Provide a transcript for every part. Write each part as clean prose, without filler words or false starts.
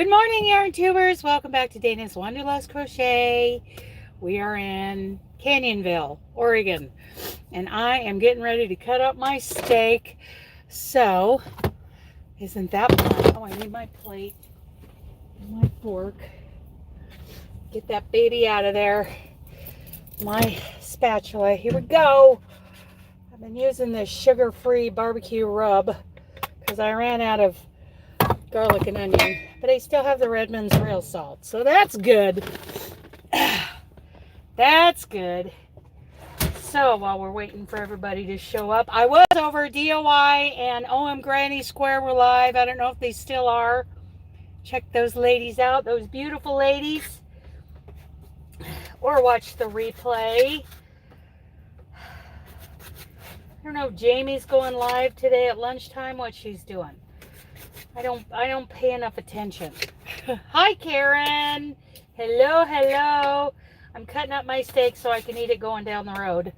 Good morning, YarnTubers. Welcome back to Dana's Wanderlust Crochet. We are in Canyonville, Oregon, and I am getting ready to cut up my steak. So, isn't that fun? Oh, I need my plate, my fork. Get that baby out of there. My spatula. Here we go. I've been using this sugar-free barbecue rub because I ran out of garlic and onion, but I still have the Redmond's real salt, so that's good. That's good. So while we're waiting for everybody to show up, I was over DOI and OM Granny Square were live. I don't know if they still are. Check those ladies out, those beautiful ladies, or watch the replay. I don't know if Jamie's going live today at lunchtime, what she's doing. I don't pay enough attention. Hi, Karen. Hello, hello. I'm cutting up my steak so I can eat it going down the road.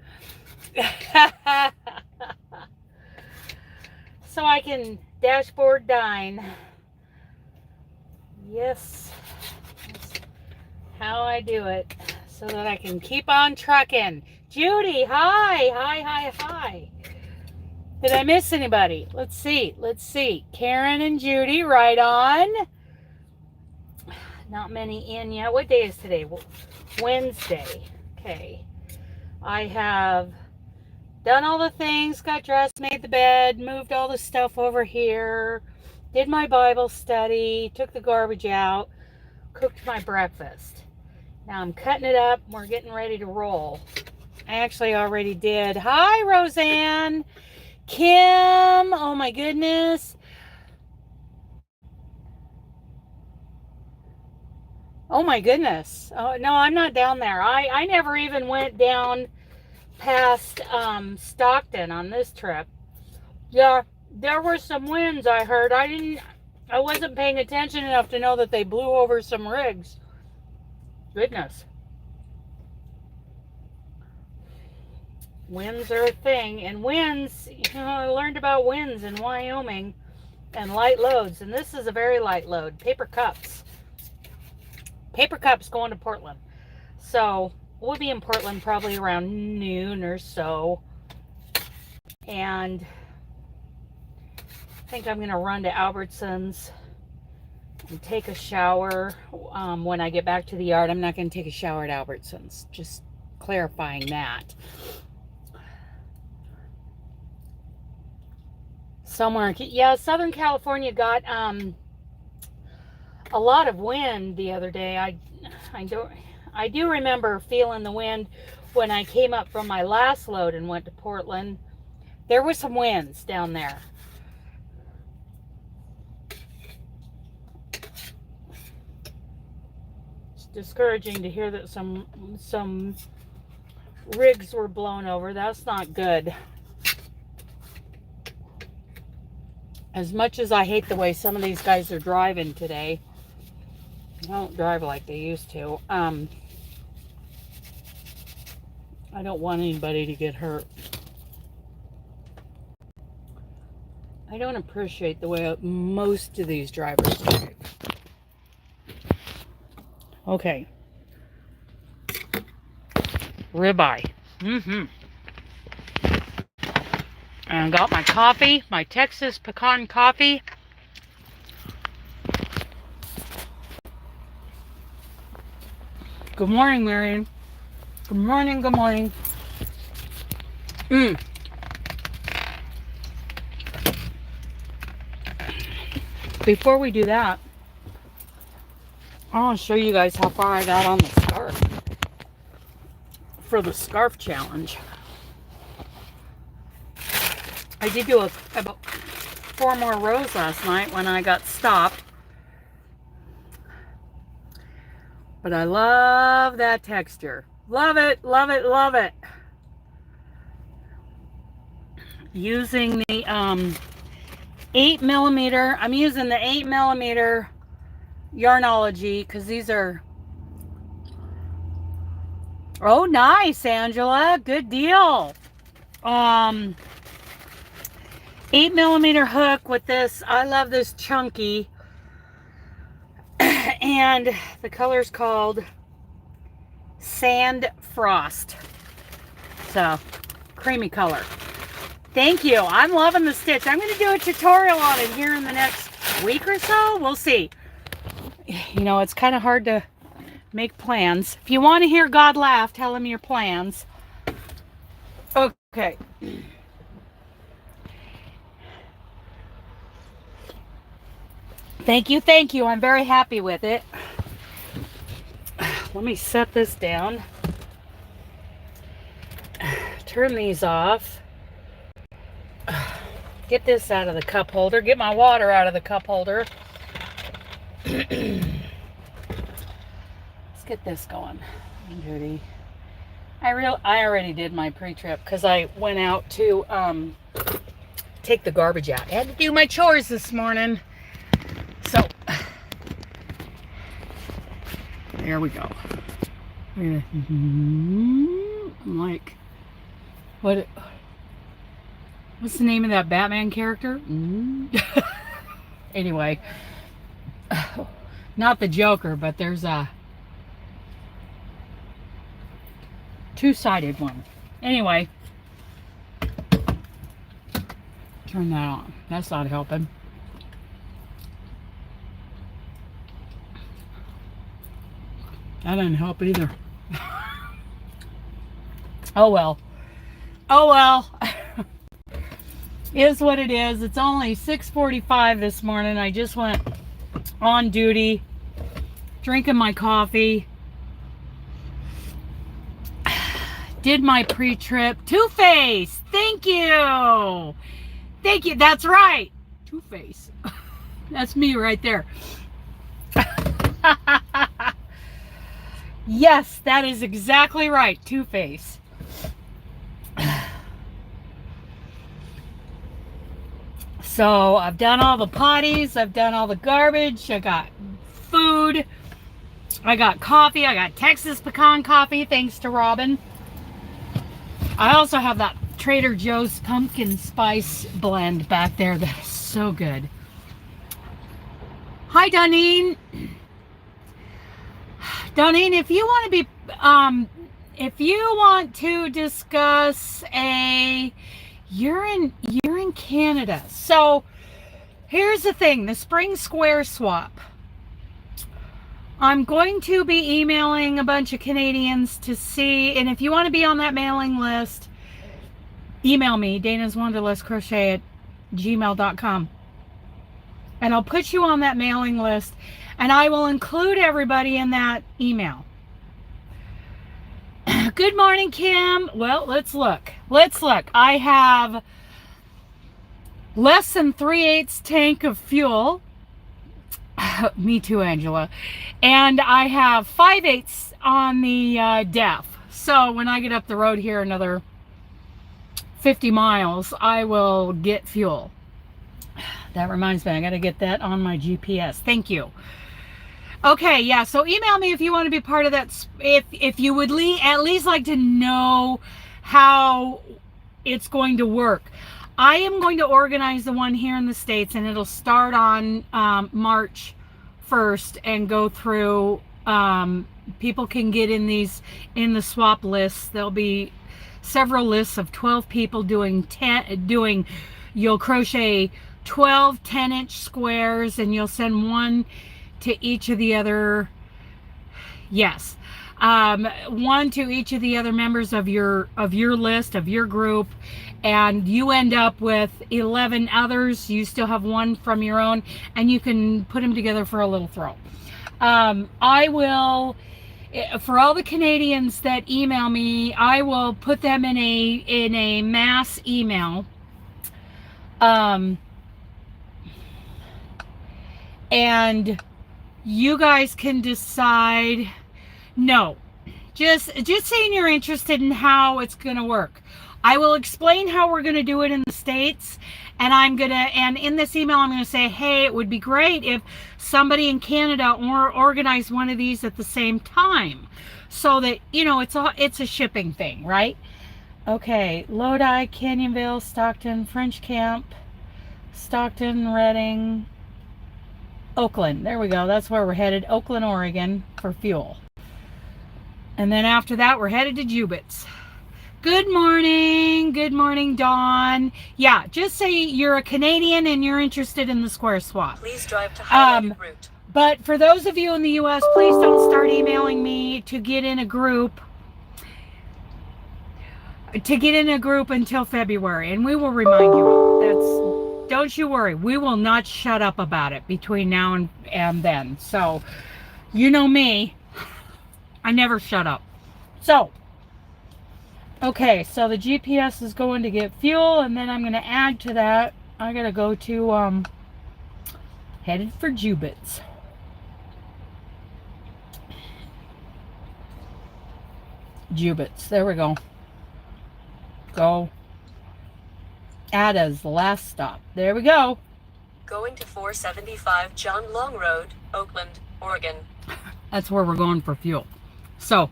So I can dashboard dine. Yes. That's how I do it. So that I can keep on trucking. Judy, hi. Hi, hi, hi. Did I miss anybody? Let's see. Let's see. Karen and Judy, right on. Not many in yet. What day is today? Wednesday. Okay. I have done all the things, got dressed, made the bed, moved all the stuff over here, did my Bible study, took the garbage out, cooked my breakfast. Now I'm cutting it up. We're getting ready to roll. I actually already did. Hi, Roseanne. Kim, oh my goodness. Oh my goodness. Oh no, I'm not down there. I never even went down past Stockton on this trip. Yeah, there were some winds I heard. I wasn't paying attention enough to know that they blew over some rigs. Goodness. Winds are a thing, and winds, I learned about winds in Wyoming and light loads, and this is a very light load. Paper cups going to Portland. So we'll be in Portland probably around noon or so, and I think I'm gonna run to Albertsons and take a shower when I get back to the yard. I'm not gonna take a shower at Albertsons, just clarifying that. Somewhere, yeah, Southern California got a lot of wind the other day. I do remember feeling the wind when I came up from my last load and went to Portland. There were some winds down there. It's discouraging to hear that some rigs were blown over. That's not good. As much as I hate the way some of these guys are driving today, they don't drive like they used to. I don't want anybody to get hurt. I don't appreciate the way most of these drivers drive. Okay. Ribeye. And got my coffee, my Texas pecan coffee. Good morning, Marion. Good morning, good morning. Before we do that, I want to show you guys how far I got on the scarf for the scarf challenge. I did do about 4 more rows last night when I got stopped. But I love that texture. Love it, love it, love it. Using the 8mm. I'm using the 8mm Yarnology because these are... Oh, nice, Angela. Good deal. 8mm hook with this. I love this chunky And the color's called Sand Frost. So, creamy color. Thank you. I'm loving the stitch. I'm going to do a tutorial on it here in the next week or so. We'll see. You know, it's kind of hard to make plans. If you want to hear God laugh, tell him your plans. Okay. Thank you, thank you. I'm very happy with it. Let me set this down. Turn these off. Get this out of the cup holder. Get my water out of the cup holder. Let's get this going. Judy. I already did my pre-trip because I went out to take the garbage out. I had to do my chores this morning. So there we go. I'm like, what's the name of that Batman character? Anyway, not the Joker, but there's a two-sided one. Anyway, turn that on. That's not helping. That didn't help either. Oh well. Oh well. Is what it is. It's only 6:45 this morning. I just went on duty, drinking my coffee. Did my pre-trip. Two-Face. Thank you. Thank you. That's right. Two-Face. That's me right there. Yes, that is exactly right. Two-Face. So I've done all the potties. I've done all the garbage. I got food. I got coffee. I got Texas pecan coffee, thanks to Robin. I also have that Trader Joe's pumpkin spice blend back there. That is so good. Hi, Donine. Donine, if you want to discuss you're in Canada. So here's the thing, the spring square swap. I'm going to be emailing a bunch of Canadians to see, and if you want to be on that mailing list, email me, danaswanderlustcrochet@gmail.com. And I'll put you on that mailing list, and I will include everybody in that email. Good morning, Kim. Well, let's look. I have less than 3/8 tank of fuel. Me too, Angela. And I have 5/8 on the DEF. So when I get up the road here another 50 miles, I will get fuel. That reminds me, I got to get that on my GPS. Thank you. Okay, yeah, so email me if you want to be part of that. If you would at least like to know how it's going to work. I am going to organize the one here in the States, and it'll start on March 1st and go through. People can get in the swap lists. There'll be several lists of 12 people doing you'll crochet 12 10-inch squares, and you'll send one to each of the other, yes, one to each of the other members of your list, of your group, and you end up with 11 others. You still have one from your own, and you can put them together for a little throw. I will, for all the Canadians that email me, I will put them in a mass email. And you guys can decide. No, just saying you're interested in how it's going to work. I will explain how we're going to do it in the States, and and in this email I'm going to say, hey, it would be great if somebody in Canada organized one of these at the same time, so that, you know, it's a shipping thing, right? Okay, Lodi, Canyonville, Stockton, French Camp, Stockton, Reading, Oakland. There we go. That's where we're headed. Oakland, Oregon for fuel. And then after that, we're headed to Jubit's. Good morning. Good morning, Dawn. Yeah, just say you're a Canadian and you're interested in the square swap. Please drive to highlighted route. But for those of you in the U.S., please don't start emailing me to get in a group. Until February, and we will remind you all. Don't you worry. We will not shut up about it between now and then. So, you know me. I never shut up. So, okay, so the GPS is going to get fuel, and then I'm going to add to that. I got to go to, headed for Jubit's. Jubit's, there we go. Go. Add as the last stop. There we go. Going to 475 John Long Road, Oakland, Oregon. That's where we're going for fuel. So,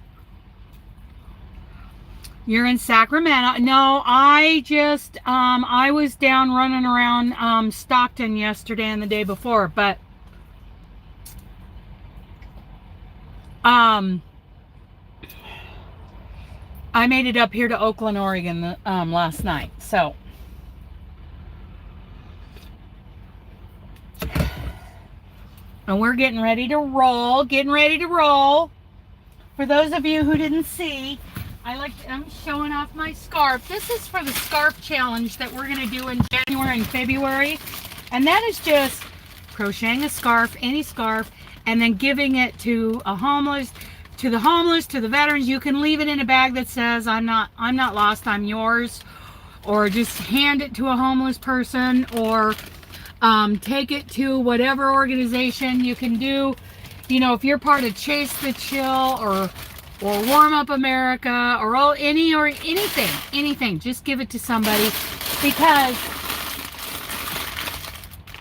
you're in Sacramento. No, I just, I was down running around Stockton yesterday and the day before, but, I made it up here to Oakland, Oregon, last night. So, and we're getting ready to roll. For those of you who didn't see, I'm showing off my scarf. This is for the scarf challenge that we're going to do in January and February. And that is just crocheting a scarf, any scarf, and then giving it to the homeless, to the veterans. You can leave it in a bag that says, I'm not lost, I'm yours. Or just hand it to a homeless person, or take it to whatever organization you can do. You know, if you're part of Chase the Chill or Warm Up America or anything, just give it to somebody,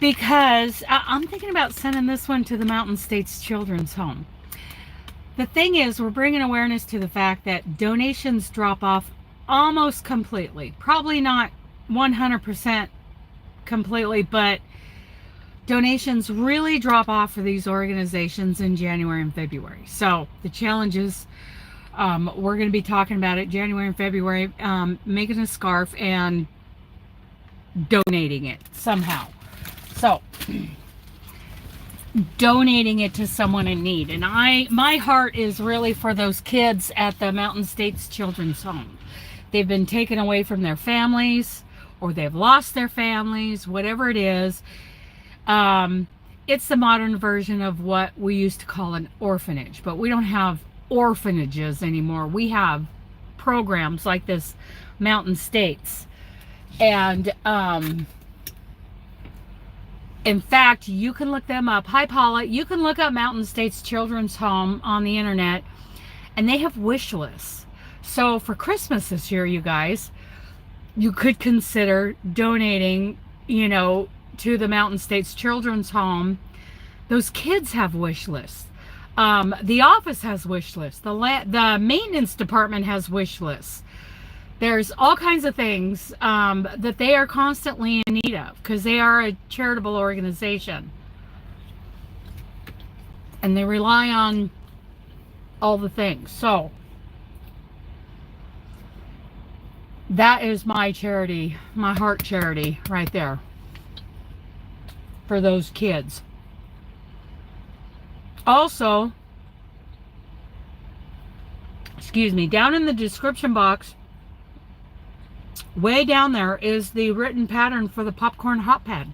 because I'm thinking about sending this one to the Mountain States Children's Home. The thing is, we're bringing awareness to the fact that donations drop off almost completely. Probably not 100% completely, but donations really drop off for these organizations in January and February. So the challenges, we're going to be talking about it January and February, making a scarf and donating it somehow. So donating it to someone in need. And my heart is really for those kids at the Mountain States Children's Home. They've been taken away from their families, or they've lost their families, whatever it is. It's the modern version of what we used to call an orphanage, but we don't have orphanages anymore. We have programs like this Mountain States. And in fact, you can look them up. Hi, Paula. You can look up Mountain States Children's Home on the internet, and they have wish lists. So for Christmas this year, you guys, you could consider donating, to the Mountain States Children's Home. Those kids have wish lists. The office has wish lists. The maintenance department has wish lists. There's all kinds of things that they are constantly in need of, because they are a charitable organization. And they rely on all the things. So that is my charity, my heart charity right there for those kids. Also, down in the description box, way down there, is the written pattern for the popcorn hot pad.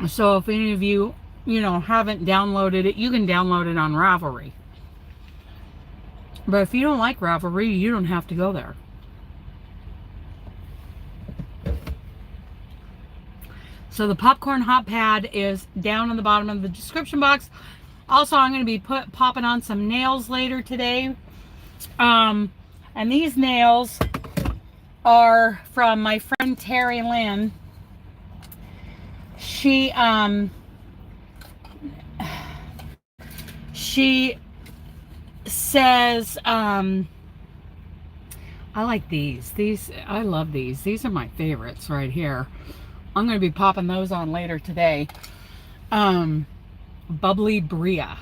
So if any of you, haven't downloaded it, you can download it on Ravelry. But if you don't like Ravelry, you don't have to go there. So the popcorn hot pad is down in the bottom of the description box. Also, I'm going to be popping on some nails later today. And these nails are from my friend Tari Lynn. She says, I like these. I love these. These are my favorites right here. I'm going to be popping those on later today. Bubbly Bria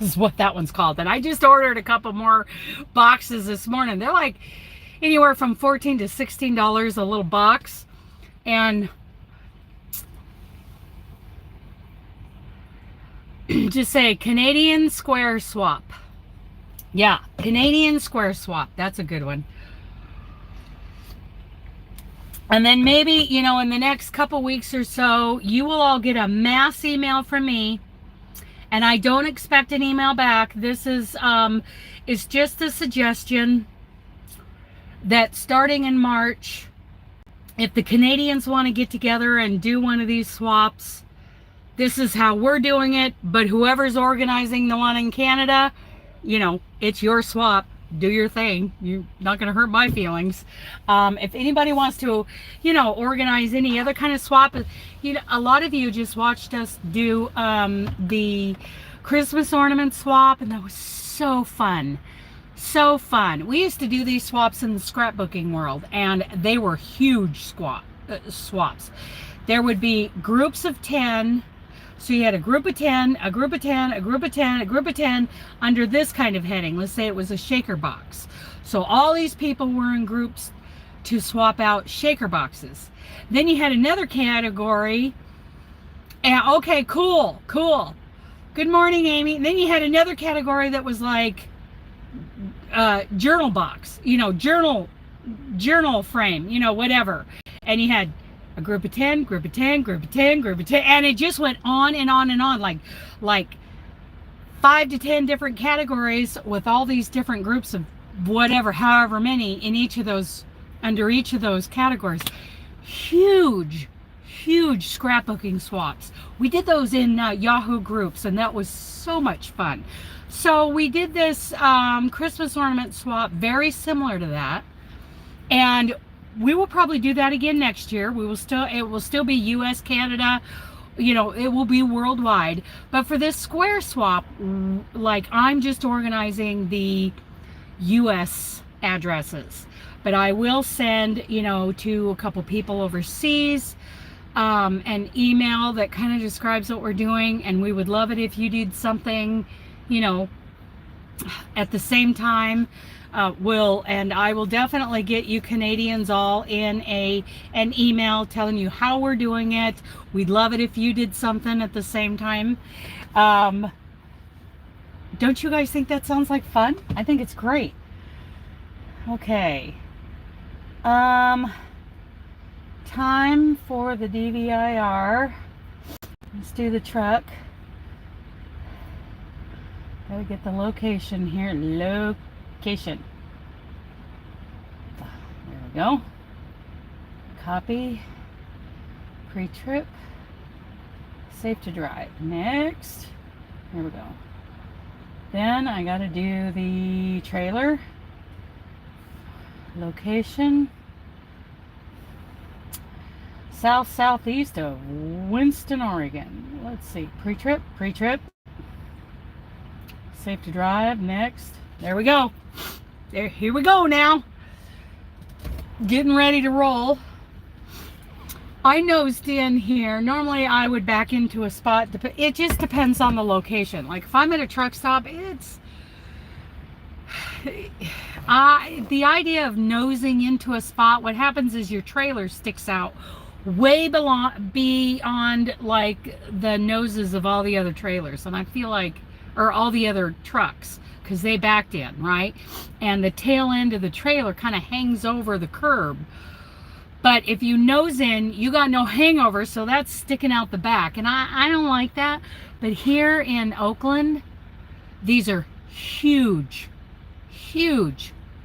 is what that one's called. And I just ordered a couple more boxes this morning. They're like anywhere from $14 to $16 a little box. And just say Canadian square swap. Yeah, Canadian square swap. That's a good one. And then maybe, you know, in the next couple weeks or so, you will all get a mass email from me. And I don't expect an email back. This is, it's just a suggestion that starting in March, if the Canadians want to get together and do one of these swaps, this is how we're doing it. But whoever's organizing the one in Canada, you know, it's your swap. Do your thing. You're not going to hurt my feelings. If anybody wants to, you know, organize any other kind of swap, you know, a lot of you just watched us do the Christmas ornament swap, and that was so fun. So fun. We used to do these swaps in the scrapbooking world, and they were huge swaps. There would be groups of 10. So you had a group of 10, a group of 10, a group of 10, a group of 10 under this kind of heading. Let's say it was a shaker box. So all these people were in groups to swap out shaker boxes. Then you had another category. And okay, cool. Good morning, Amy. And then you had another category that was like journal box, you know, journal frame, you know, whatever. And you had a group of 10, group of 10, group of 10, group of 10, and it just went on and on and on, like 5 to 10 different categories with all these different groups of whatever, however many in each of those, under each of those categories. Huge scrapbooking swaps. We did those in Yahoo groups, and that was so much fun. So we did this Christmas ornament swap, very similar to that, and we will probably do that again next year. It will still be US, Canada, you know, it will be worldwide. But for this square swap, like, I'm just organizing the US addresses. But I will send, you know, to a couple people overseas an email that kind of describes what we're doing. And we would love it if you did something, you know, at the same time. And I will definitely get you Canadians all in an email telling you how we're doing it. We'd love it if you did something at the same time. Don't you guys think that sounds like fun? I think it's great. Okay. Time for the DVIR. Let's do the truck. Gotta get the location here. Location. There we go. Copy. Pre-trip. Safe to drive. Next. Here we go. Then I gotta do the trailer. Location. Southeast of Winston, Oregon. Let's see. Pre-trip. Safe to drive. Next. There we go. Here we go now. Getting ready to roll. I nosed in here. Normally I would back into a spot. It just depends on the location. Like if I'm at a truck stop, the idea of nosing into a spot, what happens is your trailer sticks out way beyond like the noses of all the other trailers. And I feel like, or all the other trucks, because they backed in, right? And the tail end of the trailer kind of hangs over the curb. But if you nose in, you got no hangover, so that's sticking out the back. And I don't like that. But here in Oakland, these are huge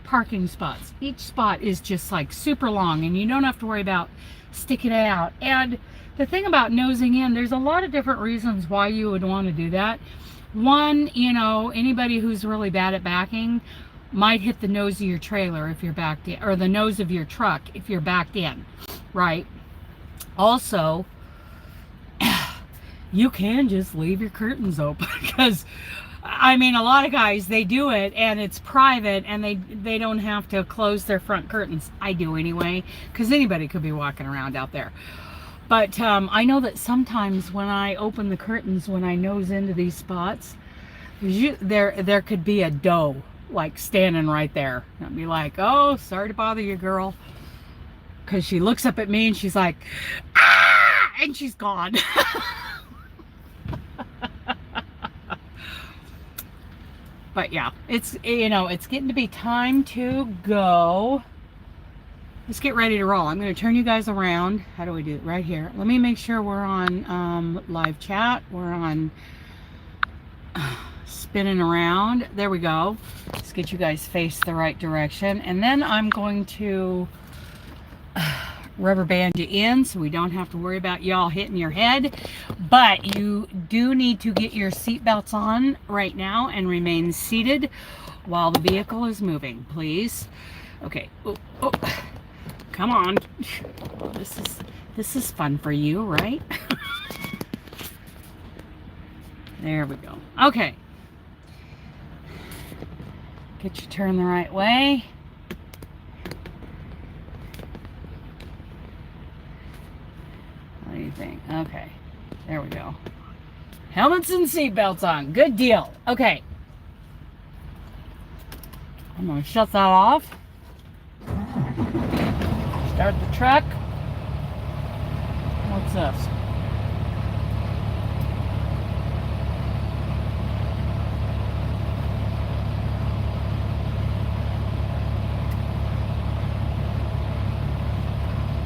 parking spots. Each spot is just like super long, and you don't have to worry about sticking it out. And the thing about nosing in, there's a lot of different reasons why you would want to do that. One, you know, anybody who's really bad at backing might hit the nose of your trailer if you're backed in, or the nose of your truck if you're backed in, right? Also, you can just leave your curtains open, because I mean, a lot of guys, they do it and it's private, and they don't have to close their front curtains. I do anyway, because anybody could be walking around out there. But I know that sometimes when I open the curtains, when I nose into these spots, there could be a doe like standing right there. I'd be like, oh, sorry to bother you, girl. Because she looks up at me and she's like, ah, and she's gone. But yeah, it's, you know, it's getting to be time to go. Let's get ready to roll. I'm going to turn you guys around. How do we do it? Right here. Let me make sure we're on live chat. We're on spinning around. There we go. Let's get you guys face the right direction. And then I'm going to rubber band you in so we don't have to worry about y'all hitting your head. But you do need to get your seat belts on right now and remain seated while the vehicle is moving, please. Okay. Oh, oh. Come on. Oh, this is fun for you, right? There we go. Okay. Get you turned the right way. What do you think? Okay. There we go. Helmets and seatbelts on. Good deal. Okay. I'm going to shut that off. Start the truck. What's this?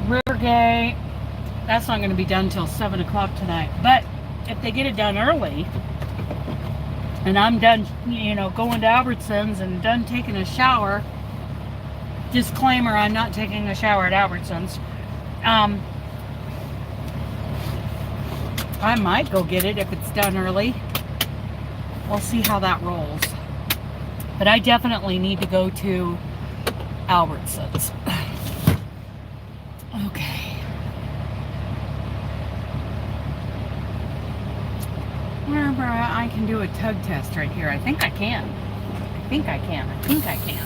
Rivergate. That's not going to be done till 7 o'clock tonight. But if they get it done early, and I'm done, you know, going to Albertsons and done taking a shower. Disclaimer, I'm not taking a shower at Albertsons. I might go get it if it's done early. We'll see how that rolls. But I definitely need to go to Albertsons. Okay. Wherever I can do a tug test right here. I think I can. I think I can. I think I can.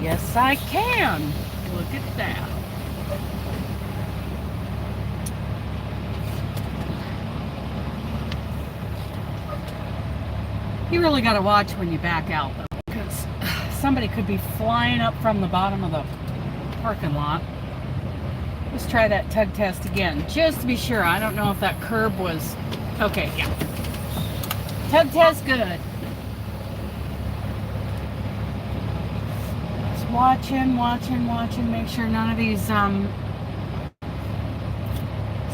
Yes, I can. Look at that. You really got to watch when you back out, though, because somebody could be flying up from the bottom of the parking lot. Let's try that tug test again, just to be sure. I don't know if that curb was... Okay, yeah. Tug test good. Watching, make sure none of these speed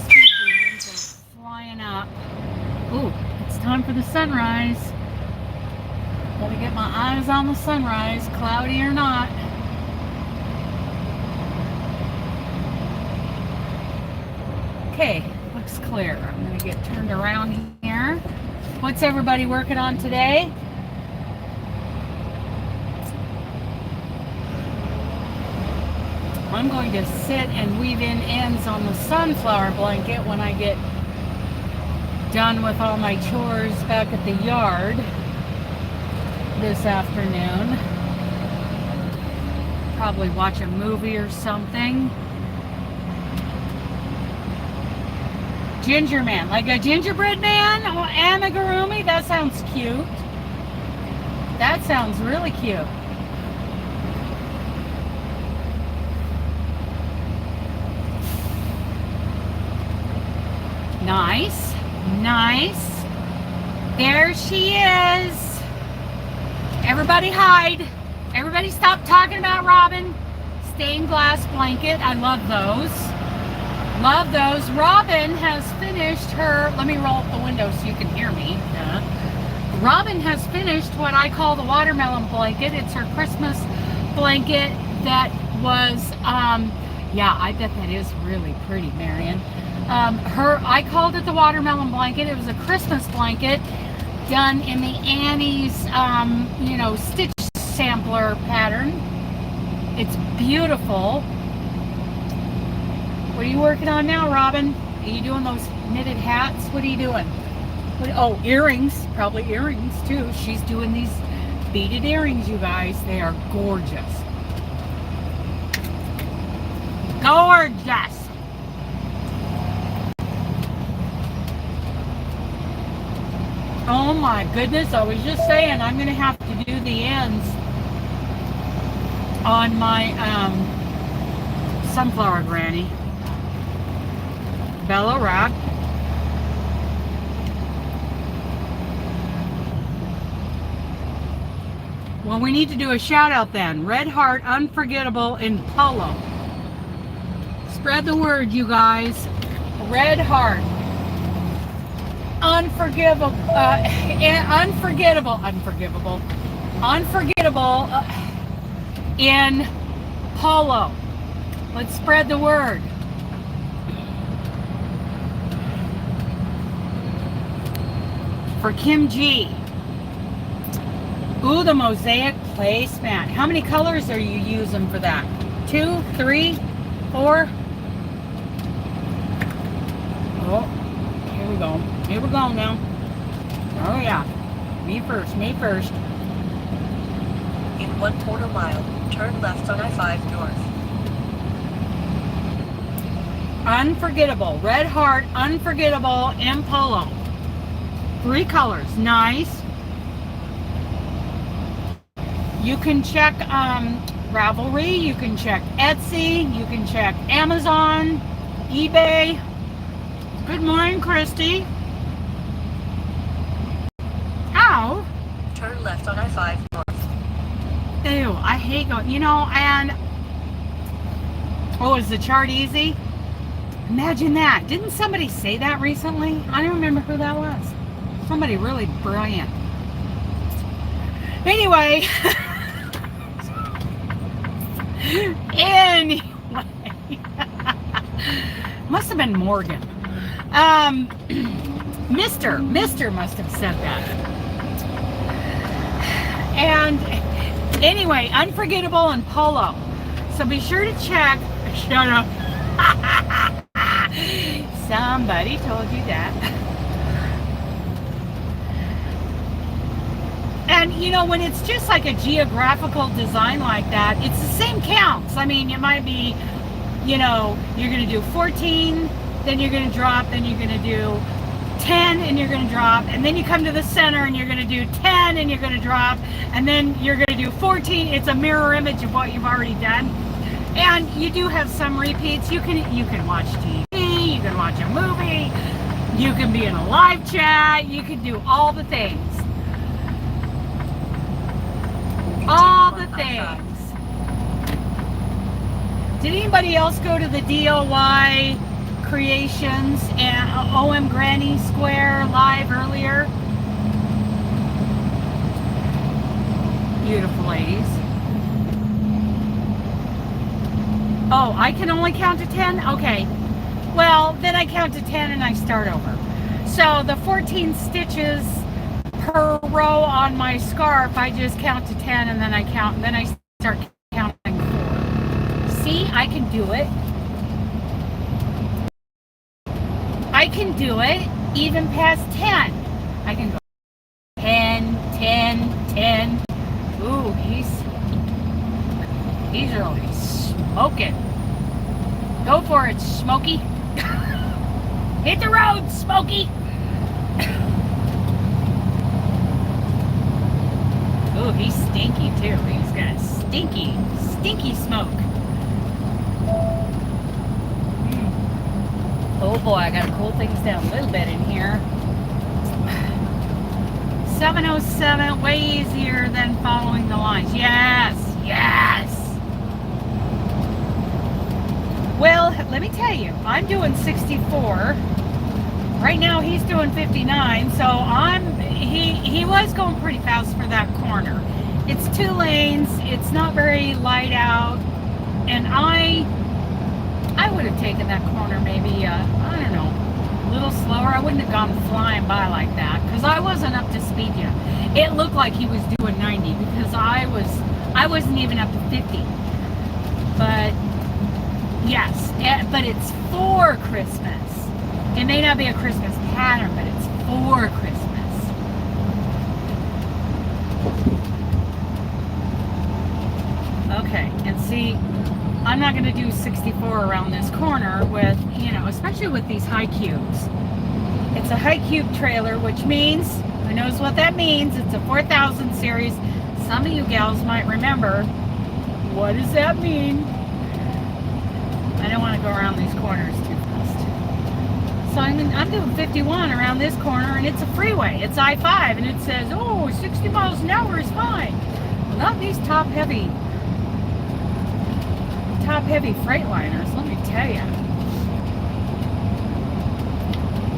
demons are flying up. Ooh, it's time for the sunrise. Gotta get my eyes on the sunrise, cloudy or not. Okay, looks clear. I'm gonna get turned around here. What's everybody working on today? I'm going to sit and weave in ends on the sunflower blanket when I get done with all my chores back at the yard this afternoon. Probably watch a movie or something. Ginger man, like a gingerbread man? Oh, amigurumi? That sounds cute. That sounds really cute. Nice, nice. There she is. Everybody hide. Everybody stop talking about Robin. Stained glass blanket. I love those. Love those. Robin has finished her... Let me roll up the window so you can hear me. Robin has finished what I call the watermelon blanket. It's her Christmas blanket that was... yeah, I bet that is really pretty, Marion. I called it the watermelon blanket. It was a Christmas blanket done in the Annie's, you know, stitch sampler pattern. It's beautiful. What are you working on now, Robin? Are you doing those knitted hats? What are you doing? Oh, earrings. Probably earrings, too. She's doing these beaded earrings, you guys. They are gorgeous. Gorgeous. Oh my goodness, I was just saying I'm going to have to do the ends on my sunflower granny. Bella wrap. Well, we need to do a shout out then. Red Heart Unforgettable in Polo. Spread the word, you guys. Red Heart. Unforgettable in Polo. Let's spread the word. For Kim G. Ooh, the mosaic placemat. How many colors are you using for that? 2, 3, 4? Oh, here we go. Here we go now. Oh yeah. Me first, me first. In 1/4 mile, turn left on I-5 north. Unforgettable. Red Heart Unforgettable in Polo. 3 colors. Nice. You can check Ravelry. You can check Etsy. You can check Amazon, eBay. Good morning, Christy. Ow. Turn left on I-5 north. Ew, I hate going, you know, and, oh, is the chart easy? Imagine that. Didn't somebody say that recently? I don't remember who that was. Somebody really brilliant. Anyway. Must have been Morgan. Mr. must have said that. And anyway, Unforgettable and Polo. So be sure to check. Shut up. Somebody told you that. And you know, when it's just like a geographical design like that, it's the same counts. I mean, it might be, you know, you're going to do 14, then you're going to drop, then you're going to do 10 and you're going to drop, and then you come to the center and you're going to do 10 and you're going to drop, and then you're going to do 14. It's a mirror image of what you've already done. And you do have some repeats. You can watch TV, you can watch a movie, you can be in a live chat, you can do all the things. All the things. Did anybody else go to the DIY Creations and OM Granny Square live earlier? Beautiful ladies. Oh, I can only count to 10? Okay. Well, then I count to 10 and I start over. So the 14 stitches per row on my scarf, I just count to 10 and then I count, and then I start counting 4. See, I can do it. I can do it even past 10. I can go 10, 10, 10. Ooh, he's really smoking. Go for it, Smokey. Hit the road, Smokey. Ooh, he's stinky too. He's got stinky smoke. Oh boy, I gotta cool things down a little bit in here. 707, way easier than following the lines. Yes, yes. Well, let me tell you, I'm doing 64. Right now he's doing 59, so he was going pretty fast for that corner. It's 2 lanes, it's not very light out, and I would have taken that corner maybe, I don't know, a little slower. I wouldn't have gone flying by like that, because I wasn't up to speed yet. It looked like he was doing 90, because I wasn't even up to 50. But, yes, but it's for Christmas. It may not be a Christmas pattern, but it's for Christmas. Okay, and see, I'm not going to do 64 around this corner with, you know, especially with these high cubes. It's a high cube trailer, which means, who knows what that means? It's a 4000 series. Some of you gals might remember. What does that mean? I don't want to go around these corners too fast. So I'm doing 51 around this corner, and it's a freeway. It's I-5, and it says, oh, 60 miles an hour is fine. Well, not these top heavy Freightliners, let me tell you.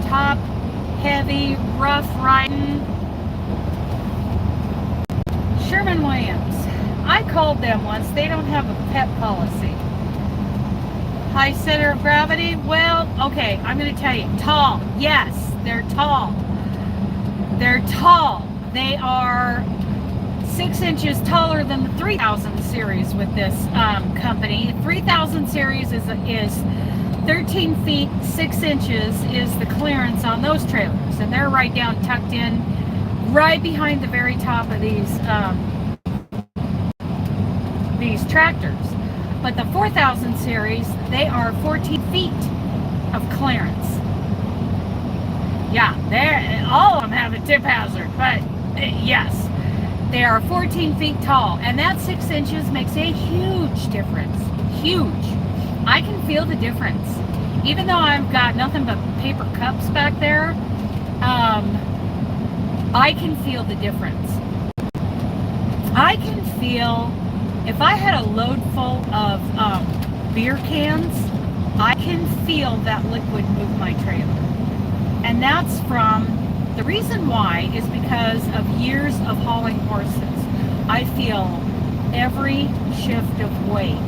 Top heavy, rough riding Sherman-Williams. I called them once. They don't have a pet policy. High center of gravity? Well, okay, I'm going to tell you. Tall. Yes, they're tall. They're tall. They are 6 inches taller than the 3000 series with this company. 3000 series is 13 feet 6 inches is the clearance on those trailers, and they're right down tucked in right behind the very top of these tractors. But the 4000 series, they are 14 feet of clearance. Yeah, all of them have a tip hazard, but yes, they are 14 feet tall, and that 6 inches makes a huge difference. Huge. I can feel the difference. Even though I've got nothing but paper cups back there, I can feel the difference. I can feel, if I had a load full of beer cans, I can feel that liquid move my trailer. And that's from, the reason why is because of years of hauling horses. I feel every shift of weight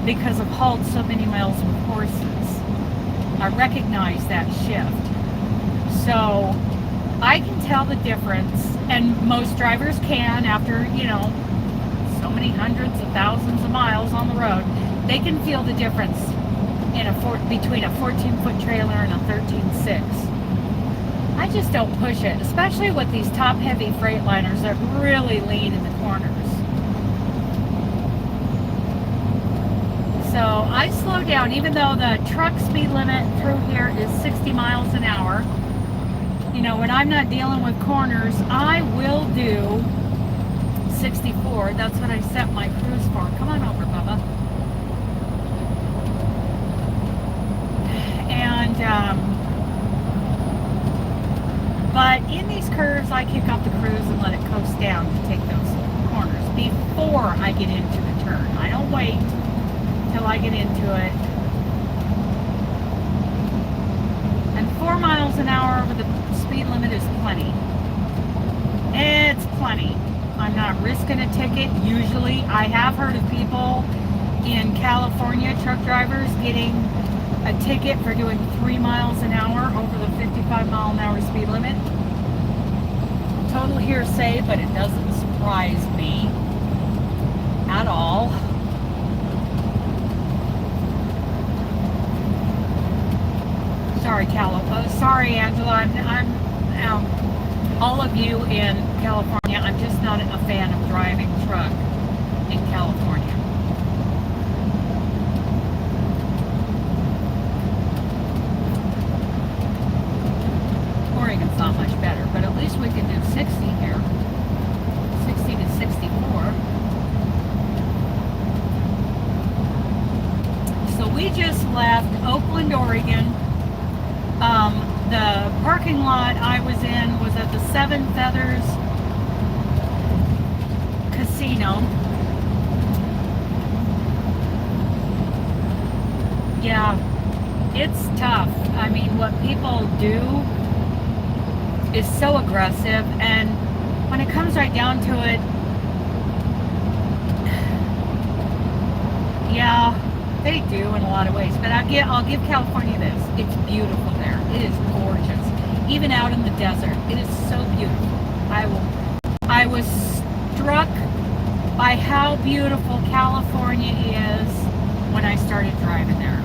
because I've hauled so many miles with horses. I recognize that shift. So I can tell the difference, and most drivers can after, you know, so many hundreds of thousands of miles on the road. They can feel the difference in between a 14-foot trailer and a 13.6. I just don't push it, especially with these top-heavy Freightliners that really lean in the corners. So I slow down, even though the truck speed limit through here is 60 miles an hour. You know, when I'm not dealing with corners, I will do 64. That's what I set my cruise for. Come on over, Bubba. And, but in these curves, I kick up the cruise and let it coast down to take those corners before I get into the turn. I don't wait till I get into it. And 4 miles an hour over the speed limit is plenty. It's plenty. I'm not risking a ticket. Usually, I have heard of people in California, truck drivers, getting a ticket for doing 3 miles an hour over the 55 mile an hour speed limit. Total hearsay, but it doesn't surprise me at all. Sorry, sorry, Angela. I'm all of you in California. I'm just not a fan of driving truck in California. Oregon's not much better, but at least we can do 60 here. 60 to 64. So we just left Oakland, Oregon. The parking lot I was in was at the Seven Feathers Casino. Yeah, it's tough. I mean, what people do is so aggressive, and when it comes right down to it, yeah, they do in a lot of ways. But I'll give California this. It's beautiful there. It is gorgeous. Even out in the desert, it is so beautiful. I was struck by how beautiful California is when I started driving there.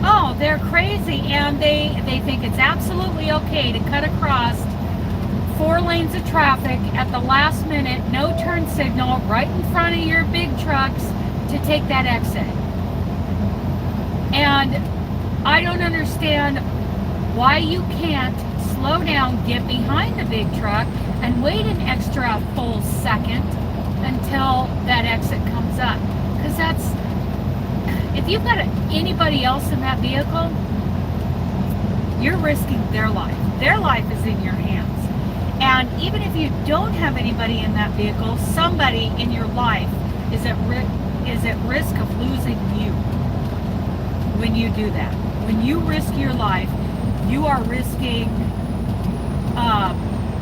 Oh, they're crazy, and they think it's absolutely okay to cut across 4 lanes of traffic at the last minute, no turn signal, right in front of your big trucks to take that exit. And I don't understand why you can't slow down, get behind the big truck, and wait an extra full second until that exit comes up. Because that's, if you've got anybody else in that vehicle, you're risking their life. Their life is in your hands. And even if you don't have anybody in that vehicle, somebody in your life is at risk of losing you when you do that. When you risk your life, you are risking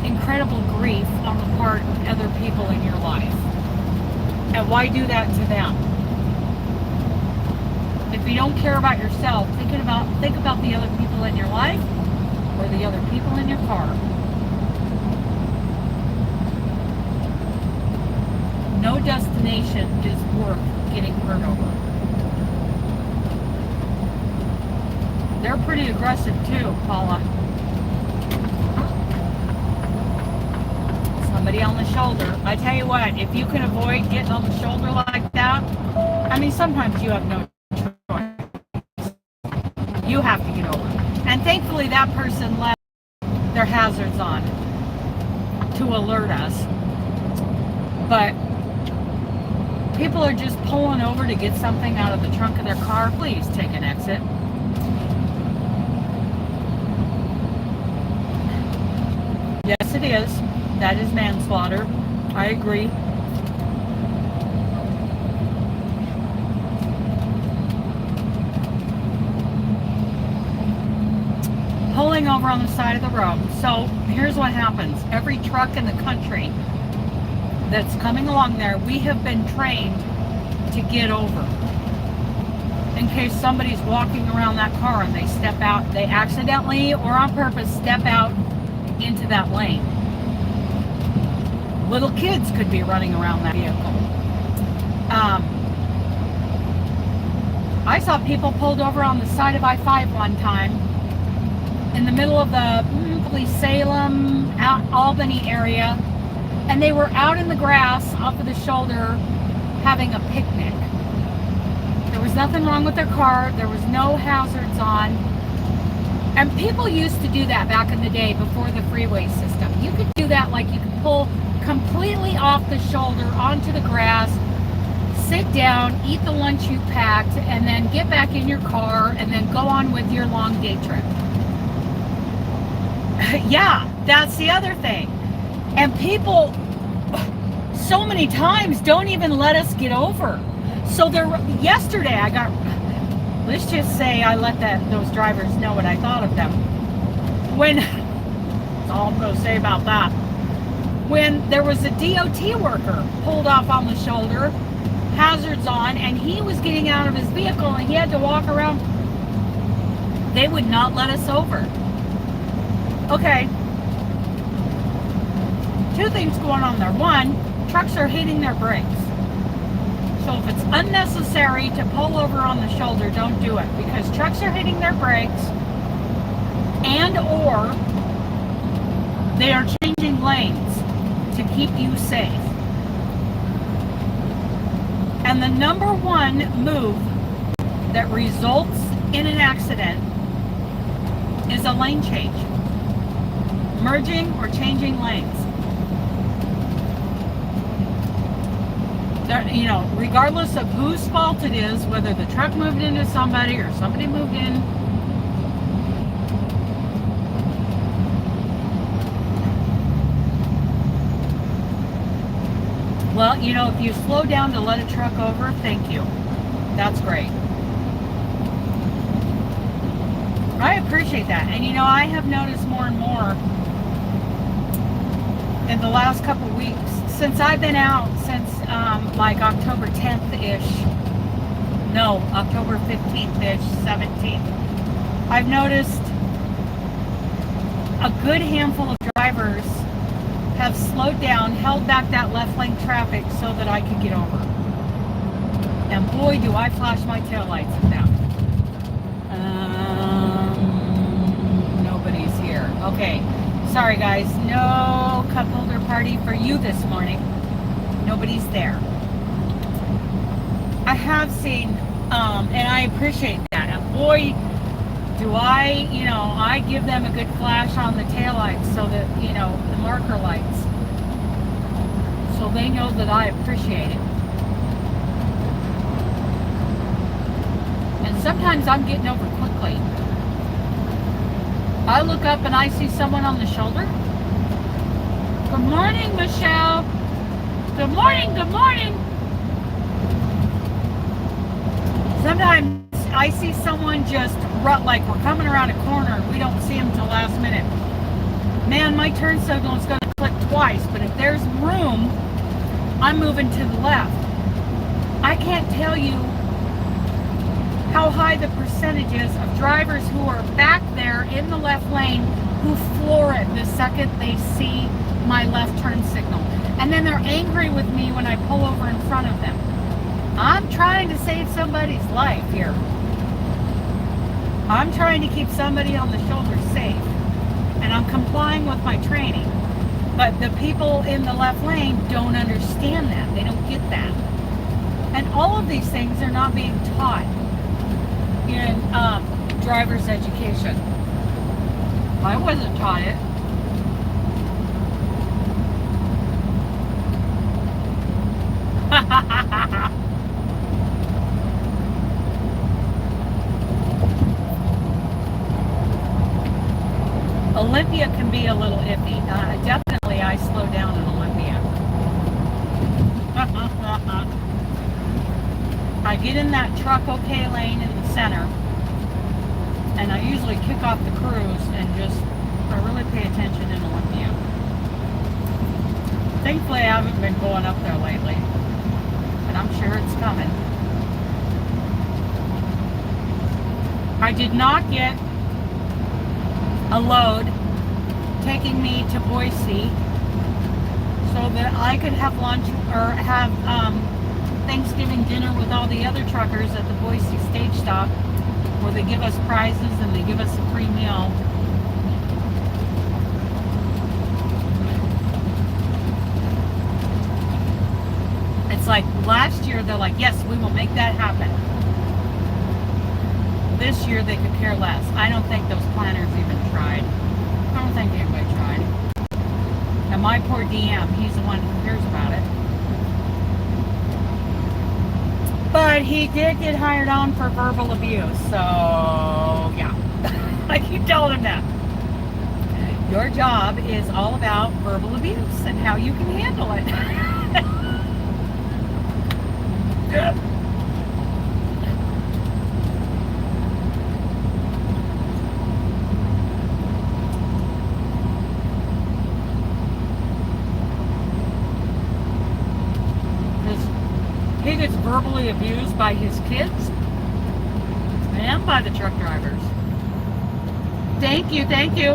incredible grief on the part of other people in your life. And why do that to them? If you don't care about yourself, think about the other people in your life or the other people in your car. No destination is worth getting hurt over. They're pretty aggressive too, Paula. Somebody on the shoulder. I tell you what, if you can avoid getting on the shoulder like that, I mean, sometimes you have no choice. You have to get over. And thankfully that person left their hazards on to alert us. But people are just pulling over to get something out of the trunk of their car. Please take an exit. Yes, it is. That is manslaughter. I agree. Pulling over on the side of the road. So here's what happens. Every truck in the country that's coming along there, we have been trained to get over. In case somebody's walking around that car and they step out, they accidentally or on purpose step out into that lane. Little kids could be running around that vehicle. I saw people pulled over on the side of I-5 one time in the middle of the probably Salem, Albany area, and they were out in the grass off of the shoulder having a picnic. There was nothing wrong with their car. There was no hazards on. And people used to do that back in the day before the freeway system. You could do that, like you could pull completely off the shoulder onto the grass, sit down, eat the lunch you packed, and then get back in your car and then go on with your long day trip. Yeah, that's the other thing. And people so many times don't even let us get over. So yesterday I got, let's just say I let those drivers know what I thought of them. That's all I'm going to say about that. When there was a DOT worker pulled off on the shoulder, hazards on, and he was getting out of his vehicle and he had to walk around, they would not let us over. Okay. 2 things going on there. One, trucks are hitting their brakes. So if it's unnecessary to pull over on the shoulder, don't do it, because trucks are hitting their brakes and or they are changing lanes to keep you safe. And the number one move that results in an accident is a lane change. Merging or changing lanes. You know, regardless of whose fault it is, whether the truck moved into somebody or somebody moved in, well, you know, if you slow down to let a truck over, thank you. That's great. I appreciate that. And you know, I have noticed more and more in the last couple of weeks, since I've been out, since like October 10th-ish, no, October 15th-ish, 17th, I've noticed a good handful of drivers have slowed down, held back that left lane traffic so that I could get over. And boy, do I flash my taillights at them. Nobody's here. Okay, sorry guys, no cup holder party for you this morning. Nobody's there. I have seen, and I appreciate that. And boy, do I, I give them a good flash on the taillights so that, the marker lights. So they know that I appreciate it. And sometimes I'm getting over quickly. I look up and I see someone on the shoulder. Good morning, Michelle. Good morning, good morning. Sometimes I see someone just like we're coming around a corner and we don't see them till last minute. Man, my turn signal is going to click twice, but if there's room, I'm moving to the left. I can't tell you how high the percentage is of drivers who are back there in the left lane who floor it the second they see my left turn signal. And then they're angry with me when I pull over in front of them. I'm trying to save somebody's life here. I'm trying to keep somebody on the shoulder safe. And I'm complying with my training. But the people in the left lane don't understand that. They don't get that. And all of these things are not being taught in driver's education. I wasn't taught it. Olympia can be a little iffy. Definitely I slow down in Olympia. I get in that truck okay lane in the center, and I usually kick off the cruise and I really pay attention in Olympia. Thankfully I haven't been going up there lately, but I'm sure it's coming. I did not get a load taking me to Boise so that I could have lunch or have Thanksgiving dinner with all the other truckers at the Boise stage stop, where they give us prizes and they give us a free meal. It's like last year they're like, yes, we will make that happen. This year they could care less. I don't think those planners even tried. I don't think anybody tried. And my poor DM, he's the one who hears about it. But he did get hired on for verbal abuse, so yeah. I keep telling him that. Your job is all about verbal abuse and how you can handle it. He gets verbally abused by his kids and by the truck drivers. Thank you, thank you.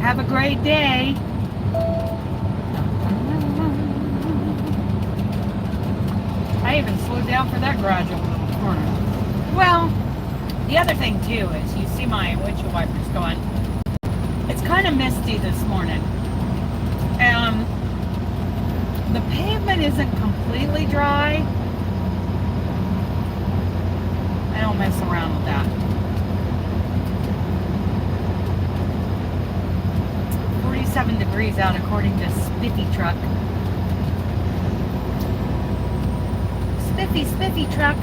Have a great day. I even slowed down for that garage over the corner. Well, the other thing too is you see my windshield wipers going. It's kind of misty this morning. The pavement isn't completely dry. I don't mess around with that. 47 degrees out according to Spiffy Truck. Spiffy Truck.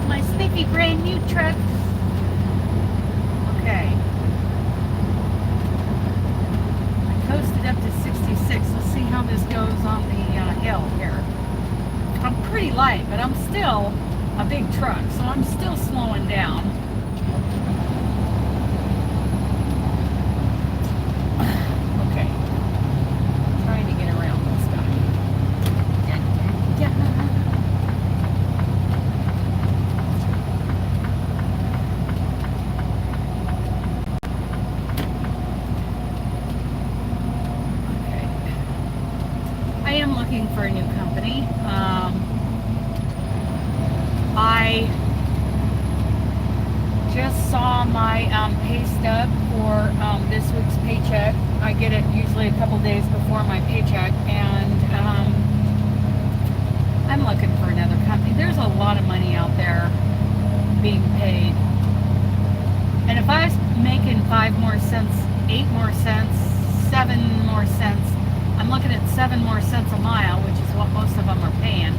My Spiffy brand new truck. Okay. Coasted up to 66. Let's see how this goes on the hill here. I'm pretty light, but I'm still a big truck, so I'm still slowing down. Okay. Trying to get around this guy. I am looking for a new company. pay stub for this week's paycheck. I get it usually a couple days before my paycheck, and I'm looking for another company. There's a lot of money out there being paid. And if I was making 5 more cents, 8 more cents, 7 more cents, I'm looking at 7 more cents a mile, which is what most of them are paying.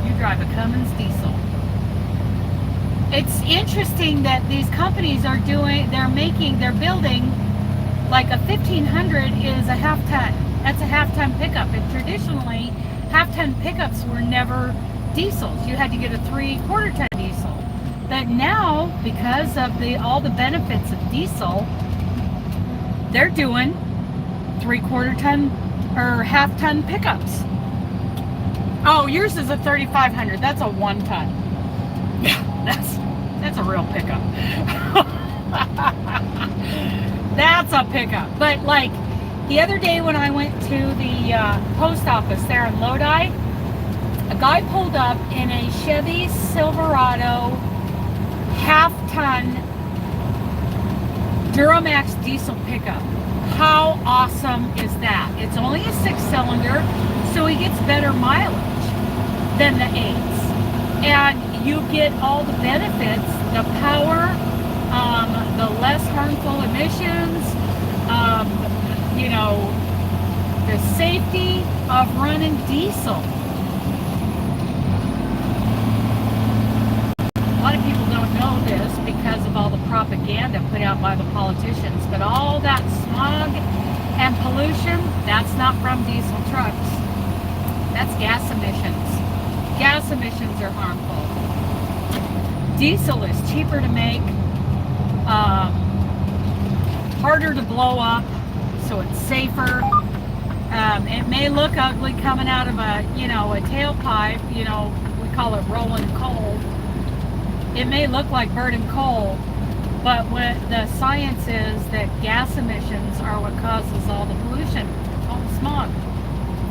You drive a Cummins diesel. It's interesting that these companies are they're building like a 1500 is a half ton. That's a half ton pickup. And traditionally, half ton pickups were never diesels. You had to get a 3/4 ton diesel. But now, because of all the benefits of diesel, they're doing 3/4 ton or half ton pickups. Oh, yours is a 3500. That's a 1 ton. Yeah, that's a real pickup. That's a pickup. But like the other day when I went to the post office there in Lodi, a guy pulled up in a Chevy Silverado half-ton Duramax diesel pickup. How awesome is that? It's only a 6-cylinder, so he gets better mileage than the 8s. And you get all the benefits, the power, the less harmful emissions, you know, the safety of running diesel. A lot of people don't know this because of all the propaganda put out by the politicians, but all that smog and pollution, that's not from diesel trucks. That's gas emissions. Gas emissions are harmful. Diesel is cheaper to make, harder to blow up, so it's safer. It may look ugly coming out of a tailpipe, we call it rolling coal. It may look like burning coal, but what the science is that gas emissions are what causes all the pollution, all the smog,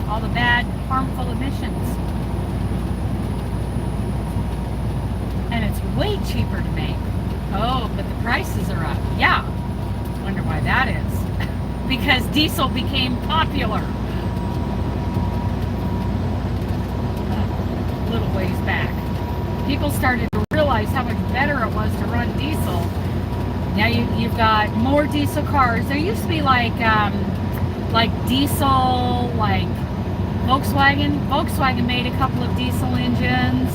all the bad, harmful emissions. And it's way cheaper to make. Oh, but the prices are up. Yeah. Wonder why that is. Because diesel became popular. A little ways back. People started to realize how much better it was to run diesel. Now you've got more diesel cars. There used to be like diesel, like Volkswagen. Volkswagen made a couple of diesel engines.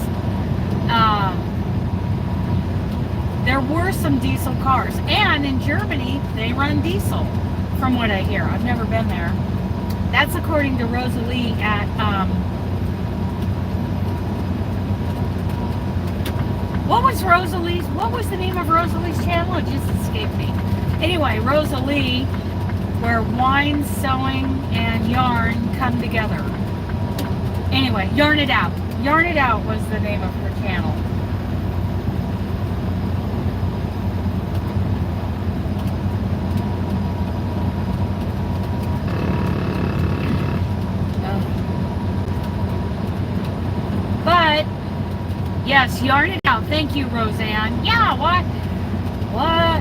There were some diesel cars, and in Germany they run diesel, from what I hear. I've never been there. That's according to Rosalie at what was the name of Rosalie's channel? It just escaped me. Anyway, Rosalie, where wine, sewing, and yarn come together. Anyway, Yarn It Out. Yarn It Out was the name of her channel. But yes, Yarn It Out. Thank you, Roseanne. Yeah, what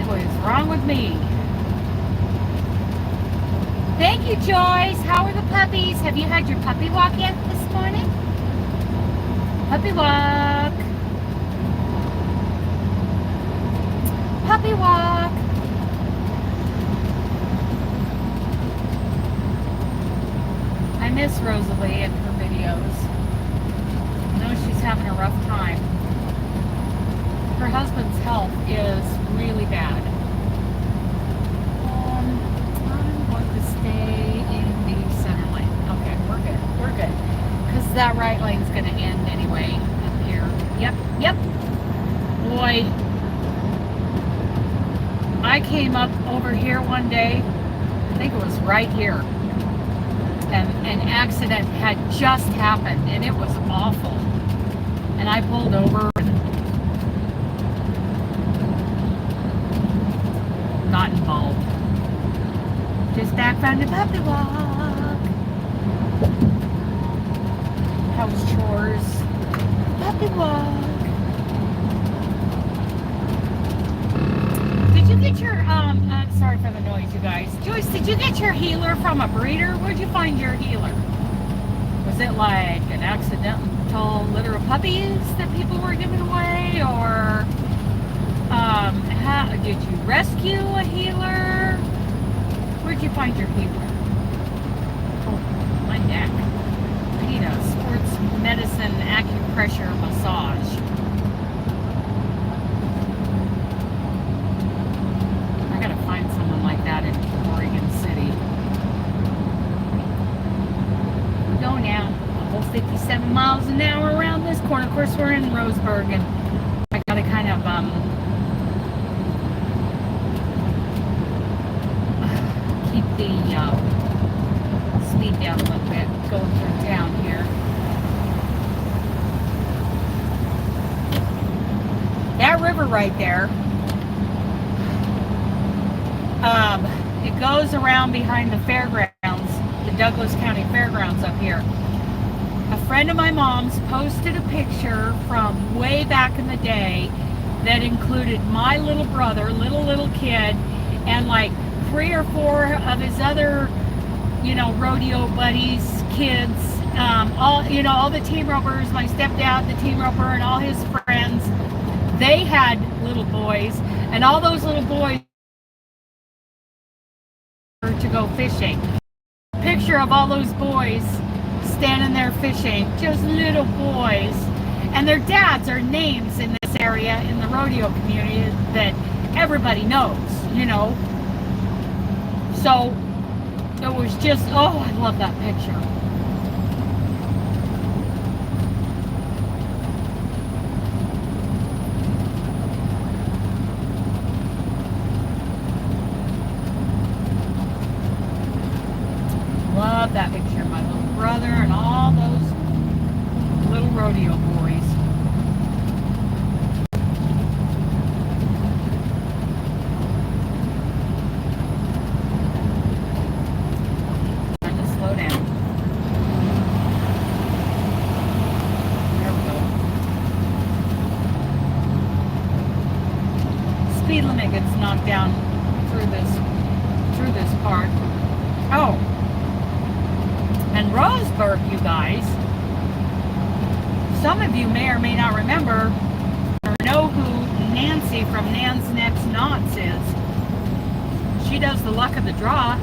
was wrong with me? Thank you, Joyce. How are the puppies? Have you had your puppy walk yet this morning? Puppy walk. Puppy walk. I miss Rosalie and her videos. I know she's having a rough time. Her husband's health is really bad. I'm going to stay in the center lane. Okay, we're good. Because that right lane's going to end anyway up here. Yep. Boy, I came up over here one day, I think it was right here, and an accident had just happened, and it was awful. And I pulled over and not involved. Just back from the puppy walk. House chores. Puppy walk. sorry for the noise, you guys. Joyce, did you get your healer from a breeder? Where'd you find your healer? Was it like an accidental litter of puppies that people were giving away? Or did you rescue a healer? Where'd you find your healer? Oh, my neck. I need a sports medicine acupressure massage. I gotta find someone like that in Oregon City. We go now, a whole 57 miles an hour around this corner. Of course, we're in Roseburg, and I gotta kind of keep the speed down a little bit going through town here. That river right there, it goes around behind the fairgrounds, the Douglas County Fairgrounds up here. A friend of my mom's posted a picture from way back in the day that included my little brother, little kid, and like 3 or 4 of his other, rodeo buddies, kids, all the team ropers, my stepdad, the team roper, and all his friends. They had little boys, and all those little boys were to go fishing. Picture of all those boys standing there fishing, just little boys, and their dads are names in this area in the rodeo community that everybody knows, So it was just, oh, I love that picture. Love that picture of my little brother and all those little rodeo boys. Trying to slow down. There we go. Speed limit gets knocked down through this part. Oh. And Roseburg, you guys, some of you may or may not remember or know who Nancy from Nan's Next Knots is. She does the luck of the draw.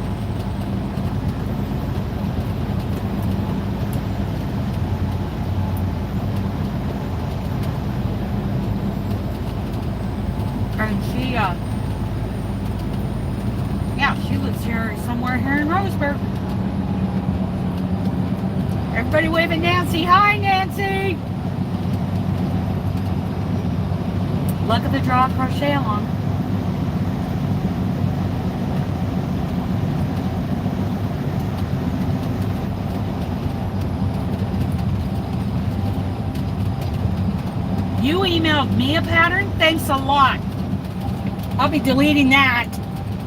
And she lives here somewhere here in Roseburg. Everybody wave at Nancy. Hi, Nancy. Luck of the draw, crochet along. You emailed me a pattern? Thanks a lot. I'll be deleting that.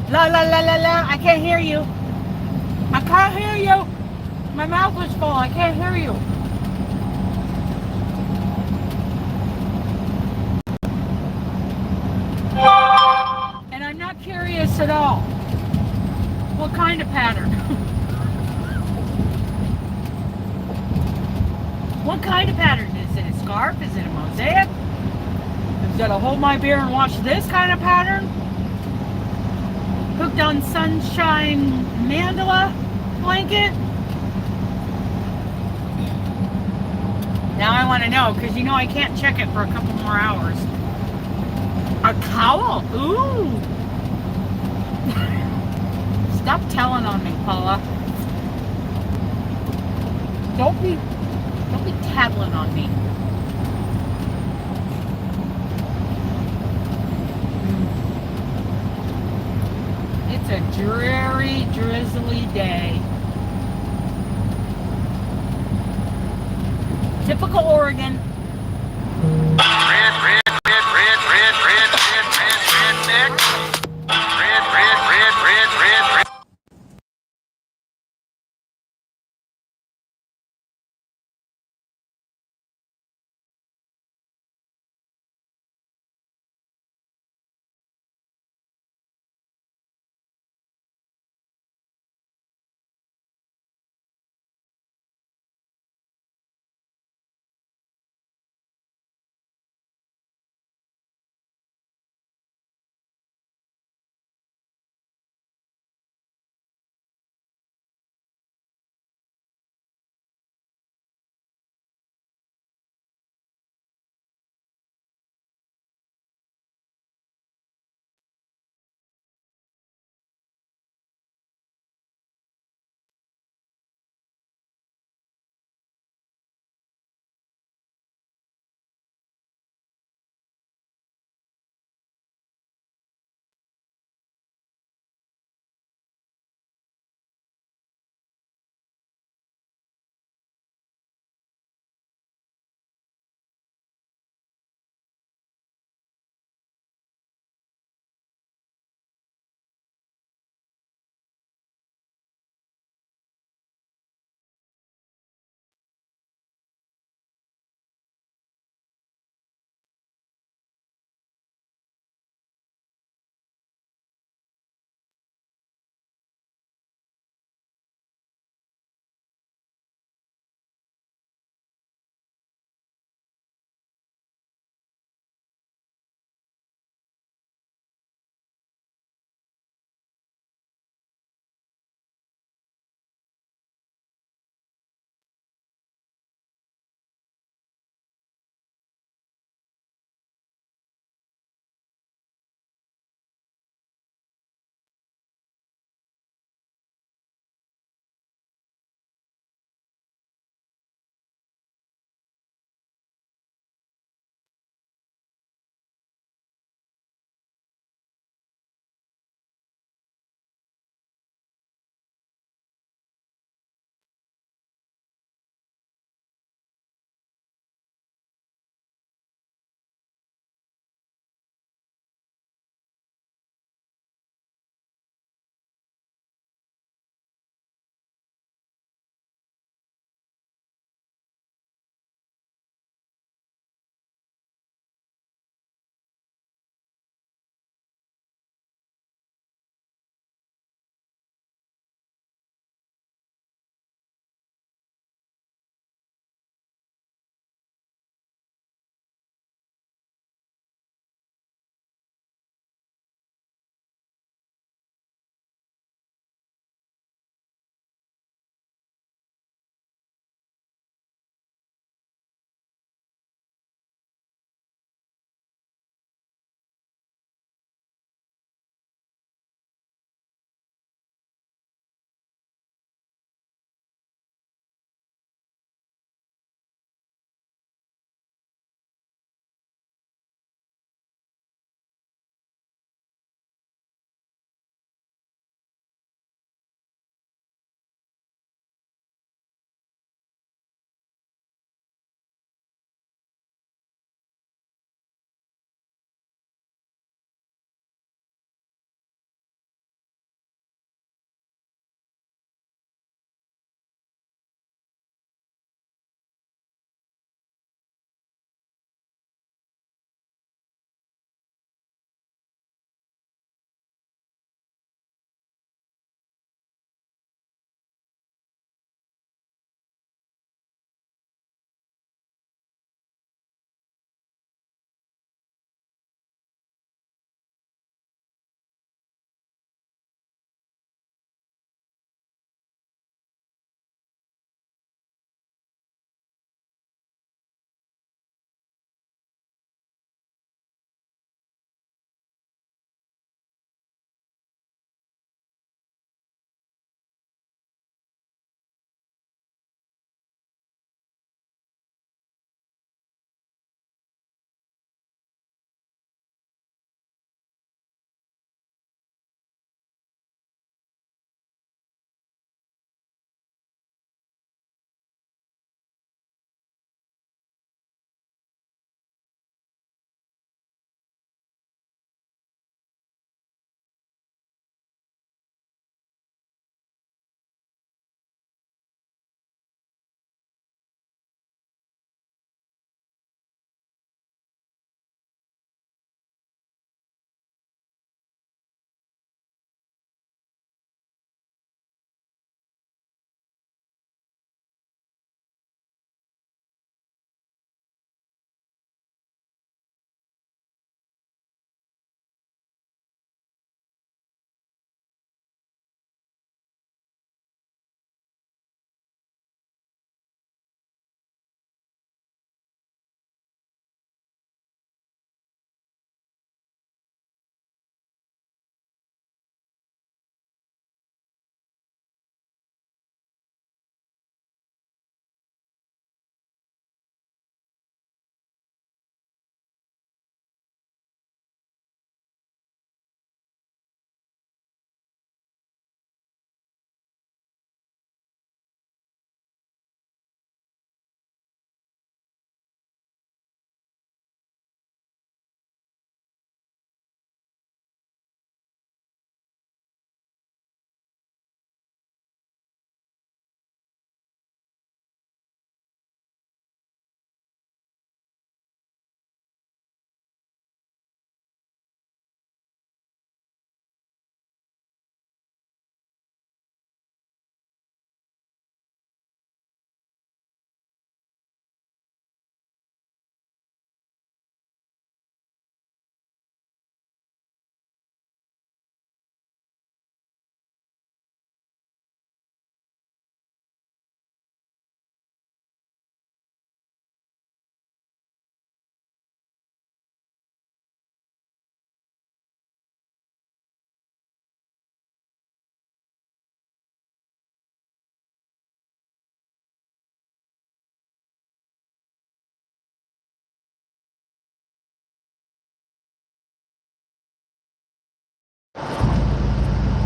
La la la la la. I can't hear you. I can't hear you. My mouth was full. I can't hear you. And I'm not curious at all. What kind of pattern? What kind of pattern? Is it a scarf? Is it a mosaic? Is it to hold my beer and watch this kind of pattern? Hooked on sunshine mandala blanket? Now I want to know, because I can't check it for a couple more hours. A cowl? Ooh! Stop telling on me, Paula. Don't be tattling on me. It's a dreary, drizzly day. Typical Oregon.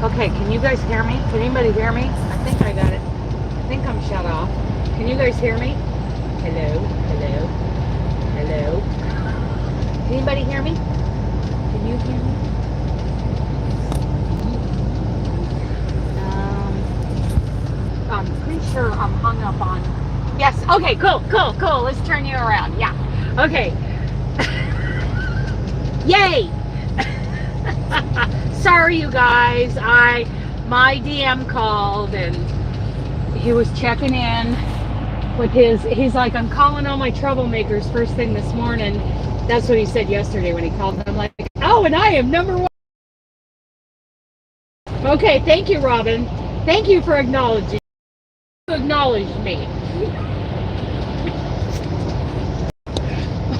Okay, can you guys hear me? Can anybody hear me? I think I got it. I think I'm shut off. Can you guys hear me? Hello, hello, hello. Can anybody hear me? Can you hear me? I'm pretty sure I'm hung up on. Yes. Okay. Cool. Cool. Cool. Let's turn you around. Yeah. Okay. Yay. Sorry, you guys. My DM called and he was checking in with he's like, I'm calling all my troublemakers first thing this morning. That's what he said yesterday when he called. I'm like, oh, and I am number one. Okay, thank you, Robin. Thank you for acknowledging. You acknowledged me.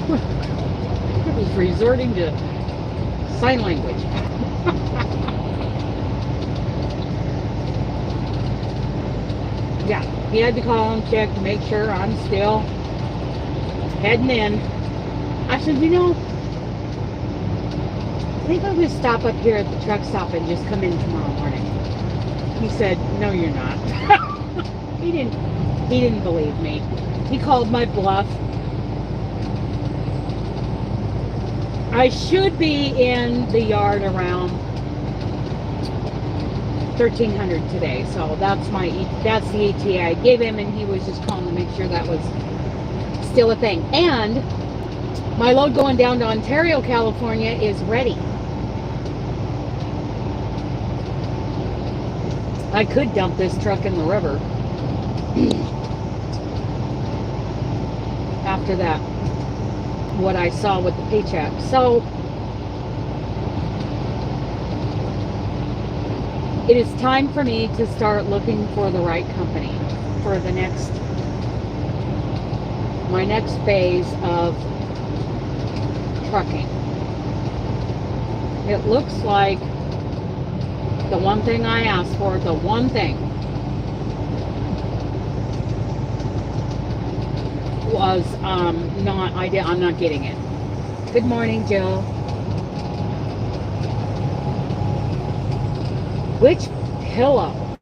I was resorting to sign language. Yeah, he had to call and check to make sure I'm still heading in. I said, you know, I think I'll just stop up here at the truck stop and just come in tomorrow morning. He said, no, you're not. He didn't believe me. He called my bluff. I should be in the yard around 1300 today, so that's the ETA I gave him, and he was just calling to make sure that was still a thing. And my load going down to Ontario, California is ready. I could dump this truck in the river after that, what I saw with the paycheck. So it is time for me to start looking for the right company for my next phase of trucking. It looks like the one thing I asked for, the one thing, was I'm not getting it. Good morning, Jill. Which pillow?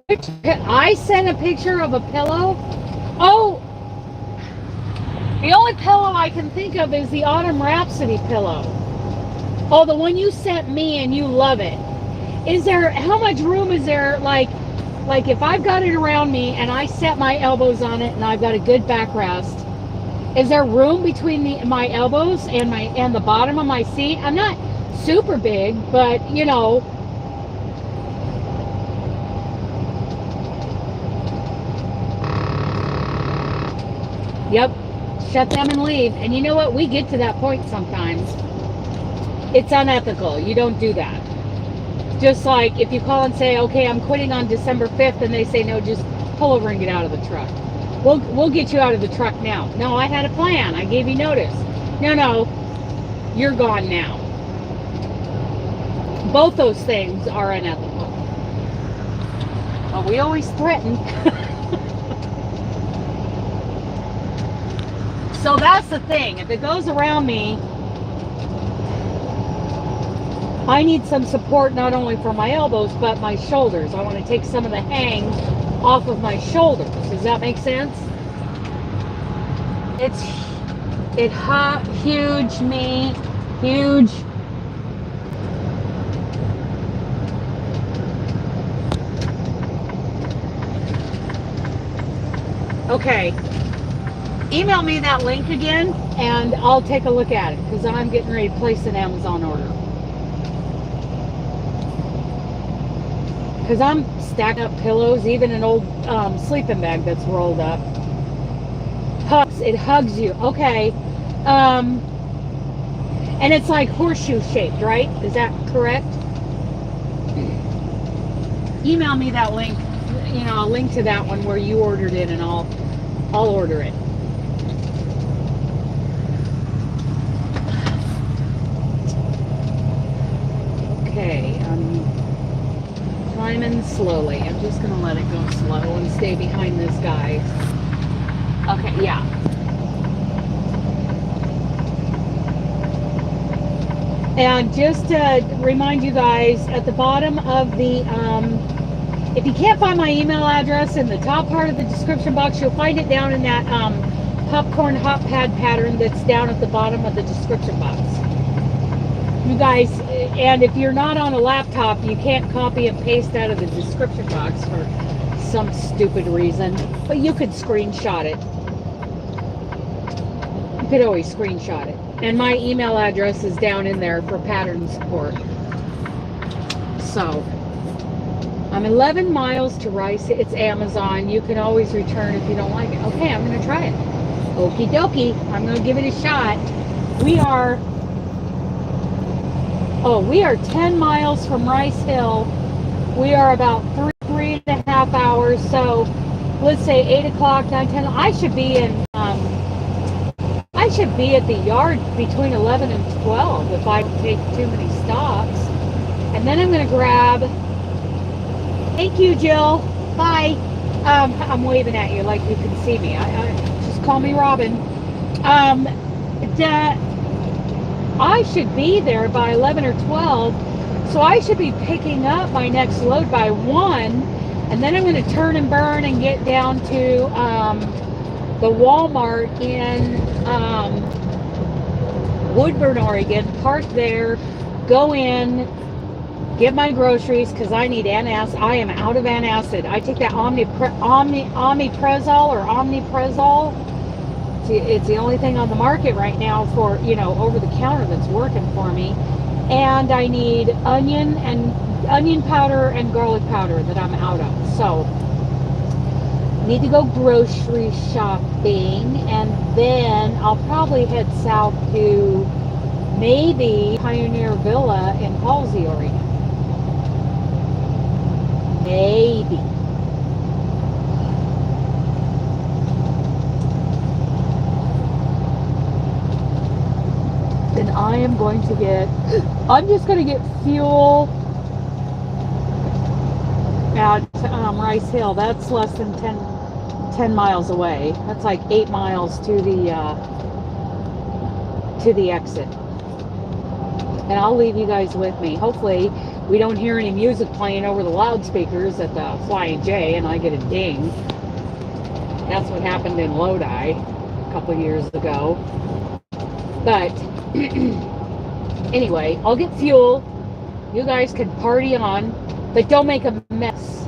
I sent a picture of a pillow. Oh, the only pillow I can think of is the Autumn Rhapsody pillow. Oh, the one you sent me and you love it. How much room is there? Like if I've got it around me and I set my elbows on it and I've got a good backrest, is there room between my elbows and the bottom of my seat? I'm not super big, but you know. Yep, shut them and leave. And you know what? We get to that point sometimes. It's unethical. You don't do that. Just like if you call and say, okay, I'm quitting on December 5th, and they say, no, just pull over and get out of the truck. We'll get you out of the truck now. No, I had a plan. I gave you notice. No, you're gone now. Both those things are unethical. But we always threaten. So that's the thing. If it goes around me, I need some support not only for my elbows, but my shoulders. I want to take some of the hang off of my shoulders. Does that make sense? Huge me, huge. Okay. Email me that link again, and I'll take a look at it, because I'm getting ready to place an Amazon order. Because I'm stacking up pillows, even an old sleeping bag that's rolled up. It hugs you. Okay. And it's like horseshoe shaped, right? Is that correct? Email me that link, a link to that one where you ordered it, and I'll order it. Okay, climbing slowly. I'm just going to let it go slow and stay behind this guy. Okay, yeah. And just to remind you guys, at the bottom of the, if you can't find my email address in the top part of the description box, you'll find it down in that popcorn hot pad pattern that's down at the bottom of the description box. You guys, and if you're not on a laptop, you can't copy and paste out of the description box for some stupid reason, but you could screenshot it. You could always screenshot it. And my email address is down in there for pattern support. So, I'm 11 miles to Rice. It's Amazon. You can always return if you don't like it. Okay, I'm going to try it. Okie dokie. I'm going to give it a shot. We are 10 miles from Rice Hill. We are about 3.5 hours. So, let's say 8 o'clock, 9, 10. I should be at the yard between 11 and 12 if I don't take too many stops. And then I'm going to grab... Thank you, Jill. Bye. I'm waving at you like you can see me. Just call me Robin. I should be there by 11 or 12, so I should be picking up my next load by 1, and then I'm going to turn and burn and get down to the Walmart in Woodburn, Oregon, park there, go in, get my groceries because I need antacid. I am out of antacid. I take that omeprazole or omeprazole. It's the only thing on the market right now for, you know, over the counter that's working for me. And I need onion powder and garlic powder that I'm out of. So, need to go grocery shopping, and then I'll probably head south to maybe Pioneer Villa in Halsey, Oregon. Maybe. Then I am going to get, I'm just going to get fuel at Rice Hill. That's less than 10 miles away. That's like 8 miles to the exit. And I'll leave you guys with me. Hopefully we don't hear any music playing over the loudspeakers at the Flying J and I get a ding. That's what happened in Lodi a couple years ago. But anyway, I'll get fuel. You guys can party on, but don't make a mess.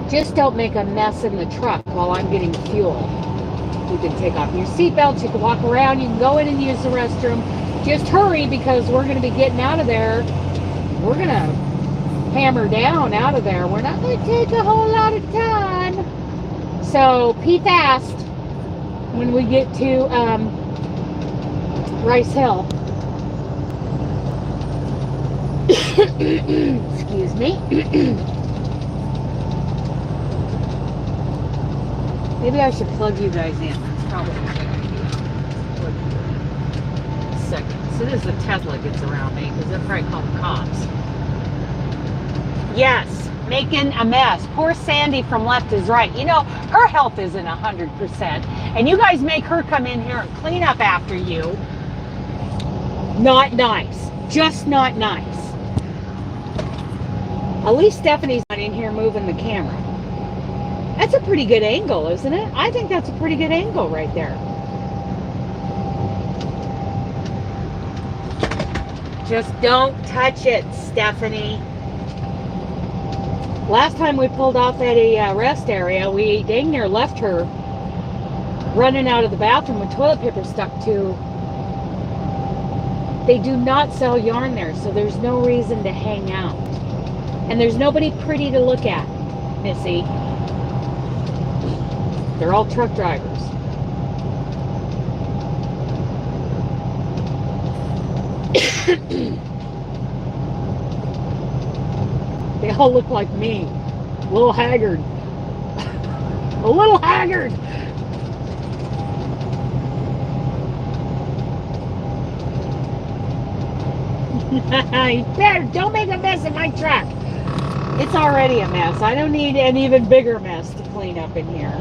Just don't make a mess in the truck while I'm getting fuel. You can take off your seatbelts, you can walk around, you can go in and use the restroom. Just hurry because we're going to be getting out of there. We're going to hammer down out of there. We're not going to take a whole lot of time. So pee fast when we get to Rice Hill. Excuse me. Maybe I should plug you guys in. That's probably a good idea. Seconds. It is the Tesla gets around me because they're probably called the cops. Yes, making a mess. Poor Sandy from Left is Right. You know, her health isn't 100%. And you guys make her come in here and clean up after you. Not nice. Just not nice. At least Stephanie's not in here moving the camera. That's a pretty good angle, isn't it? I think that's a pretty good angle right there. Just don't touch it, Stephanie. Last time we pulled off at a rest area, we dang near left her running out of the bathroom with toilet paper stuck to. They do not sell yarn there, so there's no reason to hang out. And there's nobody pretty to look at, Missy. They're all truck drivers. They all look like me. A little haggard. A little haggard. You better don't make a mess in my truck. It's already a mess. I don't need an even bigger mess to clean up in here.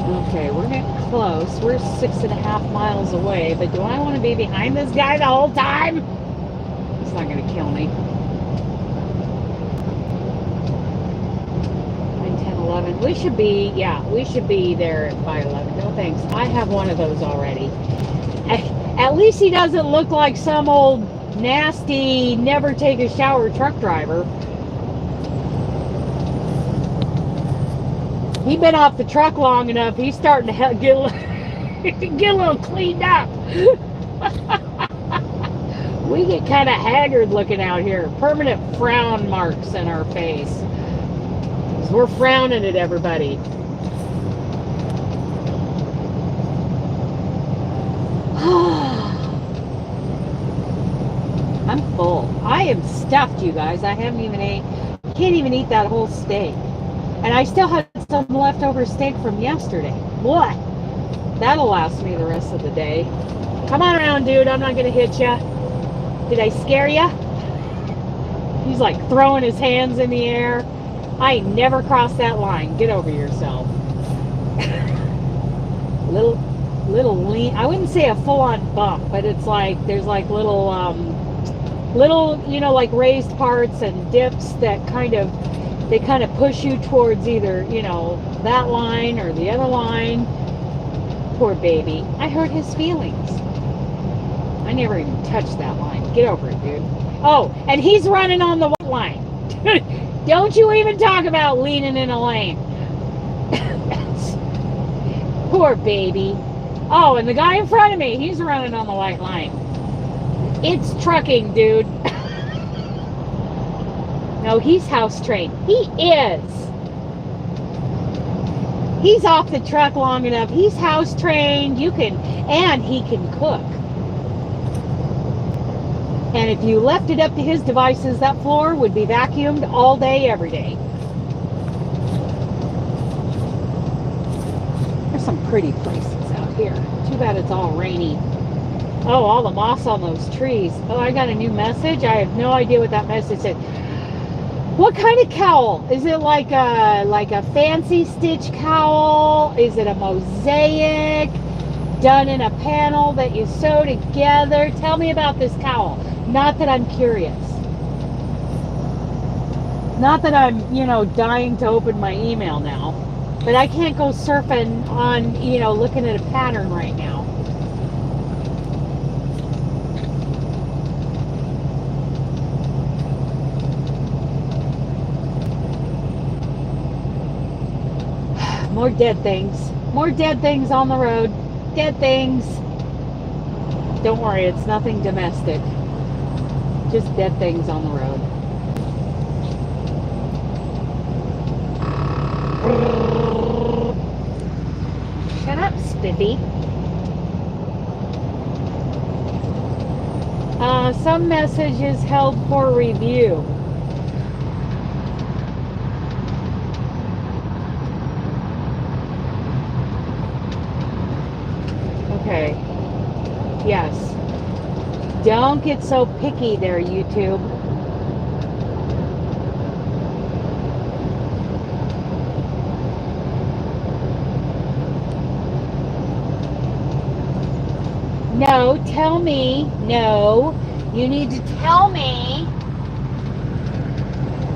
Okay, we're getting close. We're 6.5 miles away, but do I want to be behind this guy the whole time? He's not going to kill me. 9, 10, 11. We should be, yeah, we should be there by 11. No thanks. I have one of those already. At least he doesn't look like some old nasty, never take a shower truck driver. He's been off the truck long enough. He's starting to get a little cleaned up. We get kind of haggard looking out here. Permanent frown marks in our face. 'Cause we're frowning at everybody. I'm full. I am stuffed, you guys. I haven't even ate. Can't even eat that whole steak. And I still had some leftover steak from yesterday. What? That'll last me the rest of the day. Come on around, dude. I'm not going to hit ya. Did I scare ya? He's like throwing his hands in the air. I never crossed that line. Get over yourself. little lean. I wouldn't say a full-on bump, but it's like there's like little, you know, like raised parts and dips that kind of push you towards either, you know, that line or the other line. Poor baby. I hurt his feelings. I never even touched that line. Get over it, dude. Oh, and he's running on the white line. Don't you even talk about leaning in a lane. Poor baby. Oh, and the guy in front of me, he's running on the white line. It's trucking, dude. No, he's house trained. He is. He's off the truck long enough. He's house trained. And he can cook. And if you left it up to his devices, that floor would be vacuumed all day, every day. There's some pretty places out here. Too bad it's all rainy. Oh, all the moss on those trees. Oh, I got a new message. I have no idea what that message said. What kind of cowl? Is it like a fancy stitch cowl? Is it a mosaic done in a panel that you sew together? Tell me about this cowl. Not that I'm curious. Not that I'm, you know, dying to open my email now. But I can't go surfing on, you know, looking at a pattern right now. More dead things. More dead things on the road. Dead things. Don't worry, it's nothing domestic. Just dead things on the road. Shut up, Spiffy. Some messages held for review. Okay. Yes. Don't get so picky there, YouTube. No, tell me. No, you need to tell me.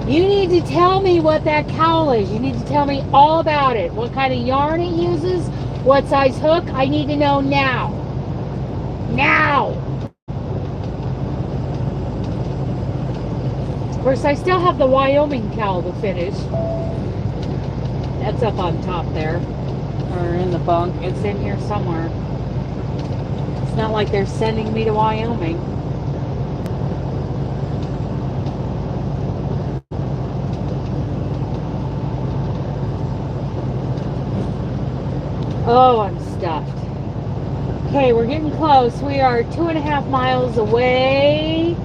You need to tell me what that cowl is. You need to tell me all about it. What kind of yarn it uses. What size hook? I need to know now. Now. Of course, I still have the Wyoming cowl to finish. That's up on top there. Or in the bunk. It's in here somewhere. It's not like they're sending me to Wyoming. Oh, I'm stuffed. Okay, we're getting close. We are 2.5 miles away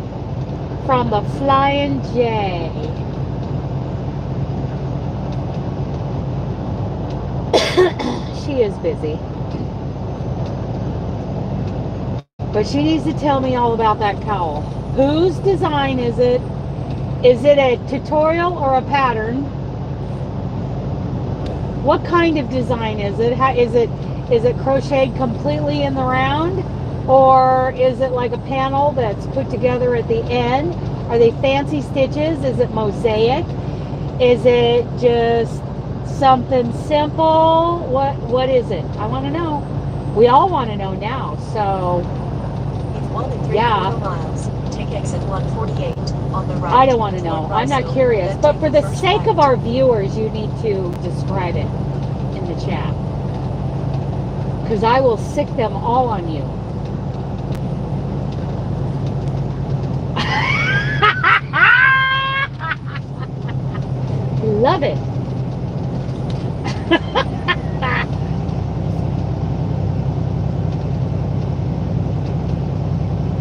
from the Flying J. She is busy. But she needs to tell me all about that cowl. Whose design is it? Is it a tutorial or a pattern? what kind of design is it? How, is it crocheted completely in the round, or is it like a panel that's put together at the end? Are they fancy stitches? Is it mosaic? Is it just something simple? What is it? I want to know. We all want to know now. So It's 1 and 3/4 yeah. miles. Take exit 148 on the right. I don't want to know. I'm not curious. But for the sake of our viewers, you need to describe it in the chat, because I will sick them all on you. Love it.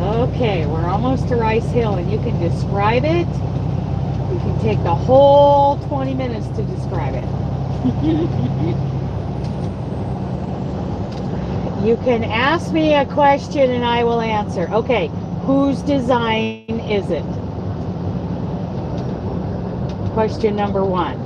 Okay, we're almost to Rice Hill, and you can describe it. You can take the whole 20 minutes to describe it. You can ask me a question and I will answer. Okay, whose design is it? Question number 1.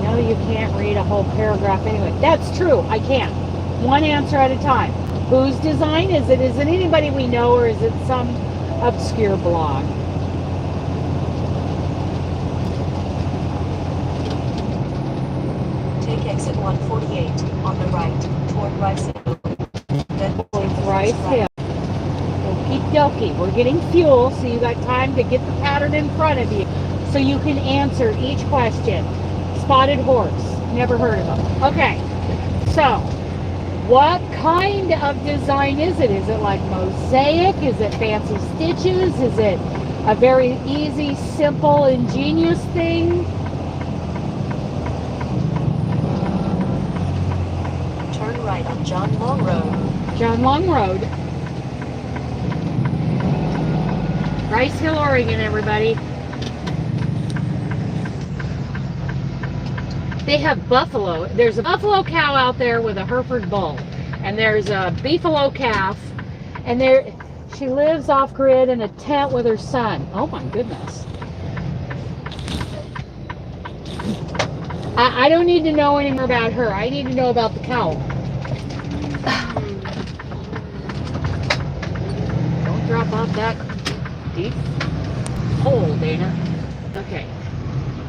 No, you can't read a whole paragraph anyway. That's true, I can't. One answer at a time. Whose design is it? Is it anybody we know, or is it some obscure blog? Take exit 148 on the right toward Rice Hill. Then Towards Rice Hill. Okie dokie. We're getting fuel, so you got time to get the pattern in front of you so you can answer each question. Spotted horse. Never heard of them. Okay. So, what kind of design is it? Is it like mosaic? Is it fancy stitches? Is it a very easy, simple, ingenious thing? turn right on John Long Road. John Long Road. Rice Hill, Oregon, everybody. They have buffalo. There's a buffalo cow out there with a Hereford bull. And there's a beefalo calf. And she lives off grid in a tent with her son. Oh my goodness. I don't need to know any more about her. I need to know about the cow. Don't drop off that deep hole, Dana. Okay.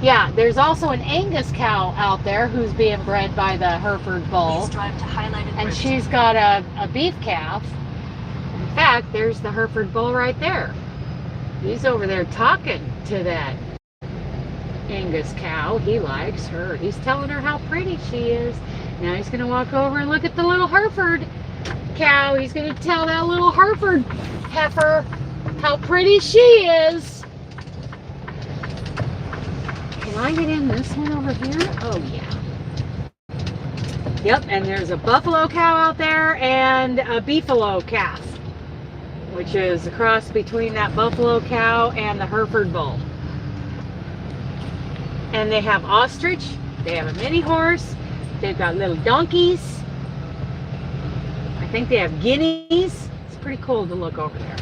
Yeah, there's also an Angus cow out there who's being bred by the Hereford bull. Please drive to highlighted And bridge. she's got a beef calf. In fact, there's the Hereford bull right there. He's over there talking to that Angus cow. He likes her. He's telling her how pretty she is. Now he's going to walk over and look at the little Hereford cow. He's going to tell that little Hereford heifer how pretty she is. Can I get in this one over here? Oh, yeah. Yep, and there's a buffalo cow out there and a beefalo calf, which is a cross between that buffalo cow and the Hereford bull. And they have ostrich, they have a mini horse, they've got little donkeys, I think they have guineas. It's pretty cool to look over there.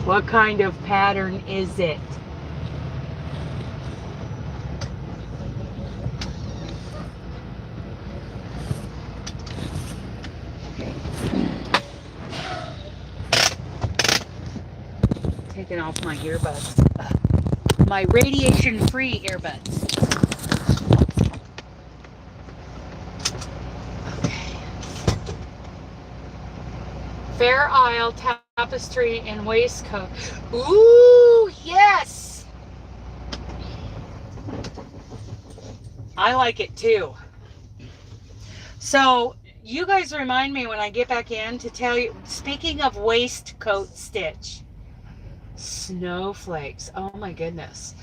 What kind of pattern is it? Taking off my earbuds. My radiation-free earbuds. Okay. Fair Isle tapestry and waistcoat. Ooh, yes! I like it too. So, you guys remind me when I get back in to tell you, speaking of waistcoat stitch, snowflakes, oh my goodness.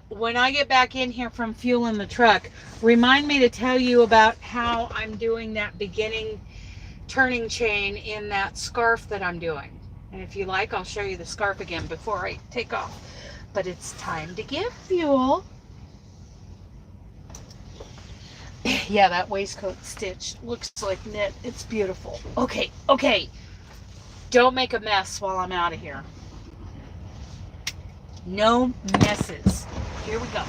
When I get back in here from fueling the truck, remind me to tell you about how I'm doing that beginning turning chain in that scarf that I'm doing. And if you like, I'll show you the scarf again before I take off. But it's time to get fuel. Yeah, that waistcoat stitch looks like knit. It's beautiful. Okay, okay. Don't make a mess while I'm out of here. No messes. Here we go.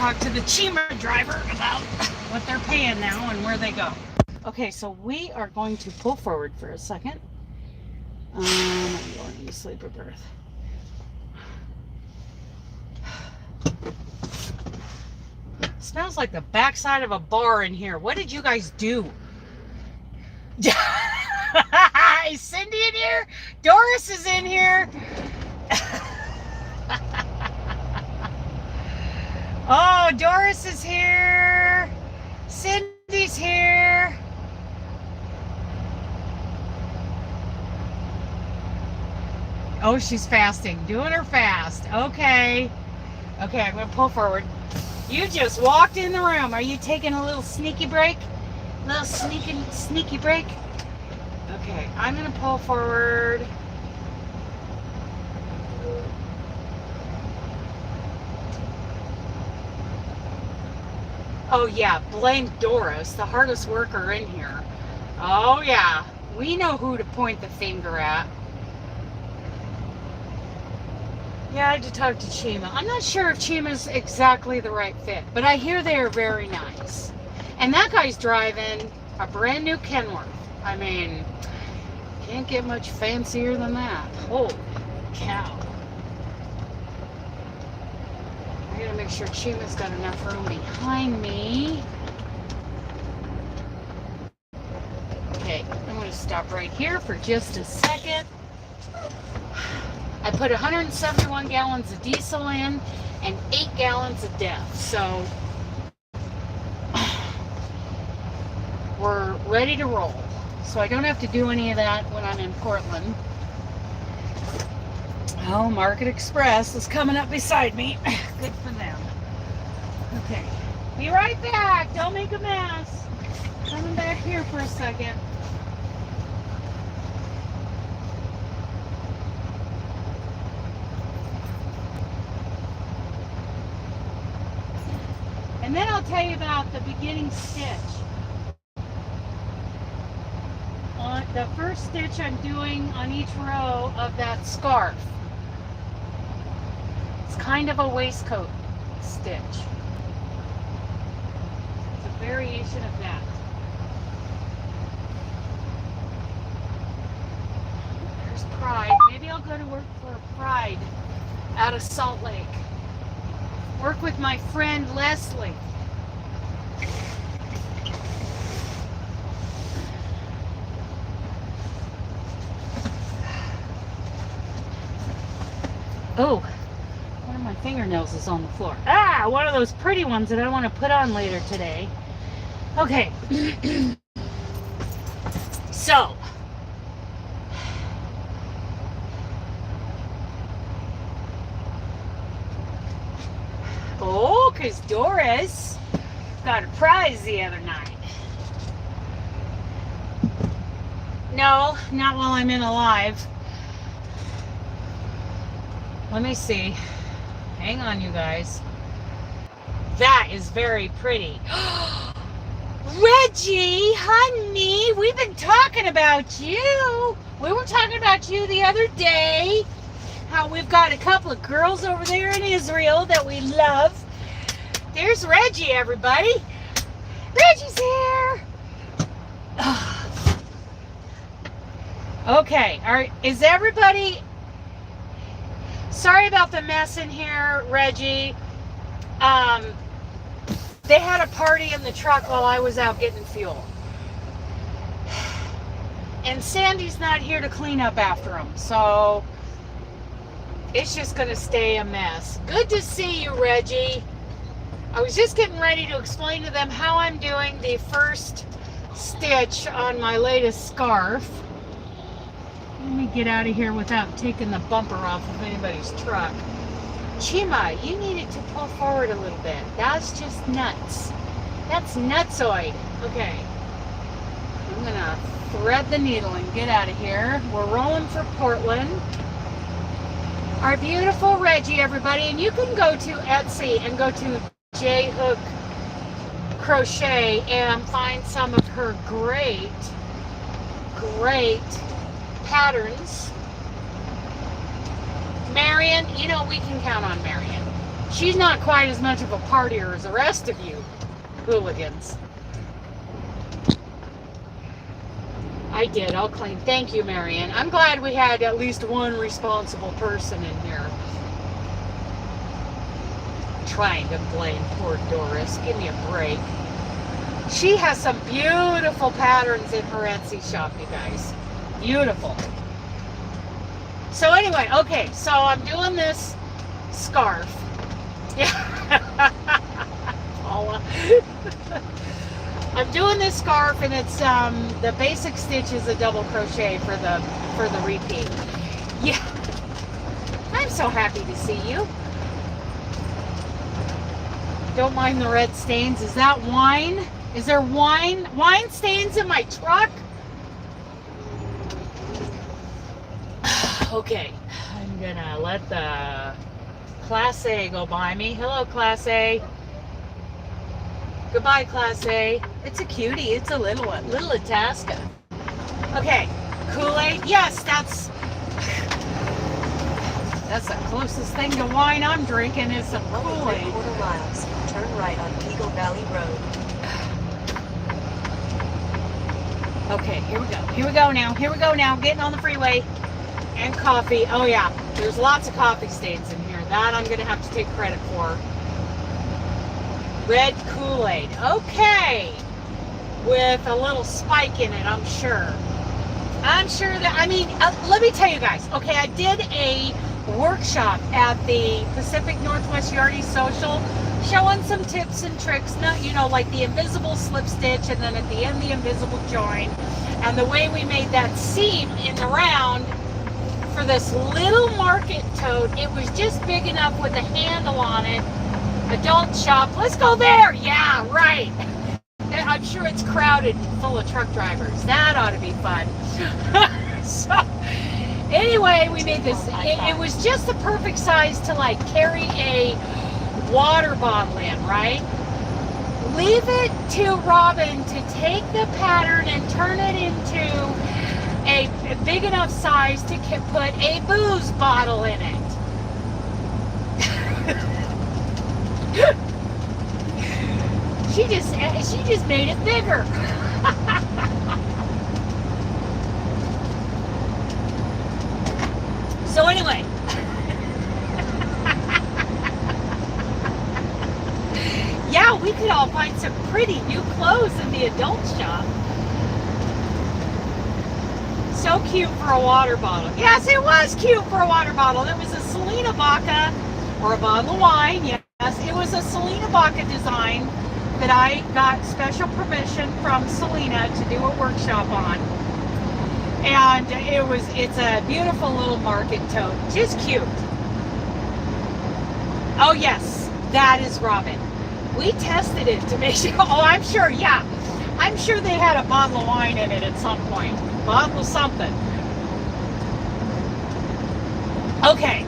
talk to the Chima driver about what they're paying now and where they go. Okay, so we are going to pull forward for a second. I'm going into sleeper berth. Smells like the backside of a bar in here. What did you guys do? Is Cindy in here? Doris is in here. Oh, Doris is here. Cindy's here. Oh, she's fasting. Doing her fast. Okay. Okay, I'm going to pull forward. You just walked in the room. Are you taking a little sneaky break? A little sneaky break? Okay, I'm going to pull forward. Oh yeah, blame Doris, the hardest worker in here. Oh yeah, we know who to point the finger at. Yeah, I had to talk to Chima. I'm not sure if Chima's exactly the right fit, but I hear they are very nice. And that guy's driving a brand new Kenworth. I mean, can't get much fancier than that. Holy cow. I gotta make sure Chima's got enough room behind me. Okay, I'm gonna stop right here for just a second. I put 171 gallons of diesel in and 8 gallons of DEF, so we're ready to roll. So I don't have to do any of that when I'm in Portland. Oh, Market Express is coming up beside me. Good for them. Okay, be right back. Don't make a mess. Coming back here for a second. And then I'll tell you about the beginning stitch. On the first stitch I'm doing on each row of that scarf. It's kind of a waistcoat stitch. It's a variation of that. There's Pride. Maybe I'll go to work for a Pride out of Salt Lake. Work with my friend Leslie. Oh, one of my fingernails is on the floor. Ah, one of those pretty ones that I want to put on later today. Okay. So. Oh, because Doris got a prize the other night. No, not while I'm in alive. Let me see. Hang on, you guys. That is very pretty. Reggie, honey, we've been talking about you. We were talking about you the other day. How we've got a couple of girls over there in Israel that we love. There's Reggie, everybody. Reggie's here. Okay, all right. Is everybody... Sorry about the mess in here, Reggie. They had a party in the truck while I was out getting fuel. And Sandy's not here to clean up after them, so it's just going to stay a mess. Good to see you, Reggie. I was just getting ready to explain to them how I'm doing the first stitch on my latest scarf. Let me get out of here without taking the bumper off of anybody's truck. Chima, you needed to pull forward a little bit. That's just nuts. That's nutsoid. Okay. I'm going to thread the needle and get out of here. We're rolling for Portland. Our beautiful Reggie, everybody. And you can go to Etsy and go to J-Hook Crochet and find some of her great patterns. Marion, you know we can count on Marion. She's not quite as much of a partier as the rest of you hooligans. I did. I'll claim. Thank you, Marianne. I'm glad we had at least one responsible person in here. Trying to blame poor Doris. Give me a break. She has some beautiful patterns in her Etsy shop, you guys. Beautiful. So anyway, okay. So I'm doing this scarf. Yeah. Paula. I'm doing this scarf, and it's the basic stitch is a double crochet for the repeat. Yeah. I'm so happy to see you. Don't mind the red stains. Is that wine? Is there wine stains in my truck? Okay. I'm gonna let the Class A go by me. Hello, Class A. Goodbye, Class A. It's a cutie. It's a little one. Little Itasca. Okay. Kool-Aid. Yes, that's the closest thing to wine I'm drinking is some Kool-Aid. Quarter miles. Turn right on Eagle Valley Road. Okay, here we go. Here we go now. Here we go now. Getting on the freeway. And coffee. Oh, yeah. There's lots of coffee stains in here. That I'm going to have to take credit for. Red Kool-Aid. Okay. With a little spike in it, I'm sure. I'm sure that, I mean, let me tell you guys. Okay, I did a workshop at the Pacific Northwest Yardy Social, showing some tips and tricks, not, you know, like the invisible slip stitch, and then at the end the invisible join, and the way we made that seam in the round for this little market tote. It was just big enough with a handle on it. Adult shop. Let's go there. Yeah, right. I'm sure it's crowded and full of truck drivers. That ought to be fun. So anyway, we made this. It was just the perfect size to like carry a water bottle in, right? Leave it to Robin to take the pattern and turn it into a big enough size to put a booze bottle in it. She just made it bigger. So anyway, yeah, we could all find some pretty new clothes in the adult shop. So cute for a water bottle. Yes, it was cute for a water bottle. It was a Selena Baca, or a bottle of wine. Yes, it was a Selena Baca design that I got special permission from Selena to do a workshop on. And it's a beautiful little market tote. Just cute. Oh yes, that is Robin. We tested it to make sure. Oh, I'm sure, yeah. I'm sure they had a bottle of wine in it at some point. Bottle of something. Okay.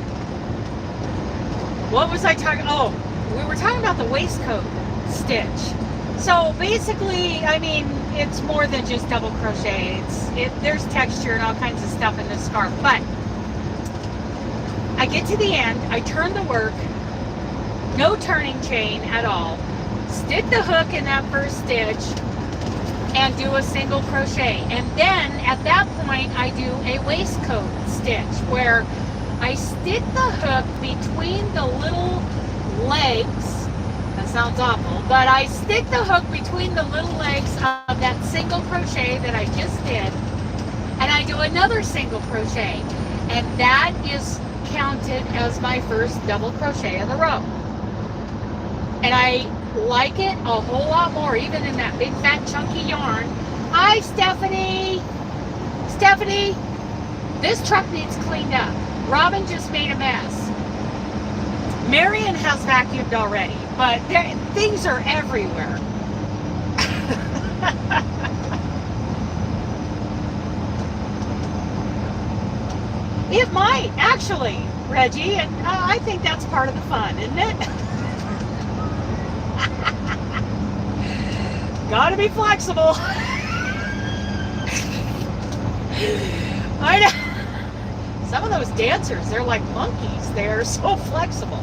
What was I talking? Oh, we were talking about the waistcoat stitch. So basically, I mean, it's more than just double crochet. There's texture and all kinds of stuff in this scarf. But I get to the end, I turn the work, no turning chain at all, stick the hook in that first stitch, and do a single crochet. And then at that point, I do a waistcoat stitch where I stick the hook between the little legs. That sounds awful, but I stick the hook between the little legs of that single crochet that I just did, and I do another single crochet, and that is counted as my first double crochet of the row. And I like it a whole lot more, even in that big fat chunky yarn. Hi, Stephanie. Stephanie, this truck needs cleaned up. Robin just made a mess. Marion has vacuumed already, but things are everywhere. It might, actually, Reggie, and I think that's part of the fun, isn't it? Gotta be flexible. I know. Some of those dancers, they're like monkeys. They're so flexible.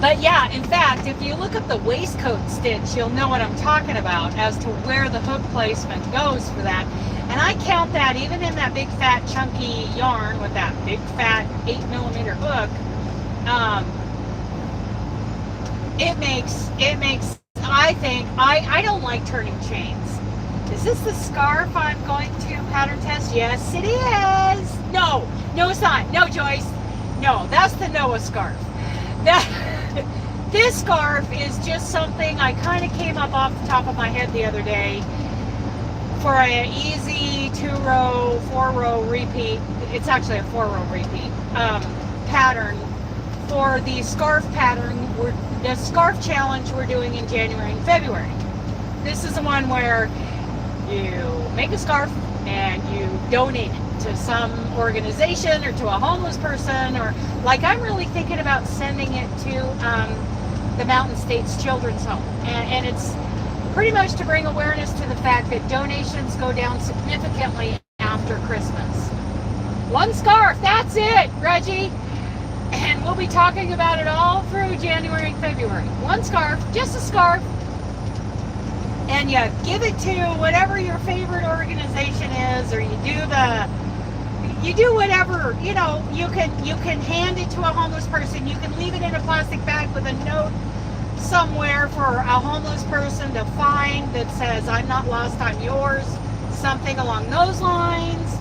But yeah, in fact, if you look up the waistcoat stitch, you'll know what I'm talking about as to where the hook placement goes for that. And I count that even in that big fat chunky yarn with that big fat 8mm hook. It makes, I think, I don't like turning chains. Is this the scarf I'm going to pattern test? Yes, it is. No, it's not. No, Joyce. No, that's the Noah scarf. This scarf is just something I kind of came up off the top of my head the other day for an easy 2-row, 4-row repeat. It's actually a 4-row repeat pattern for the scarf pattern. The scarf challenge we're doing in January and February. This is the one where you make a scarf and you donate it to some organization or to a homeless person, or like I'm really thinking about sending it to the Mountain States Children's Home, and it's pretty much to bring awareness to the fact that donations go down significantly after Christmas. One scarf, that's it, Reggie. And we'll be talking about it all through January and February. One scarf, just a scarf. And you give it to whatever your favorite organization is, or you do whatever, you know, you can hand it to a homeless person. You can leave it in a plastic bag with a note somewhere for a homeless person to find that says, I'm not lost, I'm yours. Something along those lines.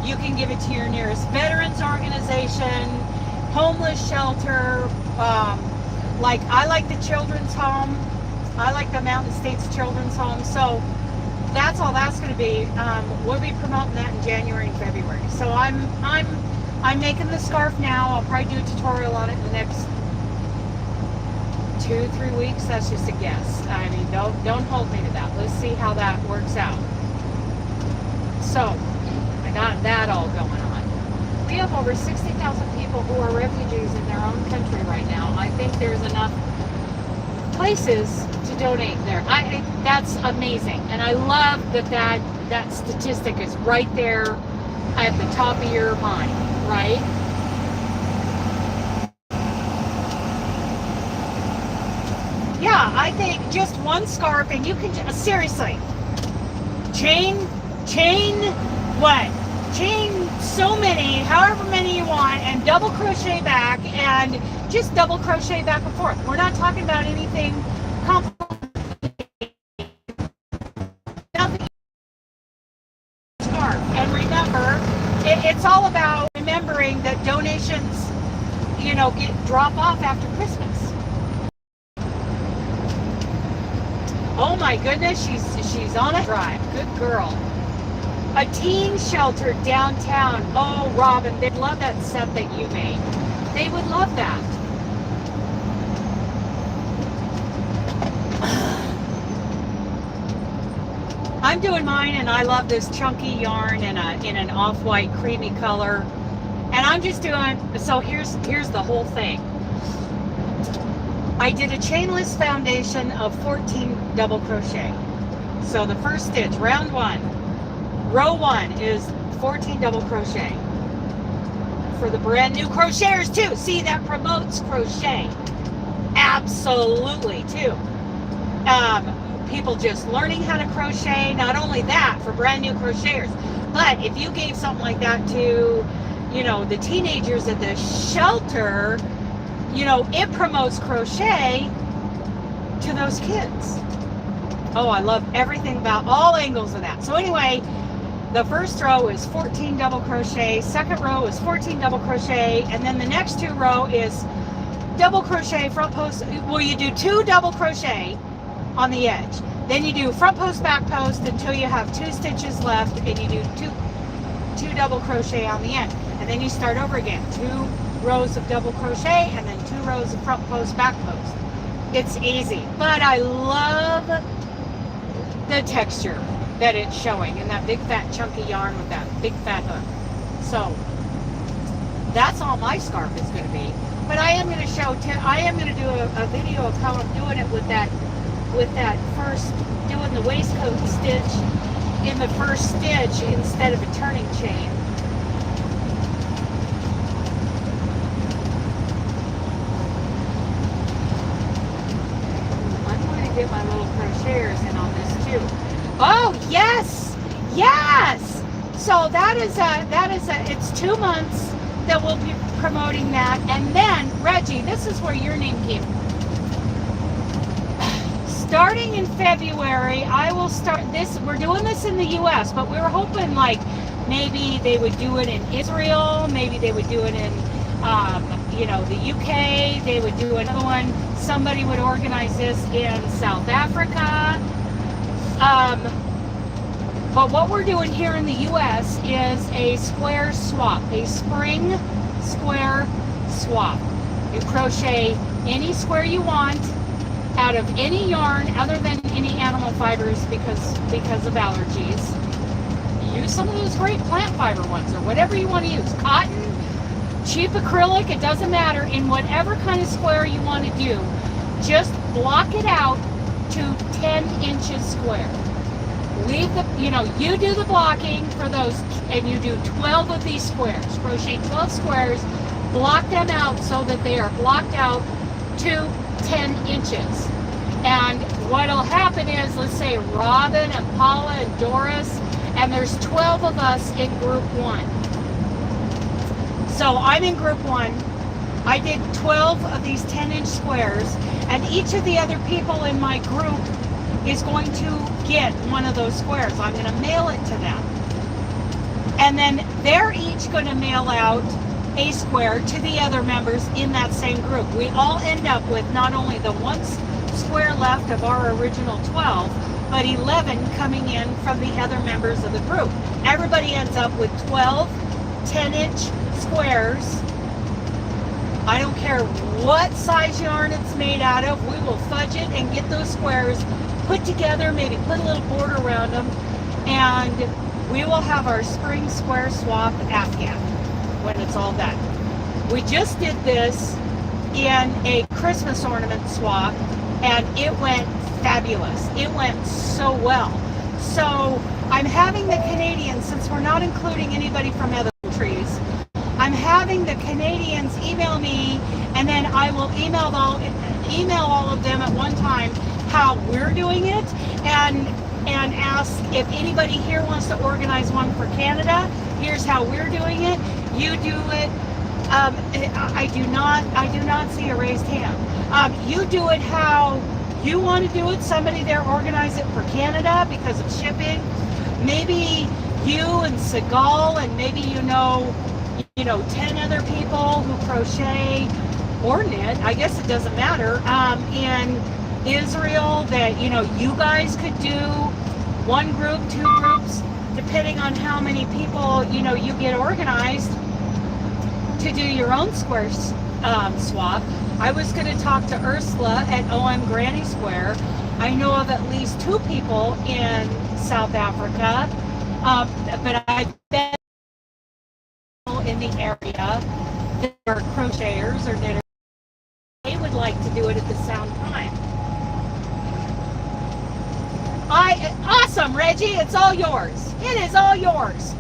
You can give it to your nearest veterans organization, homeless shelter. Like I like the children's home. I like the Mountain States Children's Home. So that's all that's going to be. We'll be promoting that in January and February. So I'm making the scarf now. I'll probably do a tutorial on it in the next 2-3 weeks. That's just a guess. I mean, don't hold me to that. Let's see how that works out. So I got that all going on. We have over 60,000 people who are refugees in their own country right now. I think there's enough places to donate there. That's amazing, and I love that statistic is right there at the top of your mind, right? Yeah, I think just one scarf, and you can seriously chain what? Chain so many, however many you want, and double crochet back, and just double crochet back and forth. We're not talking about anything complicated. Nothing. Scarf. And remember, it's all about remembering that donations, you know, drop off after Christmas. Oh my goodness, she's on a drive. Good girl. A teen shelter downtown. Oh, Robin, they'd love that set that you made. They would love that. I'm doing mine, and I love this chunky yarn in an off-white creamy color. And I'm just doing, so here's the whole thing. I did a chainless foundation of 14 double crochet. So the first stitch, round 1. Row 1 is 14 double crochet. For the brand new crocheters too. See, that promotes crochet. Absolutely too. People just learning how to crochet. Not only that, for brand new crocheters, but if you gave something like that to, you know, the teenagers at the shelter, you know, it promotes crochet to those kids. Oh, I love everything about all angles of that. So anyway, the first row is 14 double crochet, second row is 14 double crochet, and then the next 2 row is double crochet front post. Well, you do 2 double crochet on the edge, then you do front post, back post until you have 2 stitches left, and you do two double crochet on the end, and then you start over again, 2 rows of double crochet, and then 2 rows of front post, back post. It's easy, but I love the texture that it's showing in that big fat chunky yarn with that big fat hook. So that's all my scarf is going to be. But I am going to show, I am going to do a video of how I'm doing it with that first, doing the waistcoat stitch in the first stitch instead of a turning chain. get my little crocheters in on this too. Oh yes, yes. So it's 2 months that we'll be promoting that, and then Reggie, this is where your name came. Starting in February, I will start this. We're doing this in the U.S., but we were hoping like maybe they would do it in Israel, maybe they would do it in the UK, they would do another one. Somebody would organize this in South Africa. But what we're doing here in the U.S. is a square swap, a spring square swap. You crochet any square you want out of any yarn other than any animal fibers because of allergies. Use some of those great plant fiber ones or whatever you want to use. Cotton, cheap acrylic, it doesn't matter. In whatever kind of square you want to do, just block it out to 10 inches square. Leave the, you do the blocking for those, and you do 12 of these squares. Crochet 12 squares, block them out so that they are blocked out to 10 inches. And what'll happen is, let's say Robin and Paula and Doris, and there's 12 of us in group 1. So I'm in group 1. I did 12 of these 10-inch squares, and each of the other people in my group is going to get one of those squares. I'm going to mail it to them. And then they're each going to mail out a square to the other members in that same group. We all end up with not only the one square left of our original 12, but 11 coming in from the other members of the group. Everybody ends up with 12 10-inch squares. I don't care what size yarn it's made out of, we will fudge it and get those squares put together, maybe put a little border around them, and we will have our spring square swap Afghan when it's all done. We just did this in a Christmas ornament swap, and it went fabulous. It went so well. So I'm having the Canadians, since we're not including anybody from other countries, I'm having the Canadians email me, and then I will email all of them at one time how we're doing it, and ask if anybody here wants to organize one for Canada. Here's how we're doing it. You do it. I do not see a raised hand. You do it how you want to do it. Somebody there organize it for Canada because of shipping. Maybe you and Segal, and maybe 10 other people who crochet or knit, I guess it doesn't matter, in Israel, that you guys could do one group, 2 groups, depending on how many people you get organized to do your own square swap. I was going to talk to Ursula at OM Granny Square. I know of at least 2 people in South Africa, but I bet in the area that are crocheters or knitters, they would like to do it at the same time. Awesome, Reggie, it's all yours. It is all yours.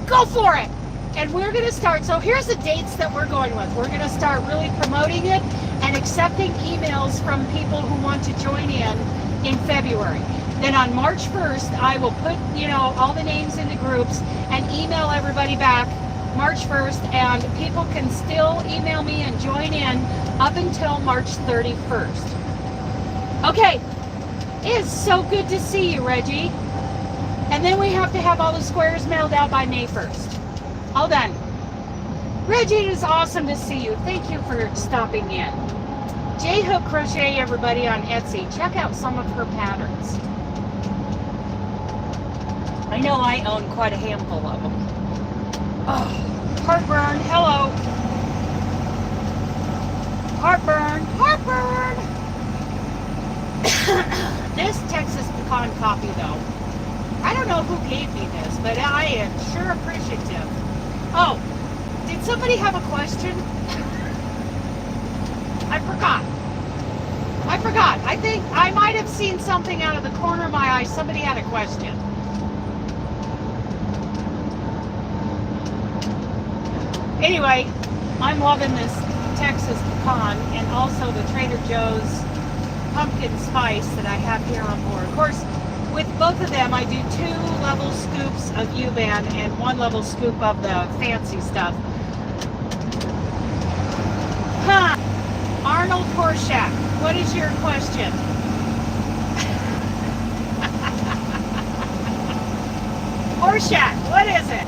Go for it. And we're going to start, so here's the dates that we're going with. We're going to start really promoting it and accepting emails from people who want to join in February. Then on March 1st, I will put, all the names into groups and email everybody back March 1st, and people can still email me and join in up until March 31st. Okay, it is so good to see you, Reggie. And then we have to have all the squares mailed out by May 1st. All done. Reggie, it is awesome to see you. Thank you for stopping in. J Hook Crochet, everybody, on Etsy. Check out some of her patterns. I know I own quite a handful of them. Oh, heartburn. Hello. Heartburn. Heartburn. This Texas pecan coffee, though, I don't know who gave me this, but I am sure appreciative. Oh, did somebody have a question? I forgot. I think I might have seen something out of the corner of my eye. Somebody had a question. Anyway, I'm loving this Texas pecan, and also the Trader Joe's pumpkin spice that I have here on board. Of course, with both of them, I do 2 level scoops of U-band and 1 level scoop of the fancy stuff. Huh. Arnold Korshak, what is your question? Korshak, what is it?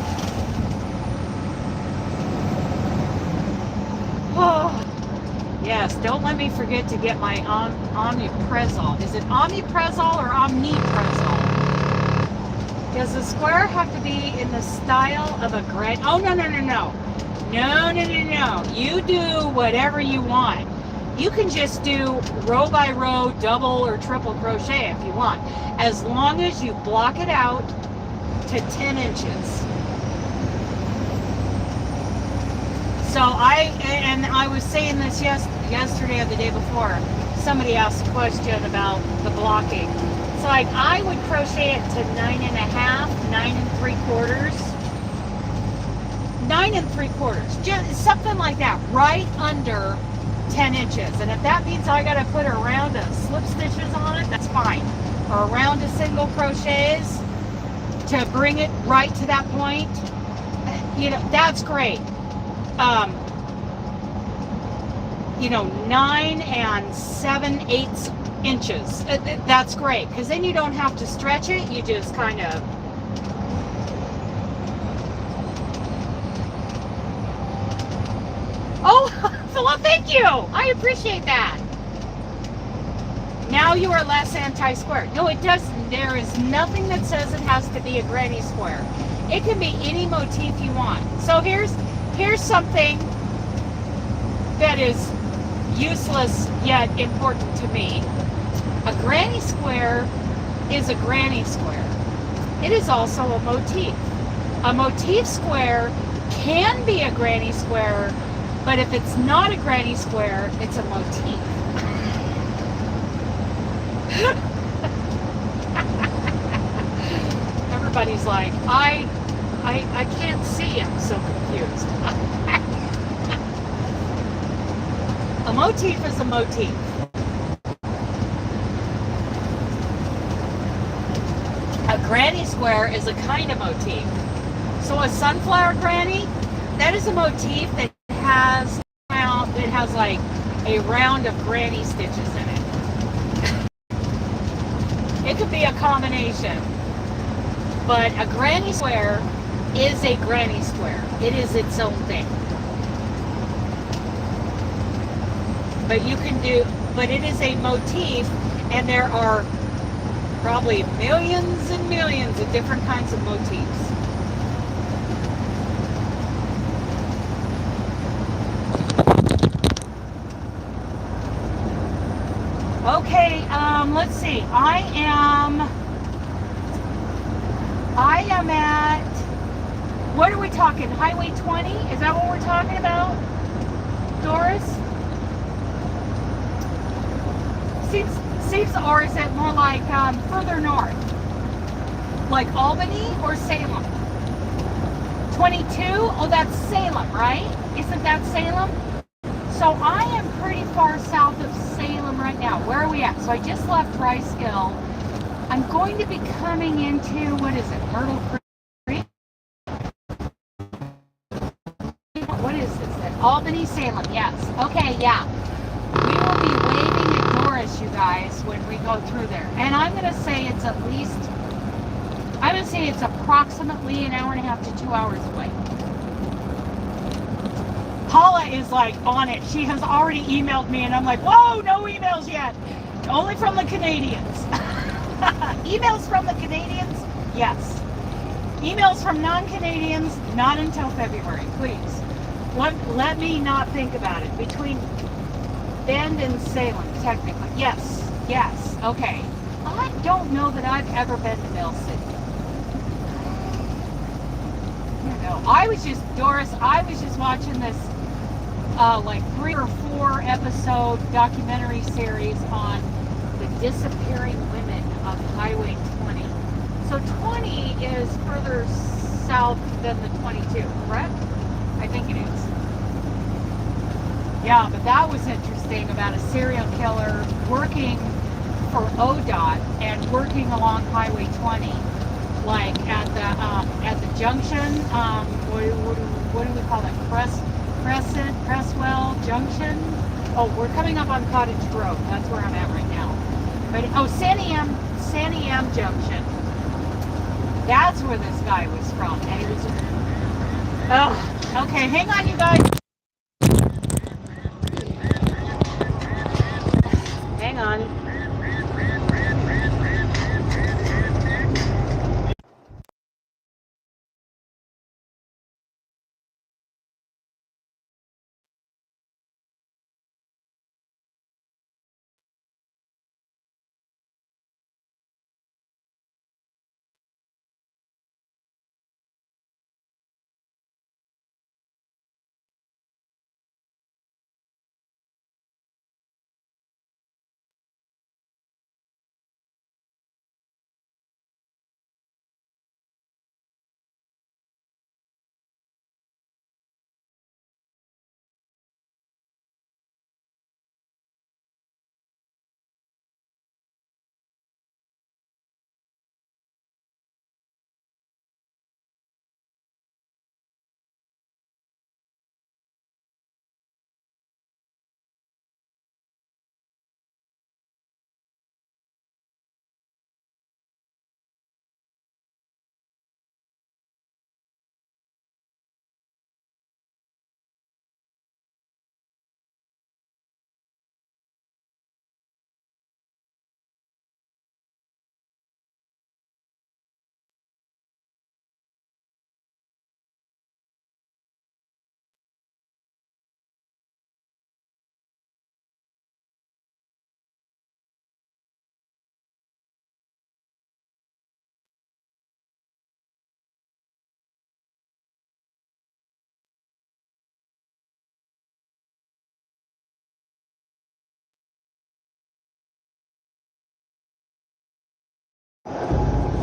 Oh, yes, don't let me forget to get my omnipresol. Is it omnipresol or omnipresol? Does the square have to be in the style of a granny? Oh, no, no, no, no. No, no, no, no. You do whatever you want. You can just do row by row, double or triple crochet if you want, as long as you block it out to 10 inches. So I was saying this yesterday or the day before, somebody asked a question about the blocking. It's like I would crochet it to 9.5, 9 3/4, 9 3/4, just something like that, right under 10 inches. And if that means I got to put a round of slip stitches on it, that's fine. Or a round of single crochets to bring it right to that point, you know, that's great. 9 7/8 inches. That's great, because then you don't have to stretch it. You just kind of... Oh, well, thank you. I appreciate that. Now you are less anti-square. No, it doesn't. There is nothing that says it has to be a granny square. It can be any motif you want. So here's something that is useless yet important to me. A granny square is a granny square. It is also a motif. A motif square can be a granny square, but if it's not a granny square, it's a motif. Everybody's like, I can't see. I'm so confused. A motif is a motif. A granny square is a kind of motif. So a sunflower granny, that is a motif that has like a round of granny stitches in it. It could be a combination. But a granny square is a granny square. It is its own thing. But it is a motif, and there are probably millions and millions of different kinds of motifs. Okay, let's see. I am at, what are we talking? Highway 20? Is that what we're talking about, Doris? Seems, or is it more like further north? Like Albany or Salem? 22? Oh, that's Salem, right? Isn't that Salem? So I am pretty far south of Salem right now. Where are we at? So I just left Ricegill. I'm going to be coming into, what is it, Myrtle Creek? What is this? Albany, Salem, yes. Okay, yeah. We will be waving at Doris, you guys, when we go through there. And I'm going to say it's at least, I'm going to say it's approximately an hour and a half to 2 hours away. Paula is like on it. She has already emailed me, and I'm like, whoa, no emails yet. Only from the Canadians. Emails from the Canadians? Yes. Emails from non-Canadians, not until February, please. Let me not think about it. Between Bend and Salem, technically. Yes, yes, okay. I don't know that I've ever been to Mill City. No, Doris, I was just watching this like 3 or 4 episode documentary series on the disappearing women of Highway 20. So 20 is further south than the 22, correct? I think it is. Yeah, but that was interesting about a serial killer working for ODOT and working along Highway 20, like at the junction. What do we call it? Cresswell Junction. Oh, we're coming up on Cottage Grove. That's where I'm at right now. But Santiam Junction. That's where this guy was from. And he was. Oh, okay. Hang on, you guys. Hang on.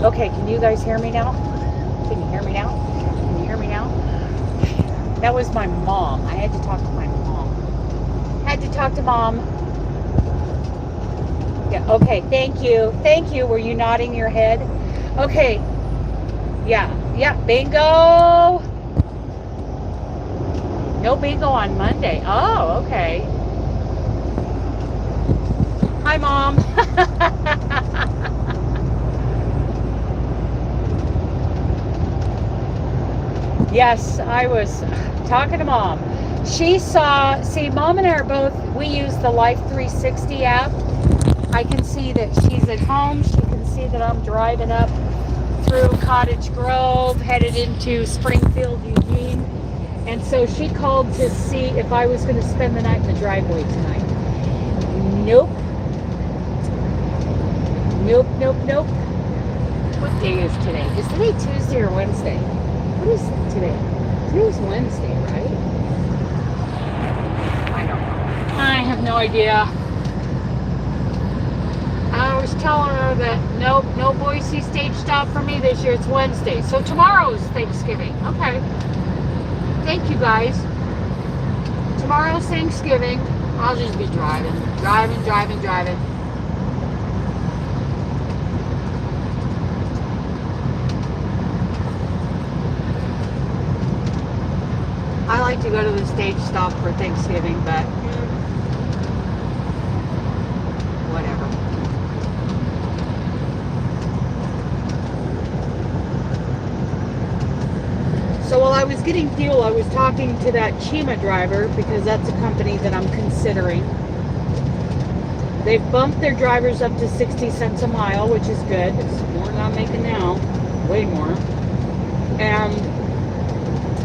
Okay, can you guys hear me now? Can you hear me now? Can you hear me now? That was my mom. I had to talk to my mom. Had to talk to mom. Yeah, okay, thank you. Thank you. Were you nodding your head? Okay. Yeah, bingo. No bingo on Monday. Oh, okay. Hi, Mom. Yes, I was talking to Mom. She saw, see, Mom and I are both, we use the Life 360 app. I can see that she's at home. She can see that I'm driving up through Cottage Grove, headed into Springfield, Eugene. And so she called to see if I was going to spend the night in the driveway tonight. Nope. Nope. What day is today? Is today Tuesday or Wednesday? What is today? Today's Wednesday, right? I don't know. I have no idea. I was telling her that no Boise stage stop for me this year. It's Wednesday. So tomorrow is Thanksgiving. Okay. Thank you, guys. Tomorrow's Thanksgiving. I'll just be driving. I like to go to the stage stop for Thanksgiving, but whatever. So while I was getting fuel, I was talking to that Chima driver because that's a company that I'm considering. They've bumped their drivers up to 60 cents a mile, which is good. It's more than I'm making now, way more. And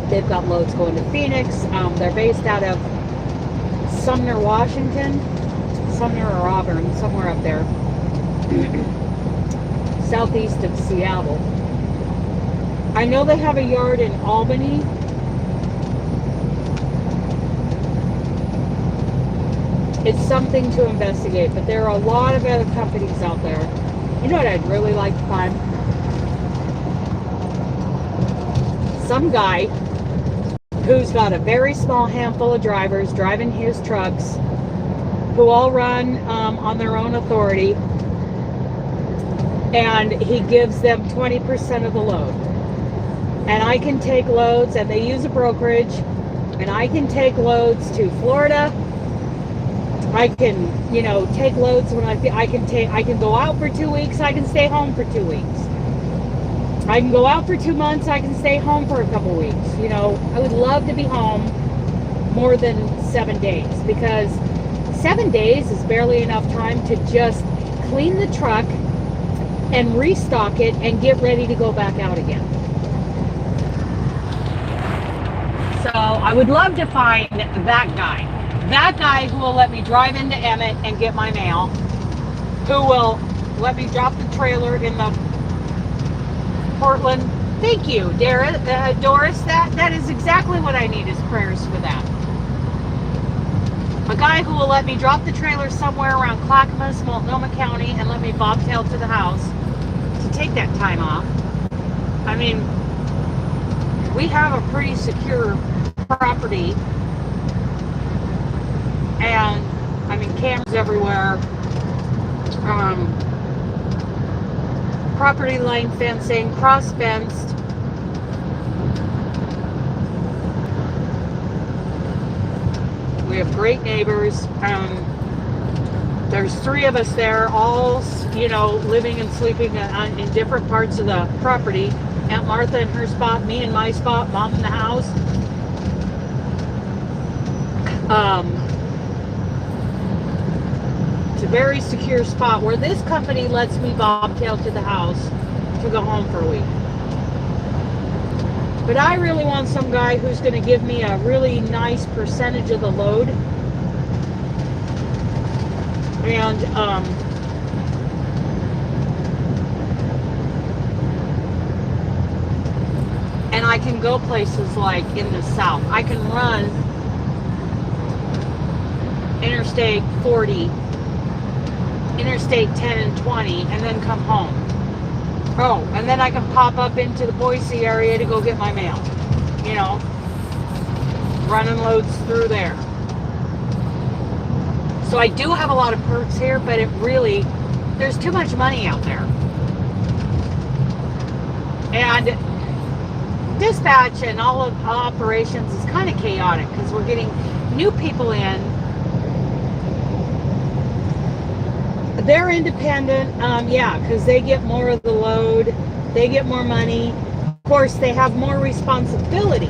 they've got loads going to Phoenix. They're based out of Sumner, Washington. Sumner or Auburn, somewhere up there. Southeast of Seattle. I know they have a yard in Albany. It's something to investigate, but there are a lot of other companies out there. You know what I'd really like to find? Some guy who's got a very small handful of drivers driving his trucks, who all run on their own authority, and he gives them 20% of the load. And I can take loads, and they use a brokerage, and I can take loads to Florida. I can, you know, take loads when I can go out for 2 weeks, I can stay home for 2 weeks. I can go out for 2 months, I can stay home for a couple weeks. You know, I would love to be home more than 7 days, because 7 days is barely enough time to just clean the truck and restock it and get ready to go back out again. So I would love to find that guy who will let me drive into Emmett and get my mail, who will let me drop the trailer in the Portland. Thank you, Doris. That is exactly what I need, is prayers for that. A guy who will let me drop the trailer somewhere around Clackamas, Multnomah County, and let me bobtail to the house to take that time off. I mean, we have a pretty secure property, and I mean, cameras everywhere, property line fencing, cross fenced. We have great neighbors. There's 3 of us there, all, you know, living and sleeping in different parts of the property. Aunt Martha in her spot, me in my spot, Mom in the house. It's a very secure spot where this company lets me bobtail to the house to go home for a week. But I really want some guy who's going to give me a really nice percentage of the load. And I can go places like in the south. I can run Interstate 40, Interstate 10 and 20, and then come home. Oh, and then I can pop up into the Boise area to go get my mail. You know, running loads through there. So I do have a lot of perks here, but it really, there's too much money out there. And dispatch and all of operations is kind of chaotic because we're getting new people in. They're independent, yeah, because they get more of the load, they get more money. Of course, they have more responsibility.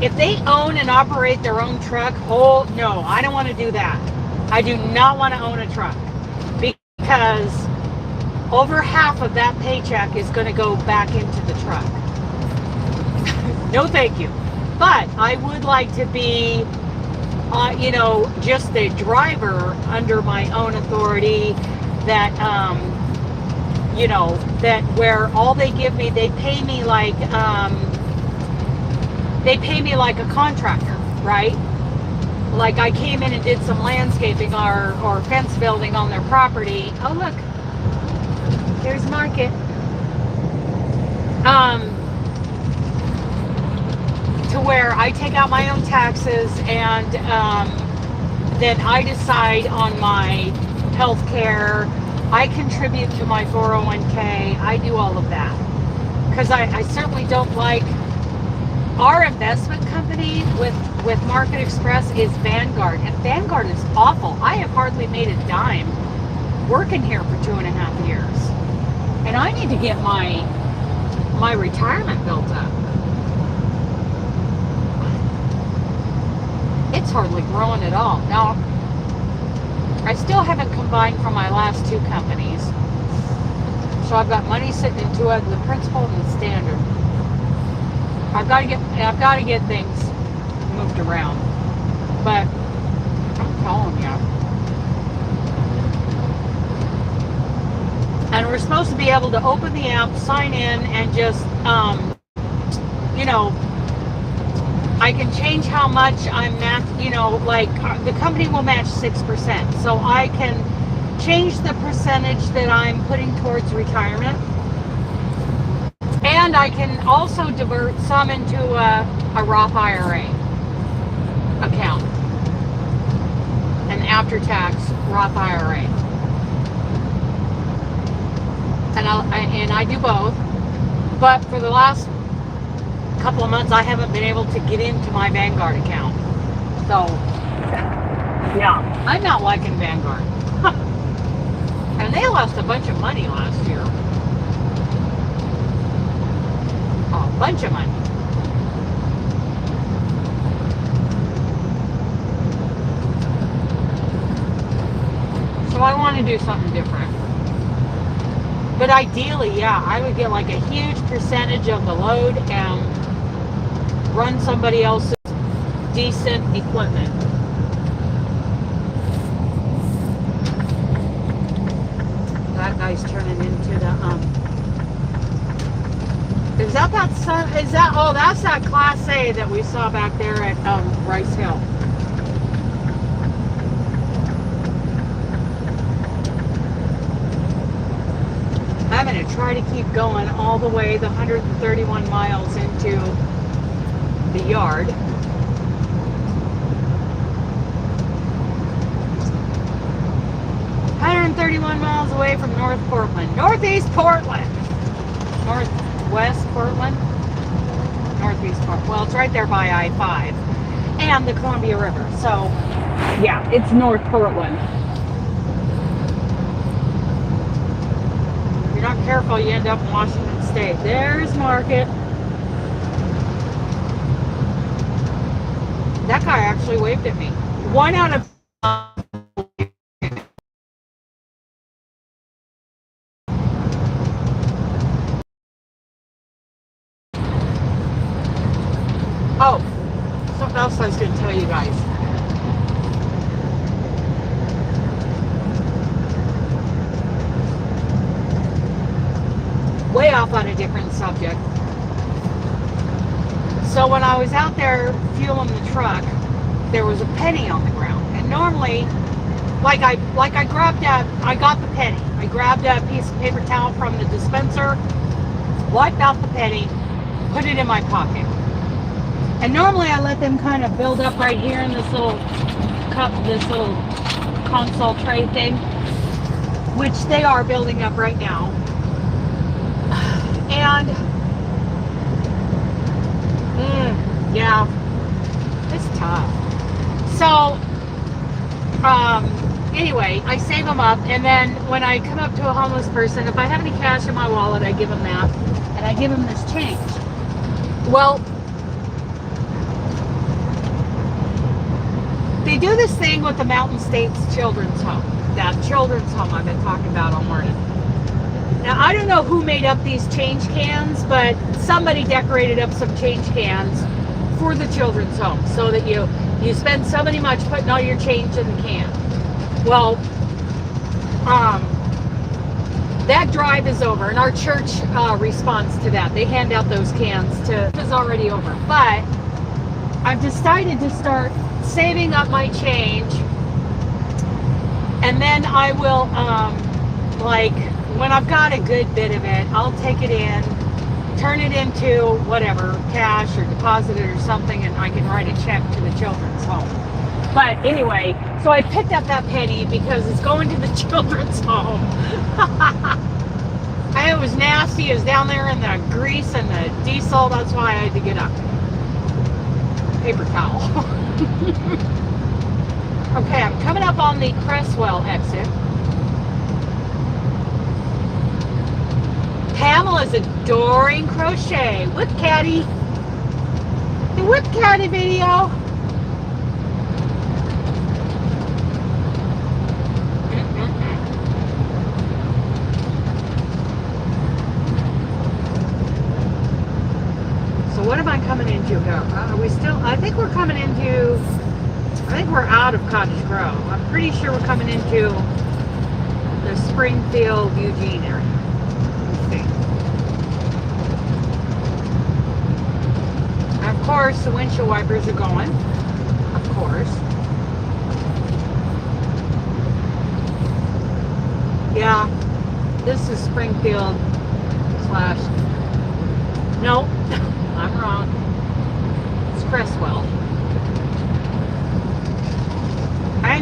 If they own and operate their own truck, oh no, I don't want to do that. I do not want to own a truck, because over half of that paycheck is going to go back into the truck. No, thank you. But I would like to be, you know, just the driver under my own authority. That, you know, that where all they give me, they pay me like a contractor, right? Like I came in and did some landscaping or fence building on their property. Oh look, there's Market. To where I take out my own taxes, and then I decide on my health care. I contribute to my 401k. I do all of that because I certainly don't like our investment company with Market Express is Vanguard, and Vanguard is awful. I have hardly made a dime working here for 2.5 years, and I need to get my retirement built up. It's hardly growing at all. Now, I still haven't combined from my last 2 companies. So I've got money sitting in 2 of the principal and the standard. I've got to get things moved around. But I'm telling you. And we're supposed to be able to open the app, sign in, and just you know, I can change how much I'm you know, like the company will match 6%. So I can change the percentage that I'm putting towards retirement. And I can also divert some into a Roth IRA. account, an after-tax Roth IRA. And I do both, but for the last couple of months I haven't been able to get into my Vanguard account. So yeah, I'm not liking Vanguard. And they lost a bunch of money last year. A bunch of money. So I want to do something different. But ideally, yeah, I would get like a huge percentage of the load and run somebody else's decent equipment. That guy's turning into the is that oh, that's that Class A that we saw back there at Rice Hill. I'm going to try to keep going all the way the 131 miles into the yard. Miles away from North Portland. Northeast Portland. Northwest Portland? Northeast Portland. Well, it's right there by I-5 and the Columbia River. So, yeah, it's North Portland. If you're not careful, you end up in Washington State. There's Market. That guy actually waved at me. One out of oh, something else I was going to tell you guys. Way off on a different subject. So when I was out there fueling the truck, there was a penny on the ground. And normally, I got the penny. I grabbed a piece of paper towel from the dispenser, wiped out the penny, put it in my pocket. And normally I let them kind of build up right here in this little cup, this little console tray thing, which they are building up right now. And yeah, it's tough. So anyway, I save them up, and then when I come up to a homeless person, if I have any cash in my wallet, I give them that, and I give them this change. Well, they do this thing with the Mountain States Children's Home, that children's home I've been talking about all morning. Now, I don't know who made up these change cans, but somebody decorated up some change cans for the children's home so that you spend so many much putting all your change in the can. Well, that drive is over, and our church responds to that. They hand out those cans it's already over. But I've decided to start saving up my change, and then I will when I've got a good bit of it, I'll take it in, turn it into whatever, cash or deposit it or something, and I can write a check to the children's home. But anyway, so I picked up that penny because it's going to the children's home. And it was nasty. It was down there in the grease and the diesel. That's why I had to get up. Paper towel. Okay, I'm coming up on the Cresswell exit. Pamela's adoring crochet. Whip Caddy. The Whip Caddy video. So what am I coming into here? Are we still, I think we're out of Cottage Grove. I'm pretty sure we're coming into the Springfield, Eugene area. Of course, the windshield wipers are going. Of course. Yeah, this is Springfield / no, I'm wrong. It's Cresswell.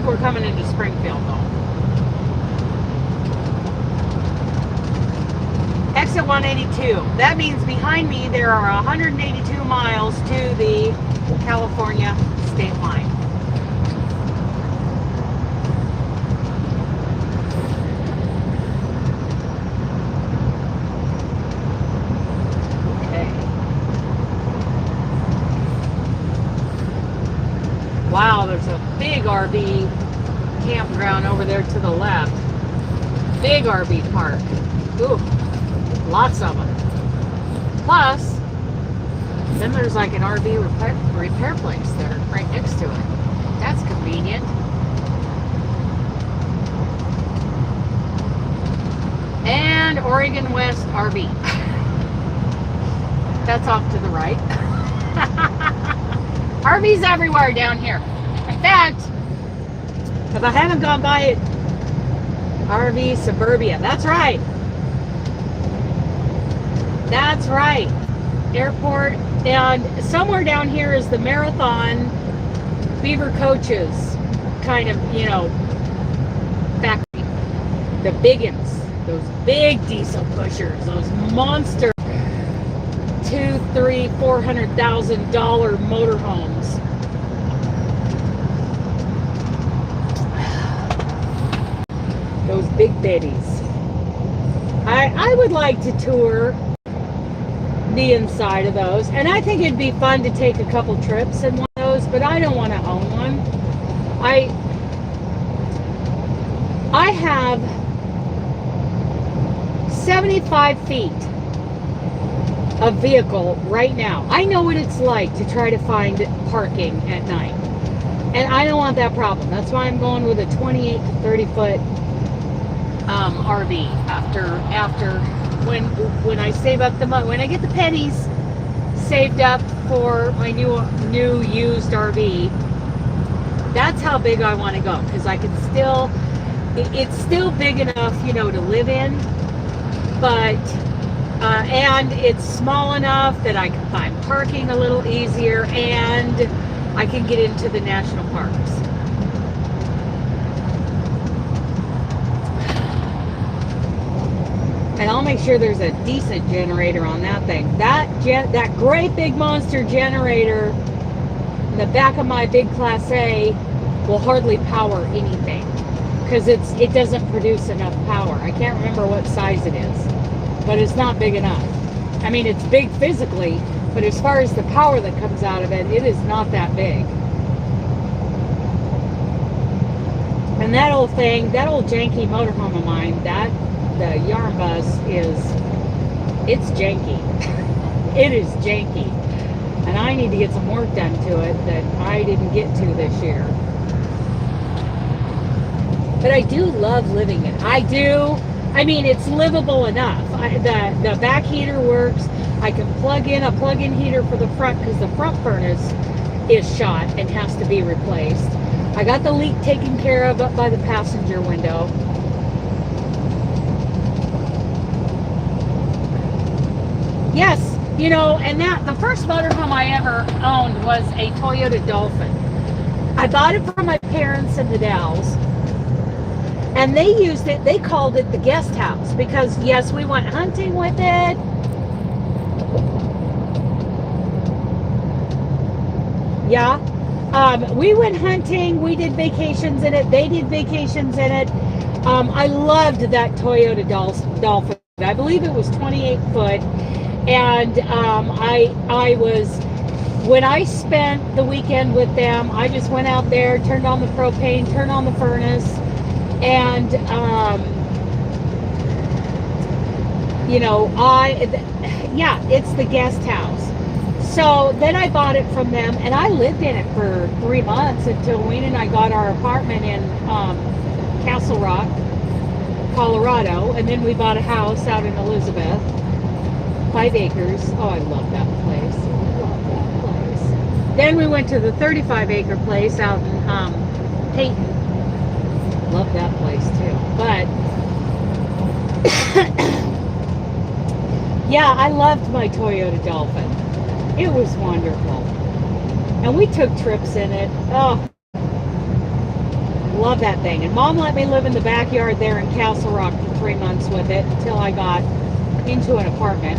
think we're coming into Springfield though. Exit 182. That means behind me there are 182 miles to the California state line. Wow, there's a big RV campground over there to the left. Big RV park. Ooh, lots of them. Plus, then there's like an RV repair place there right next to it. That's convenient. And Oregon West RV. That's off to the right. RVs everywhere down here. In fact, if I haven't gone by it, RV Suburbia. That's right. That's right. Airport. And somewhere down here is the Marathon Beaver Coaches kind of, you know, factory. The biggins. Those big diesel pushers. Those monster $200,000, $300,000, $400,000 motorhomes. Those big babies. I would like to tour the inside of those, and I think it'd be fun to take a couple trips in one of those, but I don't want to own one. I have 75 feet of vehicle right now. I know what it's like to try to find parking at night, and I don't want that problem. That's why I'm going with a 28 to 30 foot RV after when I save up the money, when I get the pennies saved up for my new used RV. That's how big I want to go, because I can still, it's still big enough, you know, to live in, but and it's small enough that I can find parking a little easier, and I can get into the national parks. And I'll make sure there's a decent generator on that thing. That great big monster generator in the back of my big Class A will hardly power anything, because it doesn't produce enough power. I can't remember what size it is, but it's not big enough. I mean, it's big physically, but as far as the power that comes out of it, it is not that big. And that old thing, that old janky motorhome of mine, the Yarn Bus it's janky. It is janky. And I need to get some work done to it that I didn't get to this year. But I do love living in it. I do. I mean, it's livable enough. The back heater works. I can plug in a plug-in heater for the front, because the front furnace is shot and has to be replaced. I got the leak taken care of up by the passenger window. Yes, you know, and the first motorhome I ever owned was a Toyota Dolphin. I bought it from my parents in the Dalles, and they used it, they called it the guest house, because yes, we went hunting with it. Yeah, we went hunting, we did vacations in it, they did vacations in it. I loved that Toyota Dolphin. I believe it was 28 foot. And I was, when I spent the weekend with them, I just went out there, turned on the propane, turned on the furnace, and you know, yeah, it's the guest house. So then I bought it from them, and I lived in it for 3 months until Wayne and I got our apartment in Castle Rock, Colorado, and then we bought a house out in Elizabeth. 5 acres. Oh, I love that place. I love that place. Then we went to the 35-acre place out in Peyton. Love that place too. But yeah, I loved my Toyota Dolphin. It was wonderful. And we took trips in it. Oh, Love that thing. And Mom let me live in the backyard there in Castle Rock for 3 months with it until I got into an apartment.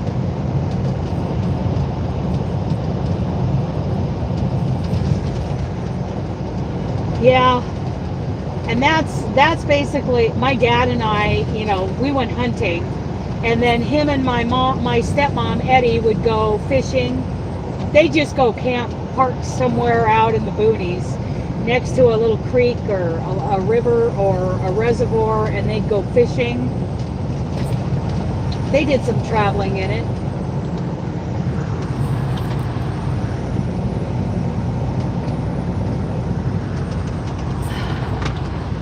Yeah. And that's basically, my dad and I, you know, we went hunting. And then him and my stepmom, Eddie, would go fishing. They just go camp, park somewhere out in the boonies next to a little creek or a river or a reservoir, and they'd go fishing. They did some traveling in it.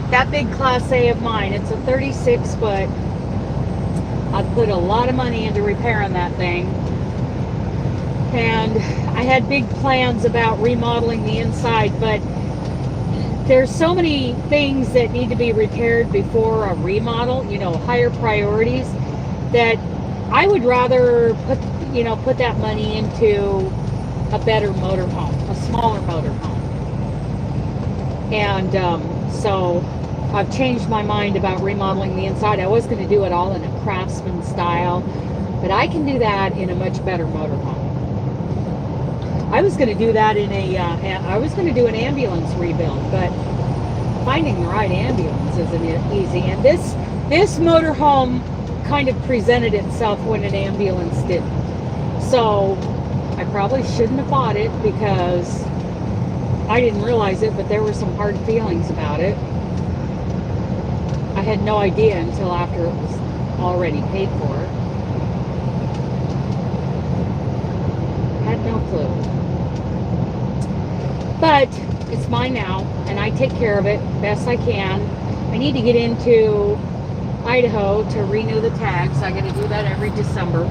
That big Class A of mine, it's a 36 foot. I put a lot of money into repairing that thing. And I had big plans about remodeling the inside, but there's so many things that need to be repaired before a remodel, you know, higher priorities, that I would rather put that money into a better motorhome, a smaller motorhome. And so I've changed my mind about remodeling the inside. I was going to do it all in a Craftsman style, but I can do that in a much better motorhome. I was going to do that in I was going to do an ambulance rebuild, but finding the right ambulance isn't easy. And this motorhome kind of presented itself when an ambulance didn't. So I probably shouldn't have bought it because I didn't realize it, but there were some hard feelings about it. I had no idea until after it was already paid for. Had no clue. But it's mine now, and I take care of it best I can. I need to get into Idaho to renew the tags. I got to do that every December.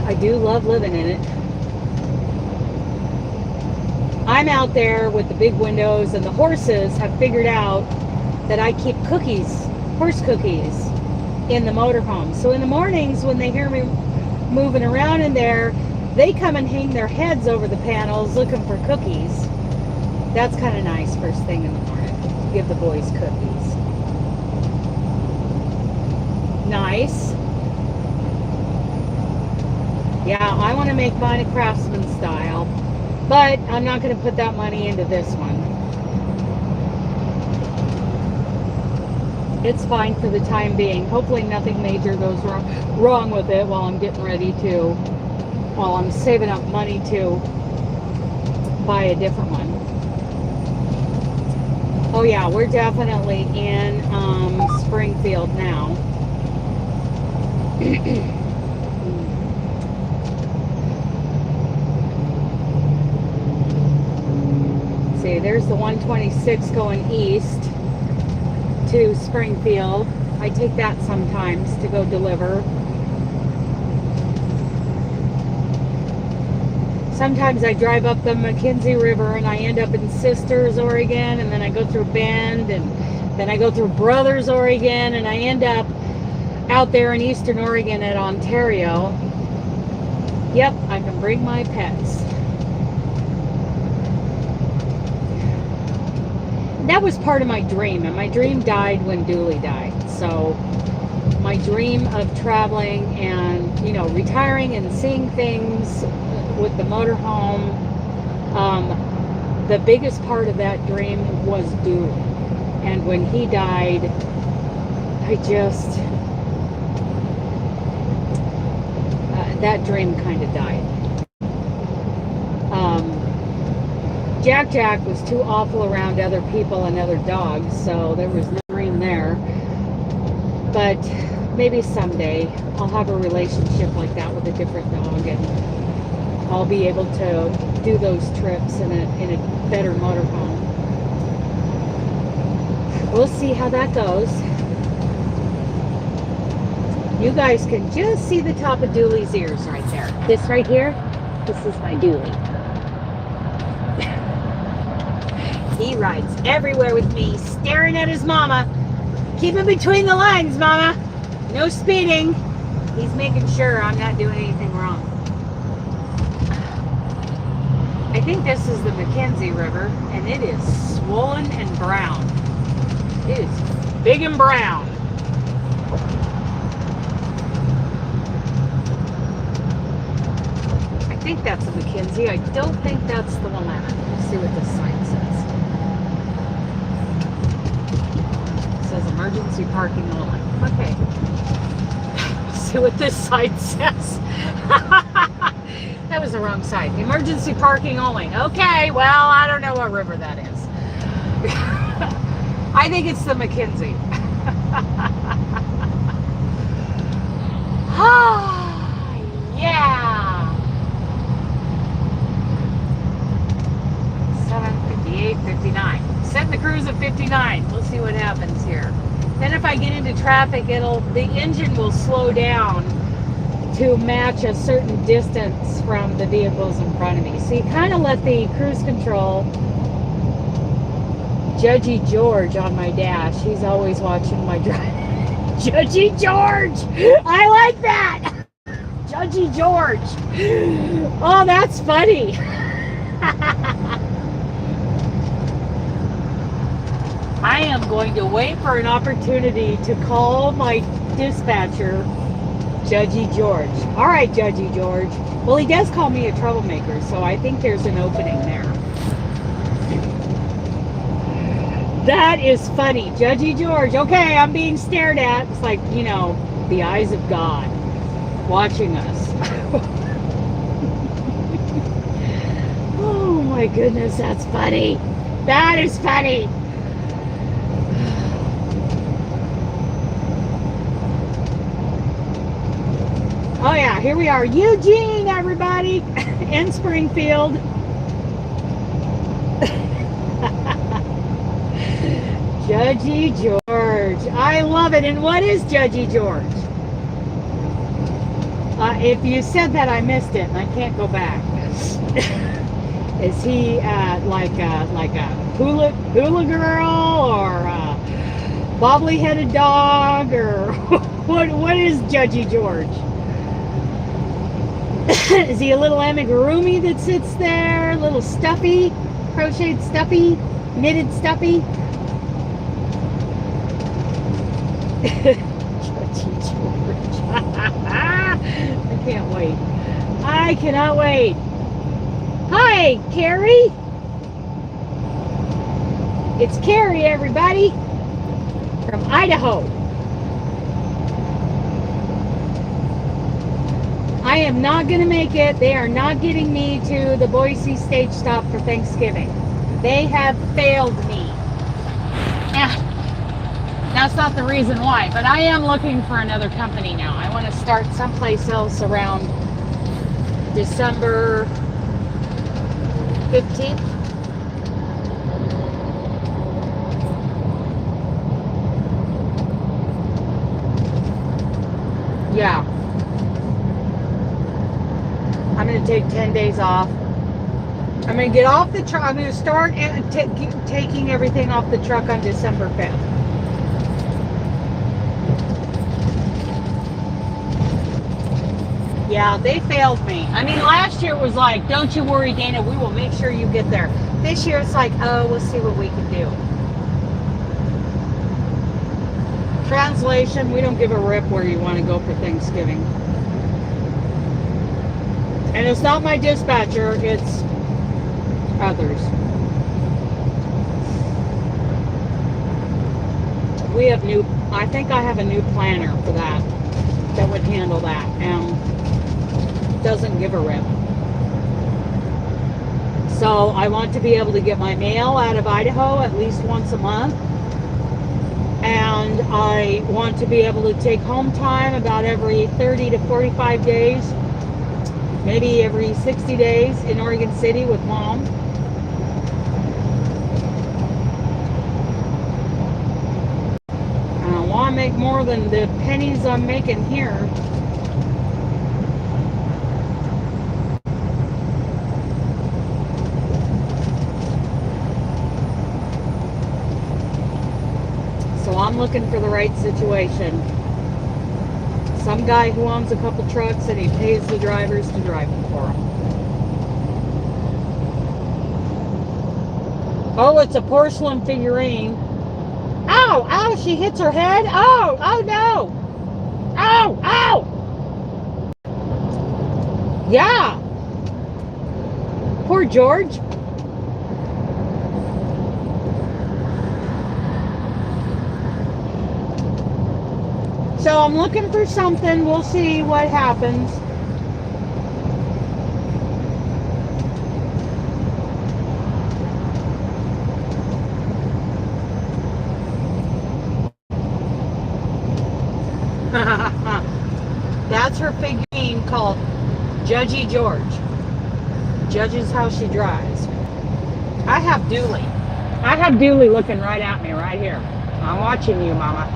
I do love living in it. I'm out there with the big windows, and the horses have figured out that I keep cookies, horse cookies, in the motorhome. So in the mornings when they hear me moving around in there, they come and hang their heads over the panels looking for cookies. That's kind of nice first thing in the morning, to give the boys cookies. Nice. Yeah, I want to make mine a Craftsman style, but I'm not going to put that money into this one. It's fine for the time being. Hopefully nothing major goes wrong with it while I'm getting ready to, while I'm saving up money to buy a different one. Oh yeah, we're definitely in Springfield now. See, there's the 126 going east to Springfield. I take that sometimes to go deliver. Sometimes I drive up the McKenzie River and I end up in Sisters, Oregon, and then I go through Bend, and then I go through Brothers, Oregon, and I end up out there in Eastern Oregon at Ontario. Yep, I can bring my pets. That was part of my dream, and my dream died when Dooley died. So my dream of traveling and, you know, retiring and seeing things with the motorhome, the biggest part of that dream was Dooley. And when he died, I just, that dream kind of died. Jack was too awful around other people and other dogs, so there was no dream there. But maybe someday I'll have a relationship like that with a different dog, and I'll be able to do those trips in a better motorhome. We'll see how that goes. You guys can just see the top of Dooley's ears right there. This right here, this is my Dooley. He rides everywhere with me, staring at his mama. Keep him between the lines, mama. No speeding. He's making sure I'm not doing anything wrong. think this is the Mackenzie River, and it is swollen and brown. It is big and brown. I think that's the Mackenzie. I don't think that's the Willamette. Let's see what this sign says. It says emergency parking only. Okay. Let's see what this sign says. That was the wrong side. Emergency parking only. Okay, well, I don't know what river that is. I think it's the Mackenzie. Yeah. 7:58, 59. Setting the cruise at 59. We'll see what happens here. Then if I get into traffic, the engine will slow down to match a certain distance from the vehicles in front of me. So you kind of let the cruise control. Judgy George on my dash. He's always watching my drive. Judgy George! I like that! Judgy George! Oh, that's funny! I am going to wait for an opportunity to call my dispatcher, Judgy George. All right, Judgy George. Well, he does call me a troublemaker, so I think there's an opening there. That is funny. Judgy George. Okay, I'm being stared at. It's like, you know, the eyes of God watching us. Oh my goodness, that's funny. That is funny. Oh yeah, here we are. Eugene, everybody, in Springfield. Judgy George. I love it. And what is Judgy George? If you said that, I missed it, and I can't go back. Is he like a hula girl, or a bobbly-headed dog, or what is Judgy George? Is he a little amigurumi that sits there? A little stuffy? Crocheted stuffy? Knitted stuffy? Judgy George. I can't wait. I cannot wait. Hi, Carrie. It's Carrie, everybody, from Idaho. I am not going to make it. They are not getting me to the Boise stage stop for Thanksgiving. They have failed me. That's not the reason why, but I am looking for another company now. I want to start someplace else around December 15th. Yeah. I'm going to take 10 days off. I'm going to get off the truck. I'm going to start taking everything off the truck on December 5th. Yeah, they failed me. I mean, last year it was like, don't you worry, Dana, we will make sure you get there. This year it's like, oh, we'll see what we can do. Translation, we don't give a rip where you want to go for Thanksgiving. And it's not my dispatcher, it's others. We have I think I have a new planner for that would handle that. Doesn't give a rip. So I want to be able to get my mail out of Idaho at least once a month, and I want to be able to take home time about every 30 to 45 days, maybe every 60 days in Oregon City with Mom. And I want to make more than the pennies I'm making here. I'm looking for the right situation. Some guy who owns a couple trucks and he pays the drivers to drive them for him. Oh, it's a porcelain figurine. Ow, ow, she hits her head. Oh, oh no. Ow, ow. Yeah. Poor George. So I'm looking for something. We'll see what happens. That's her figurine called Judgy George. Judges how she drives. I have Dooley looking right at me right here. I'm watching you, Mama.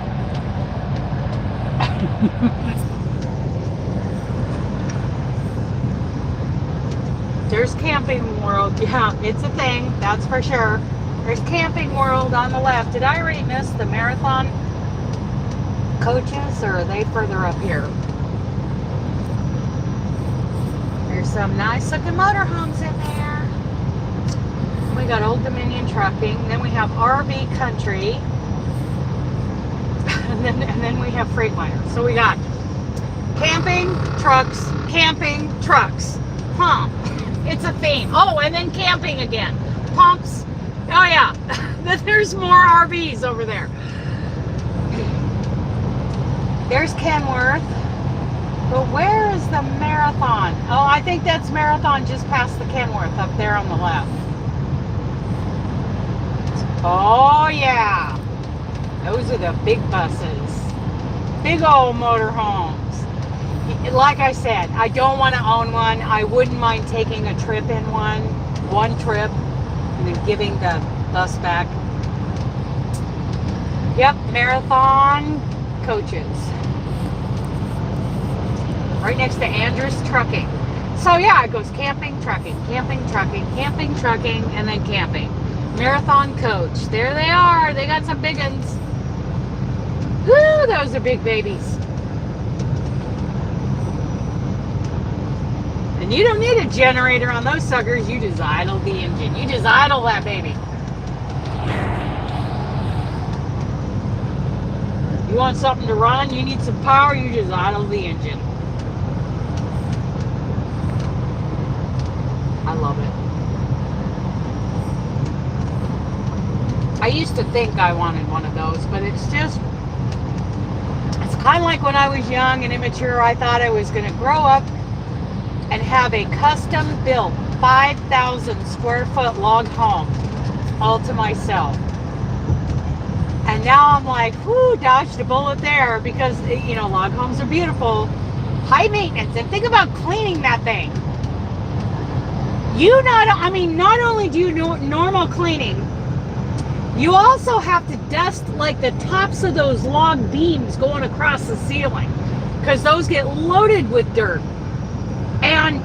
There's Camping World. Yeah, it's a thing. That's for sure. There's Camping World on the left. Did I already miss the marathon coaches, or are they further up here? There's some nice looking motorhomes in there. We got Old Dominion Trucking. Then we have RV Country. and then we have Freightliner. So we got camping trucks. Huh. It's a theme. Oh, and then camping again. Pumps. Oh yeah. There's more RVs over there. There's Kenworth. But where is the Marathon? Oh, I think that's Marathon just past the Kenworth up there on the left. Oh yeah. Those are the big buses. Big old motorhomes. Like I said, I don't want to own one. I wouldn't mind taking a trip in one trip, and then giving the bus back. Yep, Marathon coaches. Right next to Andrus Trucking. So yeah, it goes camping, trucking, and then camping. Marathon coach. There they are. They got some big ones. Woo, those are big babies. And you don't need a generator on those suckers. You just idle the engine. You just idle that baby. You want something to run, you need some power, you just idle the engine. I love it. I used to think I wanted one of those, but it's kind of like when I was young and immature. I thought I was going to grow up and have a custom built 5,000 square foot log home all to myself. And now I'm like, whoo, dodged a bullet there, because, you know, log homes are beautiful, high maintenance, and think about cleaning that thing. Not only do you do normal cleaning, you also have to dust like the tops of those log beams going across the ceiling, because those get loaded with dirt. And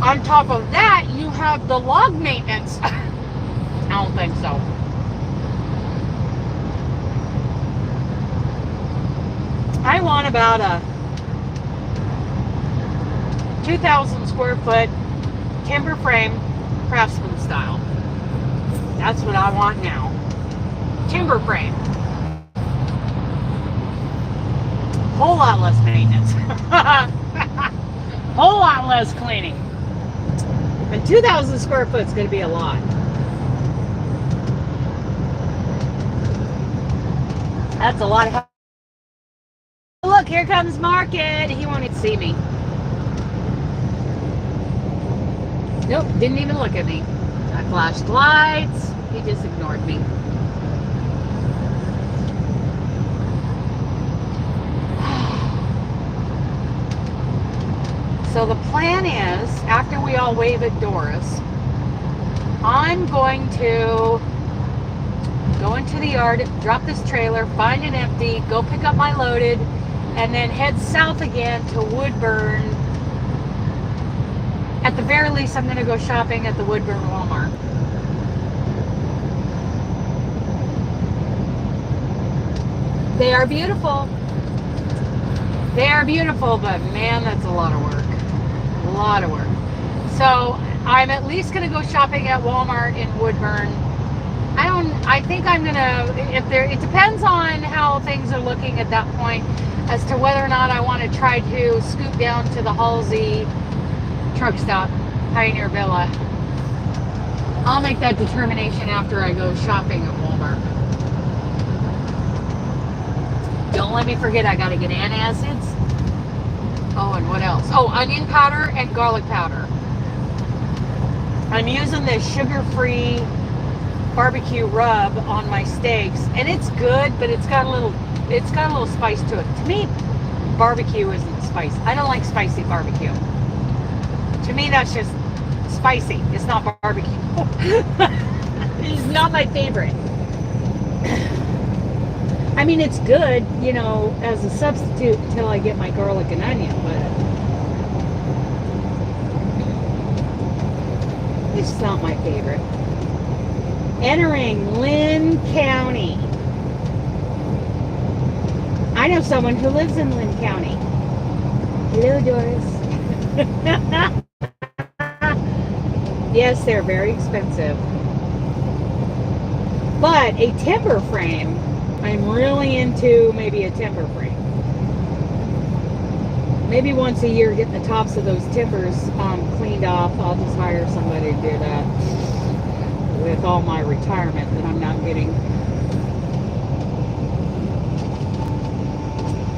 on top of that, you have the log maintenance. I don't think so. I want about a 2,000 square foot timber frame, craftsman style. That's what I want now. Timber frame. Whole lot less maintenance. Whole lot less cleaning. And 2,000 square foot is going to be a lot. That's a lot of. Look, here comes Market. He won't even see me. Nope, didn't even look at me. I flashed lights. He just ignored me. So the plan is, after we all wave at Doris, I'm going to go into the yard, drop this trailer, find an empty, go pick up my loaded, and then head south again to Woodburn. At the very least, I'm going to go shopping at the Woodburn Walmart. They are beautiful. They are beautiful, but man, that's a lot of work. A lot of work. So I'm at least gonna go shopping at Walmart in Woodburn. I think I'm gonna, it depends on how things are looking at that point as to whether or not I want to try to scoot down to the Halsey truck stop, Pioneer Villa. I'll make that determination after I go shopping at Walmart. Don't let me forget, I gotta get antacids. Oh, and what else? Oh, onion powder and garlic powder. I'm using this sugar-free barbecue rub on my steaks, and it's good, but it's got a little spice to it. To me, barbecue isn't spicy. I don't like spicy barbecue. To me, that's just spicy. It's not barbecue. It's not my favorite. I mean, it's good, you know, as a substitute until I get my garlic and onion, but it's not my favorite. Entering Lynn County. I know someone who lives in Lynn County. Hello, Doris. Yes, they're very expensive. But a timber frame, I'm really into maybe a timber frame. Maybe once a year, getting the tops of those timbers cleaned off. I'll just hire somebody to do that with all my retirement that I'm not getting.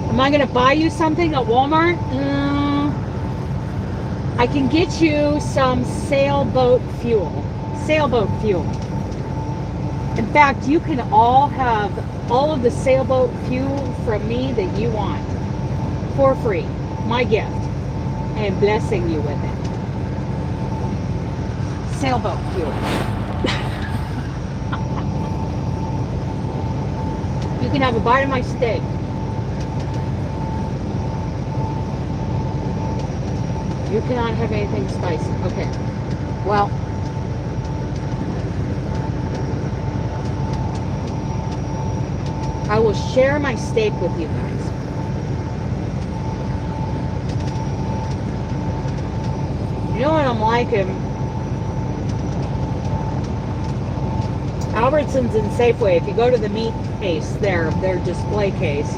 Am I going to buy you something at Walmart? I can get you some sailboat fuel. Sailboat fuel. In fact, you can all have all of the sailboat fuel from me that you want for free. My gift. I am blessing you with it. Sailboat fuel. You can have a bite of my steak. You cannot have anything spicy. Okay. Well, I will share my steak with you guys. You know what I'm liking? Albertsons and Safeway, if you go to the meat case there, their display case,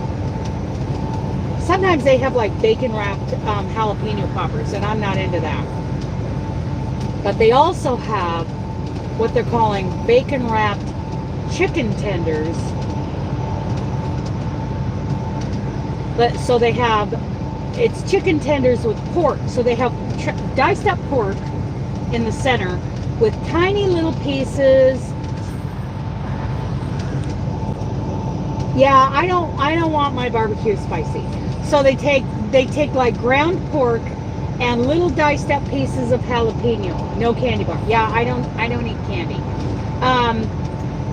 sometimes they have like bacon wrapped jalapeno poppers, and I'm not into that. But they also have what they're calling bacon wrapped chicken tenders. But so they have, it's chicken tenders with pork. So they have diced up pork in the center with tiny little pieces. Yeah, I don't want my barbecue spicy. So they take like ground pork and little diced up pieces of jalapeno. No candy bar. Yeah, I don't eat candy.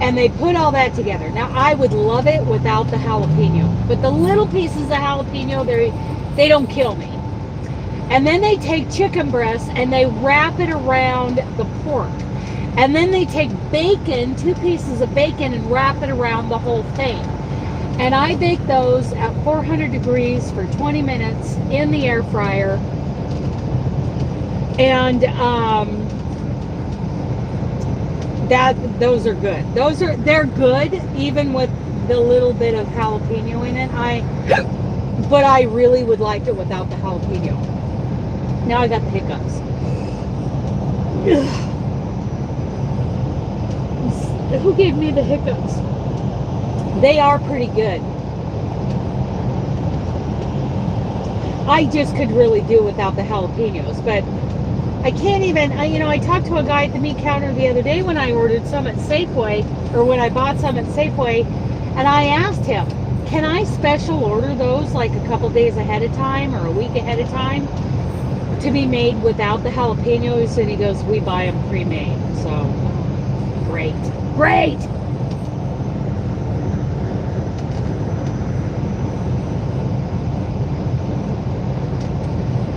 And they put all that together. Now I would love it without the jalapeno, but the little pieces of jalapeno, they don't kill me. And then they take chicken breast and they wrap it around the pork. And then they take bacon, 2 pieces of bacon, and wrap it around the whole thing. And I bake those at 400 degrees for 20 minutes in the air fryer. And those are good. They're good even with the little bit of jalapeno in it. But I really would like it without the jalapeno. Now I got the hiccups. Who gave me the hiccups? They are pretty good. I just could really do without the jalapenos, but I can't even, I talked to a guy at the meat counter the other day when I ordered some at Safeway, or when I bought some at Safeway, and I asked him, can I special order those like a couple days ahead of time or a week ahead of time to be made without the jalapenos? And he goes, we buy them pre-made. So, great. Great!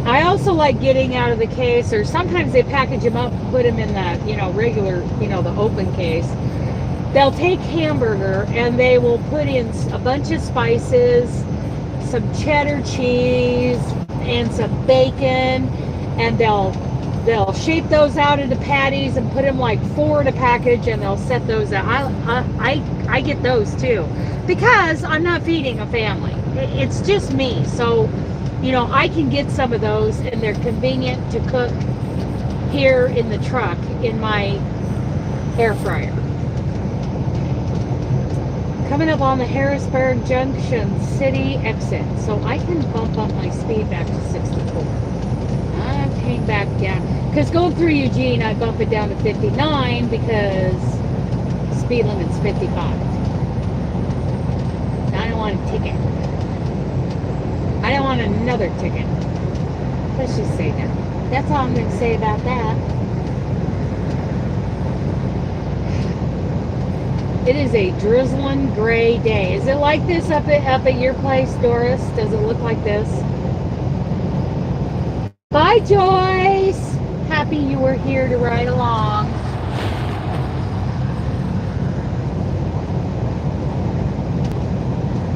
I also like getting out of the case, or sometimes they package them up and put them in the, regular, the open case. They'll take hamburger and they will put in a bunch of spices, some cheddar cheese, and some bacon, and they'll they'll shape those out into patties and put them like 4 in a package, and they'll set those out. I get those too, because I'm not feeding a family. It's just me. So, you know, I can get some of those, and they're convenient to cook here in the truck in my air fryer. Coming up on the Harrisburg Junction City exit, so I can bump up my speed back to 64. I'm paying back down, because going through Eugene, I bump it down to 59 because speed limit's 55. I don't want a ticket. I don't want another ticket. Let's just say that. That's all I'm going to say about that. It is a drizzling gray day. Is it like this up at your place, Doris? Does it look like this? Bye, Joyce. Happy you were here to ride along.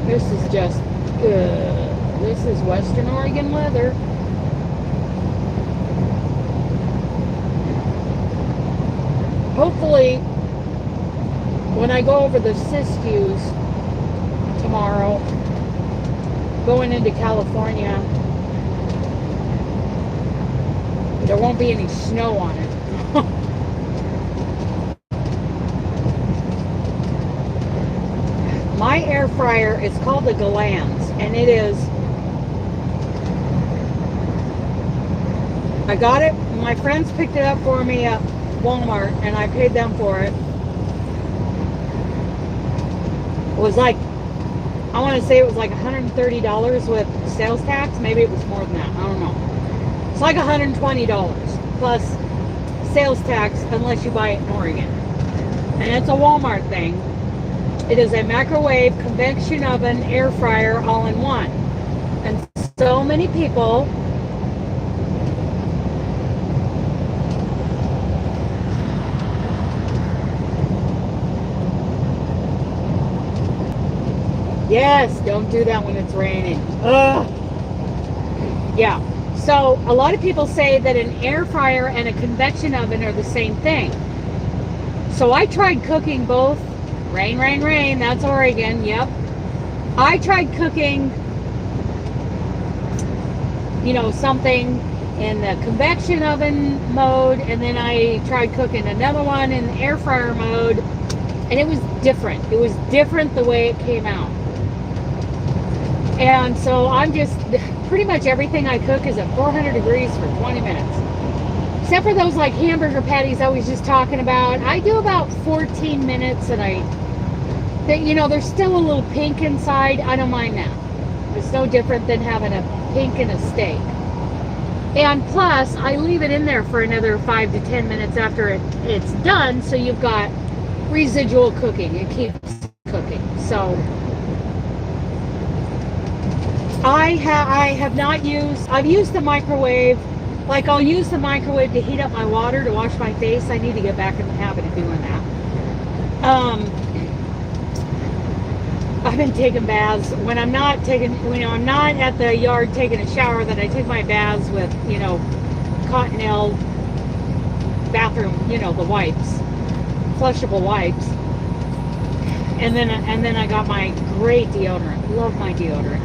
This is just good. This is Western Oregon weather. Hopefully, when I go over the Siskiyous tomorrow, going into California, there won't be any snow on it. My air fryer is called the Galans, and it is, I got it, my friends picked it up for me at Walmart, and I paid them for it. It was like, I want to say it was like $130 with sales tax. Maybe it was more than that. I don't know. It's like $120 plus sales tax unless you buy it in Oregon. And it's a Walmart thing. It is a microwave, convection oven, air fryer, all in one. And so many people yes, don't do that when it's raining. Ugh. Yeah. So a lot of people say that an air fryer and a convection oven are the same thing. So I tried cooking both. Rain, rain, rain. That's Oregon. Yep. I tried cooking, you know, something in the convection oven mode, and then I tried cooking another one in the air fryer mode, and it was different. It was different the way it came out. And so I'm just, pretty much everything I cook is at 400 degrees for 20 minutes. Except for those like hamburger patties I was just talking about. I do about 14 minutes, and you know, there's still a little pink inside. I don't mind that. It's no different than having a pink in a steak. And plus, I leave it in there for another 5 to 10 minutes after it's done, so you've got residual cooking. It keeps cooking. So I've used the microwave. Like, I'll use the microwave to heat up my water to wash my face. I need to get back in the habit of doing that. I've been taking baths when I'm not I'm not at the yard taking a shower. Then I take my baths with, you know, Cottonelle bathroom, you know, the wipes, flushable wipes. And then I got my great deodorant. Love my deodorant.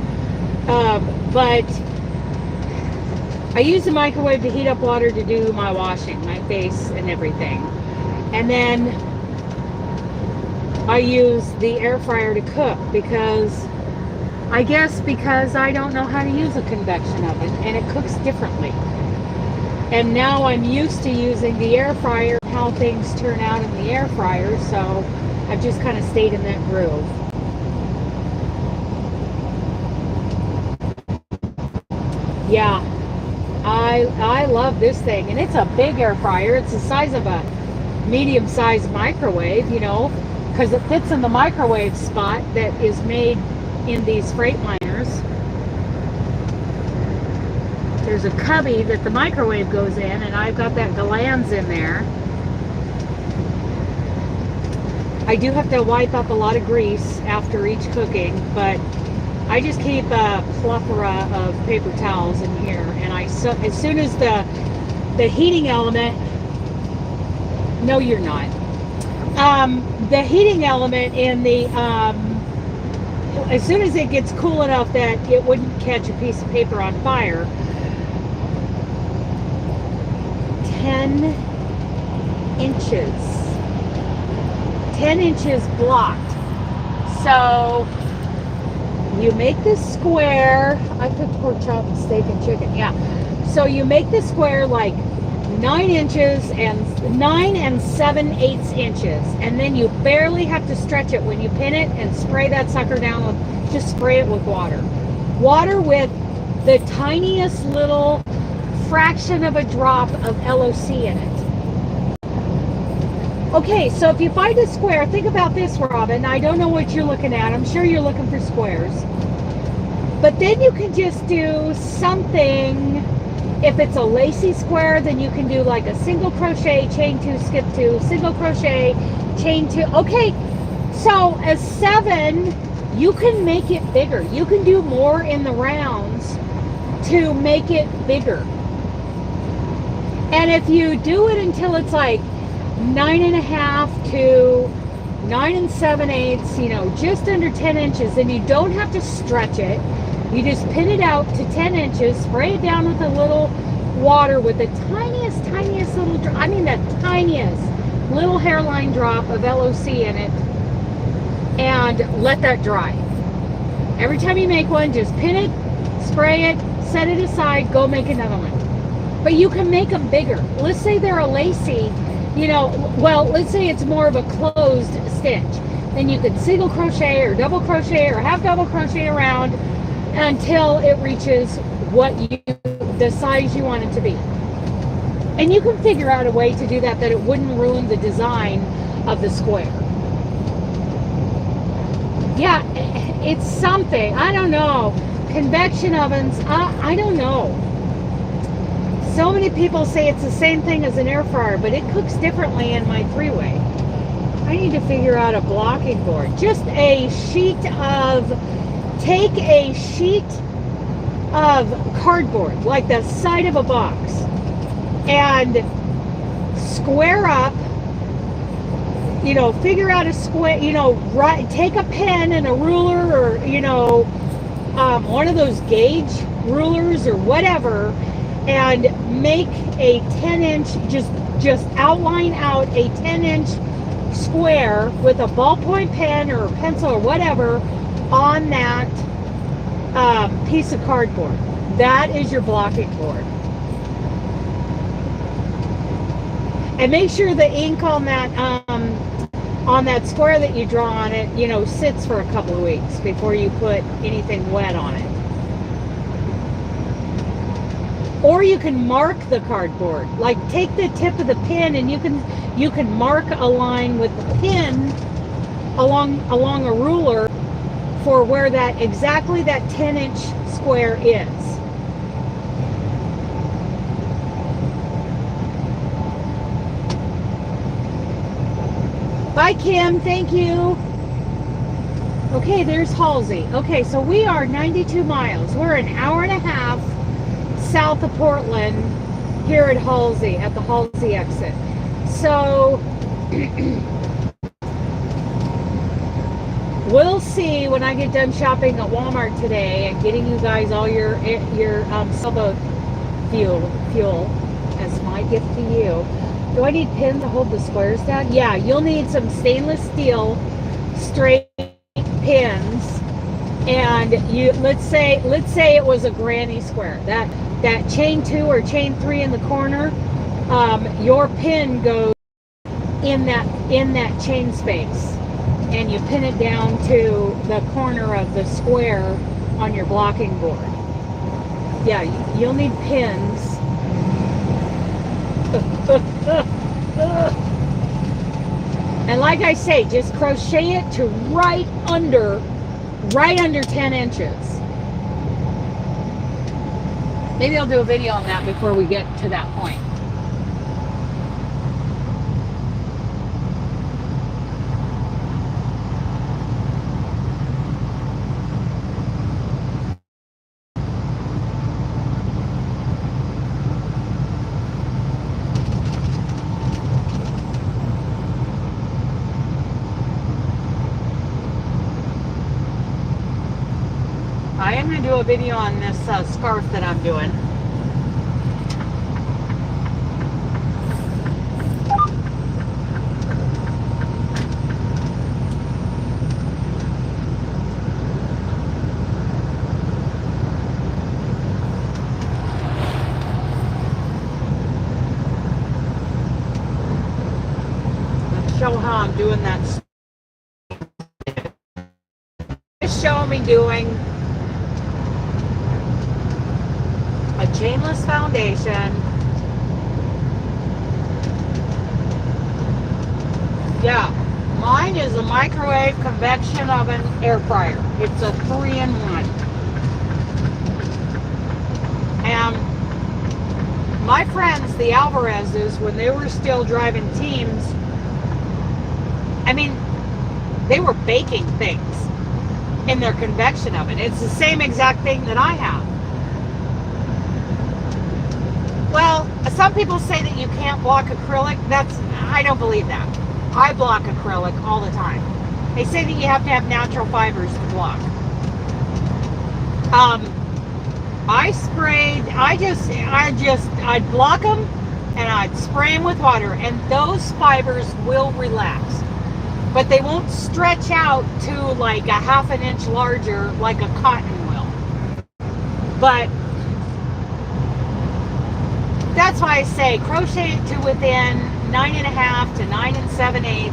But I use the microwave to heat up water to do my washing, my face and everything. And then I use the air fryer to cook because I don't know how to use a convection oven, and it cooks differently. And now I'm used to using the air fryer, how things turn out in the air fryer, so I've just kind of stayed in that groove. Yeah, I love this thing, and it's a big air fryer. It's the size of a medium-sized microwave, you know, because it fits in the microwave spot that is made in these Freightliners. There's a cubby that the microwave goes in, and I've got that Galans in there. I do have to wipe up a lot of grease after each cooking, but I just keep a plethora of paper towels in here, and as soon as the the heating element, no you're not. The heating element in the, as soon as it gets cool enough that it wouldn't catch a piece of paper on fire, 10 inches. 10 inches blocked. So you make this square. I cooked pork chop and steak and chicken. Yeah. So you make the square like 9 inches and 9 7/8 inches, and then you barely have to stretch it when you pin it and spray that sucker down with, just spray it with water. Water with the tiniest little fraction of a drop of L.O.C in it. Okay, so if you find a square, think about this, Robin. I don't know what you're looking at. I'm sure you're looking for squares. But then you can just do something. If it's a lacy square, then you can do like a single crochet, chain 2, skip 2, single crochet, chain 2. Okay, so a 7, you can make it bigger. You can do more in the rounds to make it bigger. And if you do it until it's like 9.5 to 9 7/8, you know, just under 10 inches, then you don't have to stretch it. You just pin it out to 10 inches, spray it down with a little water with the tiniest little drop, I mean the tiniest little hairline drop of L.O.C in it, and let that dry. Every time you make one, just pin it, spray it, set it aside, go make another one. But you can make them bigger. Let's say they're a lacy, you know, well, let's say it's more of a closed stitch. Then you could single crochet or double crochet or half double crochet around until it reaches the size you want it to be. And you can figure out a way to do that it wouldn't ruin the design of the square. Yeah, it's something. I don't know. Convection ovens, I don't know. So many people say it's the same thing as an air fryer, but it cooks differently in my 3-way. I need to figure out a blocking board. Just a sheet of, take a sheet of cardboard, like the side of a box, and square up, you know, figure out a square, you know, take a pen and a ruler, or, you know, one of those gauge rulers or whatever, and make a 10-inch, just outline out a 10-inch square with a ballpoint pen or a pencil or whatever on that piece of cardboard. That is your blocking board. And make sure the ink on that square that you draw on it, you know, sits for a couple of weeks before you put anything wet on it. Or you can mark the cardboard. Like, take the tip of the pin and you can mark a line with the pin along a ruler for where exactly that 10-inch square is. Bye, Kim. Thank you. Okay, there's Halsey. Okay, so we are 92 miles. We're an hour and a half south of Portland here at Halsey, at the Halsey exit. So we'll see when I get done shopping at Walmart today and getting you guys all your sailboat fuel as my gift to you. Do I need pins to hold the squares down? Yeah, you'll need some stainless steel straight pins. And let's say it was a granny square. That chain 2 or chain 3 in the corner, your pin goes in that chain space, and you pin it down to the corner of the square on your blocking board. Yeah, you'll need pins. And like I say, just crochet it to right under 10 inches. Maybe I'll do a video on that before we get to that point. a video on this scarf that I'm doing. Let's show how I'm doing that. Just show me doing a chainless foundation. Yeah, mine is a microwave convection oven air fryer. It's a 3-in-1. And my friends, the Alvarezes, when they were still driving teams, I mean, they were baking things in their convection oven. It's the same exact thing that I have. Well, some people say that you can't block acrylic. I don't believe that. I block acrylic all the time. They say that you have to have natural fibers to block. I'd block them and I'd spray them with water, and those fibers will relax. But they won't stretch out to like a 1/2 inch larger like a cotton will. But that's why I say crochet it to within 9.5 to 9 7/8,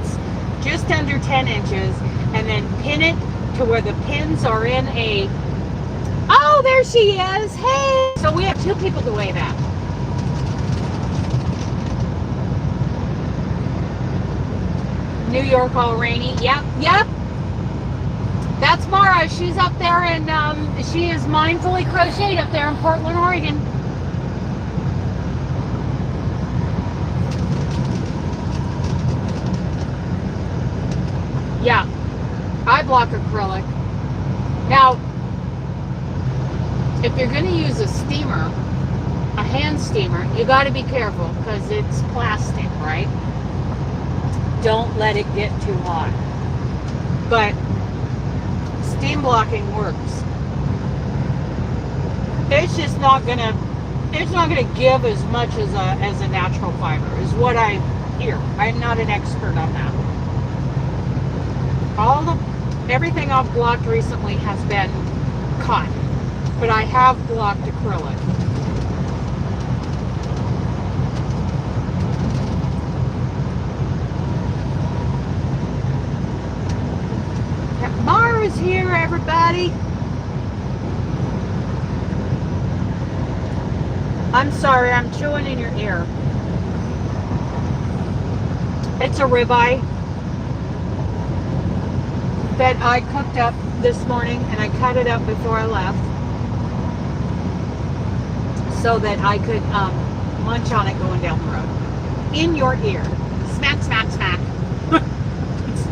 just under 10 inches, and then pin it to where the pins are in a... Oh, there she is. Hey! So we have 2 people to wave at. New York all rainy. Yep. That's Mara. She's up there, and she is mindfully crocheted up there in Portland, Oregon. Yeah, I block acrylic. Now, if you're going to use a steamer, a hand steamer, you got to be careful because it's plastic, right? Don't let it get too hot. But steam blocking works. It's just not gonna give as much as a natural fiber, is what I hear. I'm not an expert on that. Everything I've blocked recently has been cotton, but I have blocked acrylic. Mara's here, everybody. I'm sorry, I'm chewing in your ear. It's a ribeye that I cooked up this morning, and I cut it up before I left so that I could munch on it going down the road. In your ear. Smack, smack, smack. It's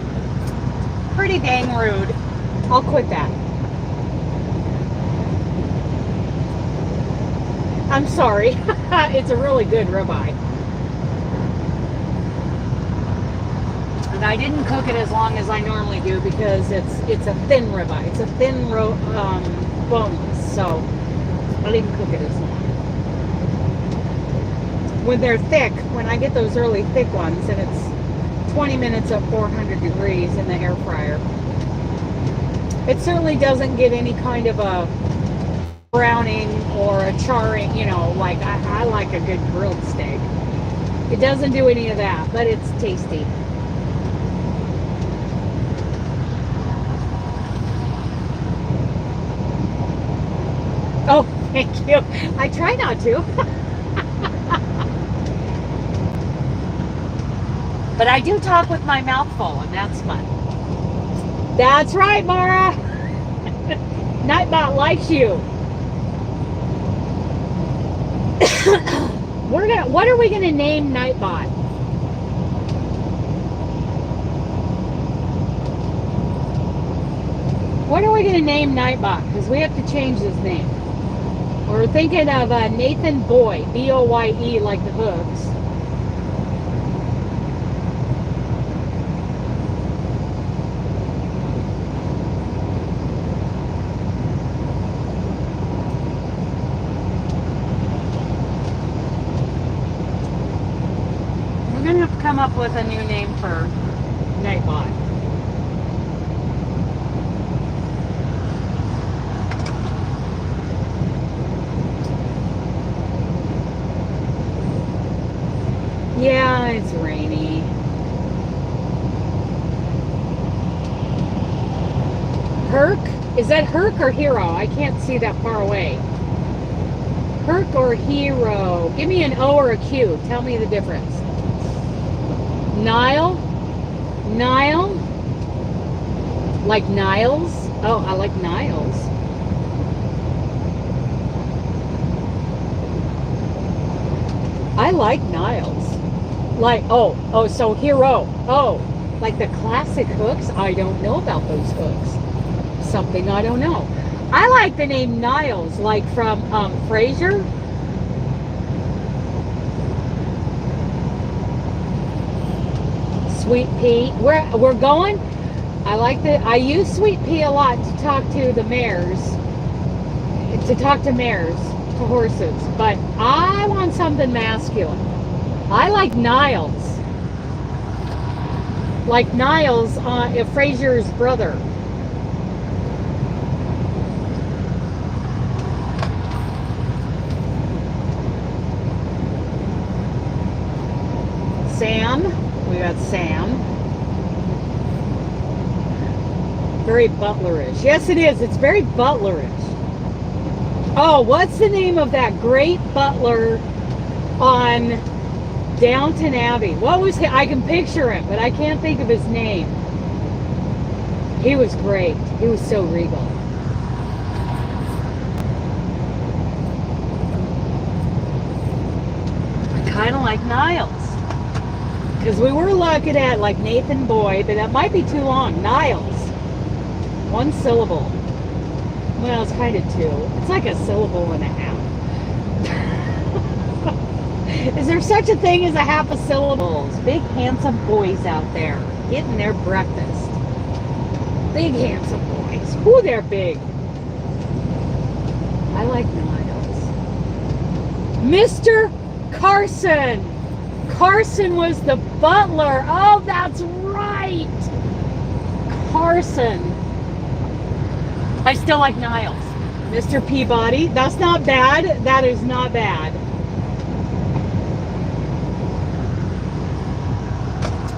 pretty dang rude. I'll quit that. I'm sorry. It's a really good ribeye. And I didn't cook it as long as I normally do because it's a thin ribeye. It's a thin boneless, so I didn't cook it as long. When they're thick, when I get those really thick ones, and it's 20 minutes at 400 degrees in the air fryer, it certainly doesn't get any kind of a browning or a charring, you know, like I like a good grilled steak. It doesn't do any of that, but it's tasty. Oh, thank you. I try not to. But I do talk with my mouth full, and that's fun. That's right, Mara. Nightbot likes you. What are we gonna name Nightbot? What are we gonna name Nightbot? Because we have to change his name. We're thinking of Nathan Boye, B-O-Y-E, like the hooks. gonna have to come up with a new name for Nightbot. Yeah, it's rainy. Herc? Is that Herc or Hero? I can't see that far away. Herc or Hero? Give me an O or a Q. Tell me the difference. Nile? Nile? Like Niles? Oh, I like Niles. I like Niles. Like, oh, so Hero. Oh, like the classic hooks? I don't know about those hooks. Something I don't know. I like the name Niles, like from Frasier. Sweet Pea. We're going. I use Sweet Pea a lot to talk to the mares. To talk to mares, to horses. But I want something masculine. I like Niles. Like Niles, Frasier's brother. Sam. We got Sam. Very butlerish. Yes, it is. It's very butlerish. Oh, what's the name of that great butler on Downton Abbey? What was he? I can picture him, but I can't think of his name. He was great. He was so regal. I kind of like Niles. Because we were looking at like Nathan Boyd, but that might be too long. Niles. One syllable. Well, it's kind of two. It's like a syllable and a half. Is there such a thing as a half a syllable? Big handsome boys out there getting their breakfast. Big handsome boys. Ooh, they're big. I like Niles. Mr. Carson. Carson was the butler. Oh, that's right. Carson. I still like Niles. Mr. Peabody. That's not bad. That is not bad.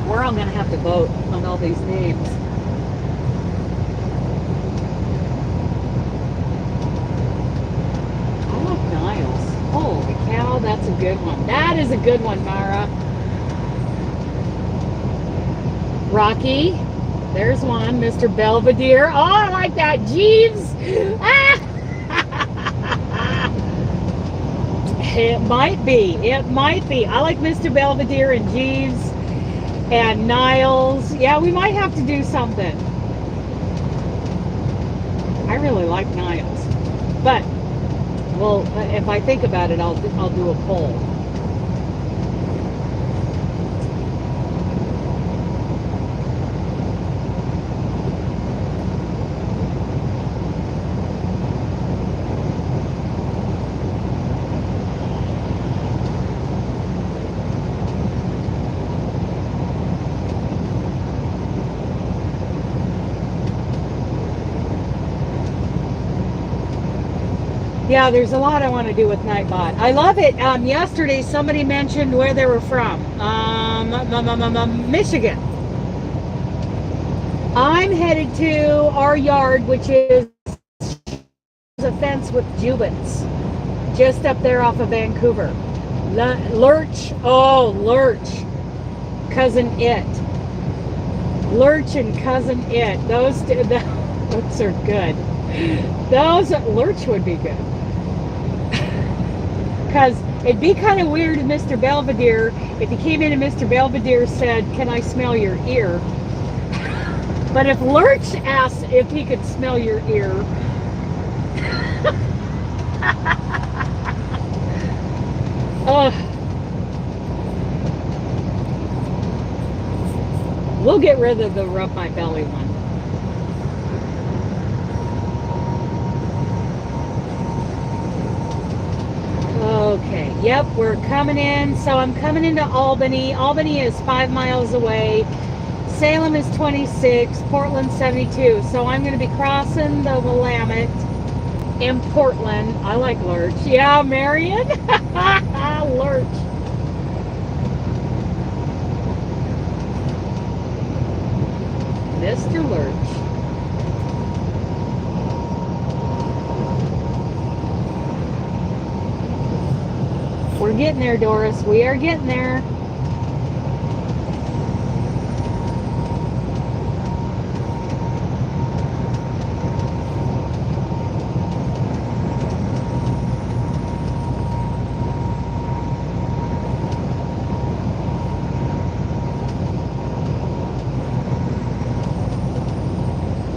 We're all going to have to vote on all these names. I like Niles. Holy cow, that's a good one. That is a good one, Mara. Rocky. There's one. Mr. Belvedere. Oh, I like that. Jeeves. Ah! It might be. It might be. I like Mr. Belvedere and Jeeves and Niles. Yeah, we might have to do something. I really like Niles. But, well, if I think about it, I'll do a poll. Yeah, there's a lot I want to do with Nightbot. I love it. Yesterday, somebody mentioned where they were from. Michigan. I'm headed to our yard, which is a fence with Jubits, just up there off of Vancouver. Lurch. Oh, Lurch. Cousin It. Lurch and Cousin It. Those are good. Lurch would be good. Because it'd be kind of weird if Mr. Belvedere, if he came in and Mr. Belvedere said, "Can I smell your ear?" But if Lurch asked if he could smell your ear, we'll get rid of the rub my belly one. Okay, yep, we're coming in. So I'm coming into Albany. Albany is 5 miles away. Salem is 26, Portland 72. So I'm going to be crossing the Willamette in Portland. I like Lurch. Yeah, Marion. Lurch. Mr. Lurch. We're getting there, Doris. We are getting there.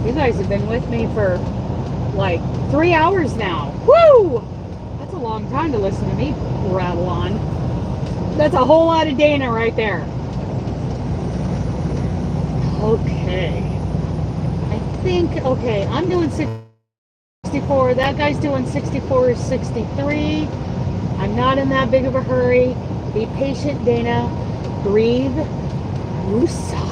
You guys have been with me for like 3 hours now. Woo! That's a long time to listen to me rattle on. That's a whole lot of Dana right there. Okay. I think, okay, I'm doing 64. That guy's doing 64 or 63. I'm not in that big of a hurry. Be patient, Dana. Breathe. Woosah.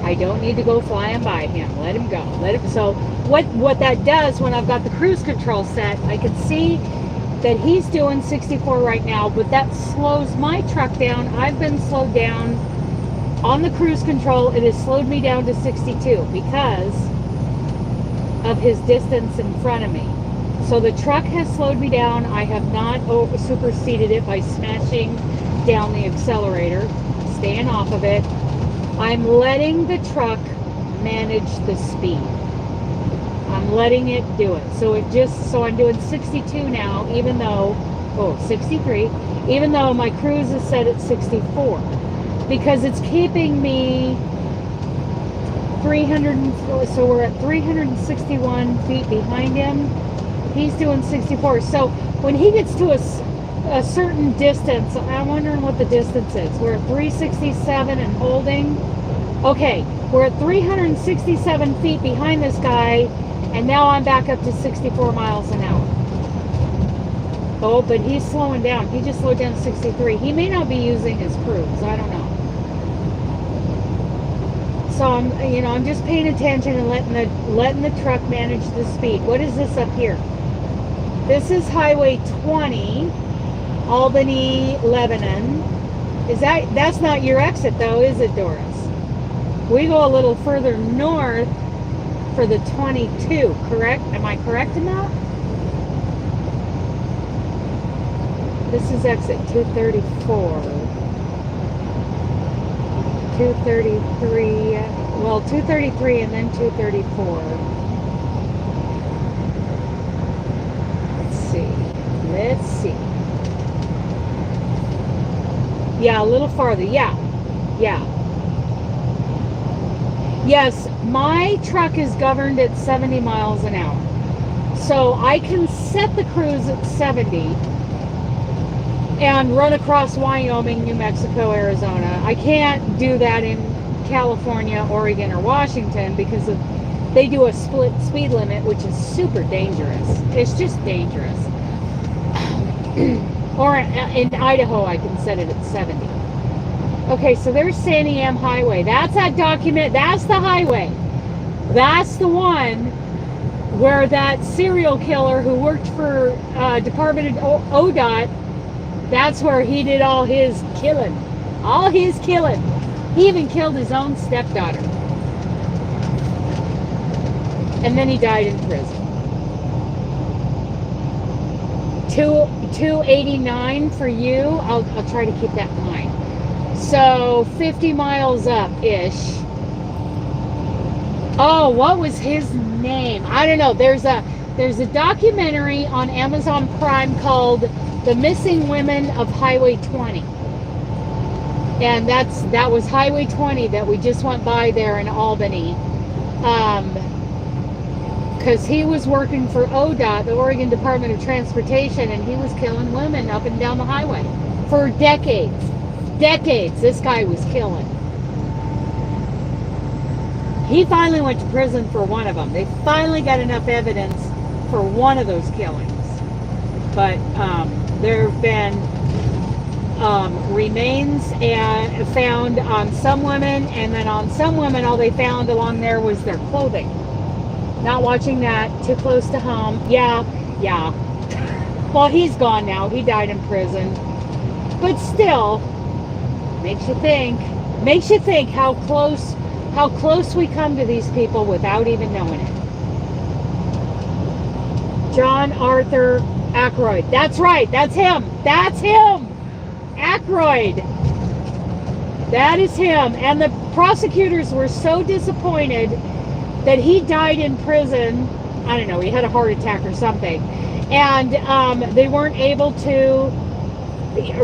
I don't need to go flying by him. Let him go. Let him. So what that does when I've got the cruise control set, I can see that he's doing 64 right now, but that slows my truck down. I've been slowed down on the cruise control. It has slowed me down to 62 because of his distance in front of me. So the truck has slowed me down. I have not superseded it by smashing down the accelerator, staying off of it. I'm letting the truck manage the speed. I'm letting it do it. So I'm doing 62 now, even though, 63, even though my cruise is set at 64. Because it's keeping me 300, so we're at 361 feet behind him. He's doing 64. So when he gets to a certain distance, I'm wondering what the distance is. We're at 367 and holding. Okay, we're at 367 feet behind this guy, and now I'm back up to 64 miles an hour. Oh, but he's slowing down. He just slowed down to 63. He may not be using his cruise. I don't know. So I'm just paying attention and letting the truck manage the speed. What is this up here? This is Highway 20, Albany, Lebanon. That's not your exit though, is it, Doris? We go a little further north for the 22, correct? Am I correct in that? This is exit 234. 233, well, 233 and then 234. Let's see. Yeah, a little farther. Yeah. Yes, my truck is governed at 70 miles an hour. So I can set the cruise at 70 and run across Wyoming, New Mexico, Arizona. I can't do that in California, Oregon, or Washington because they do a split speed limit, which is super dangerous. It's just dangerous. Or in Idaho, I can set it at 70. Okay, so there's Sandy M Highway. That's that document. That's the highway. That's the one where that serial killer who worked for Department of ODOT, that's where he did all his killing. All his killing. He even killed his own stepdaughter. And then he died in prison. 289 for you. I'll try to keep that in mind. So 50 miles up-ish. Oh, what was his name? I don't know. There's a documentary on Amazon Prime called The Missing Women of Highway 20. And that was Highway 20 that we just went by there in Albany. Because he was working for ODOT, the Oregon Department of Transportation, and he was killing women up and down the highway for decades. Decades, this guy was killing. He finally went to prison for one of them. They finally got enough evidence for one of those killings. But There have been remains and found on some women, and then on some women all they found along there was their clothing. Not watching that, too close to home. Yeah. Well, he's gone now. He died in prison. But still, makes you think how close we come to these people without even knowing it. John Arthur Ackroyd. That's right. That's him. Ackroyd. That is him. And the prosecutors were so disappointed that he died in prison. I don't know, he had a heart attack or something. And they weren't able to,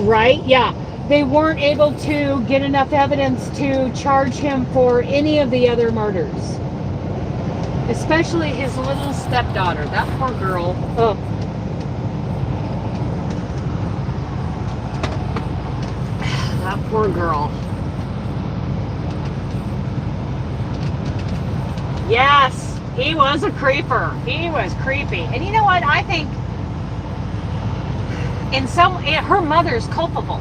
right? Yeah. They weren't able to get enough evidence to charge him for any of the other murders. Especially his little stepdaughter. That poor girl. Oh. That poor girl. Yes, he was a creeper. He was creepy. And you know what? I think her mother's culpable.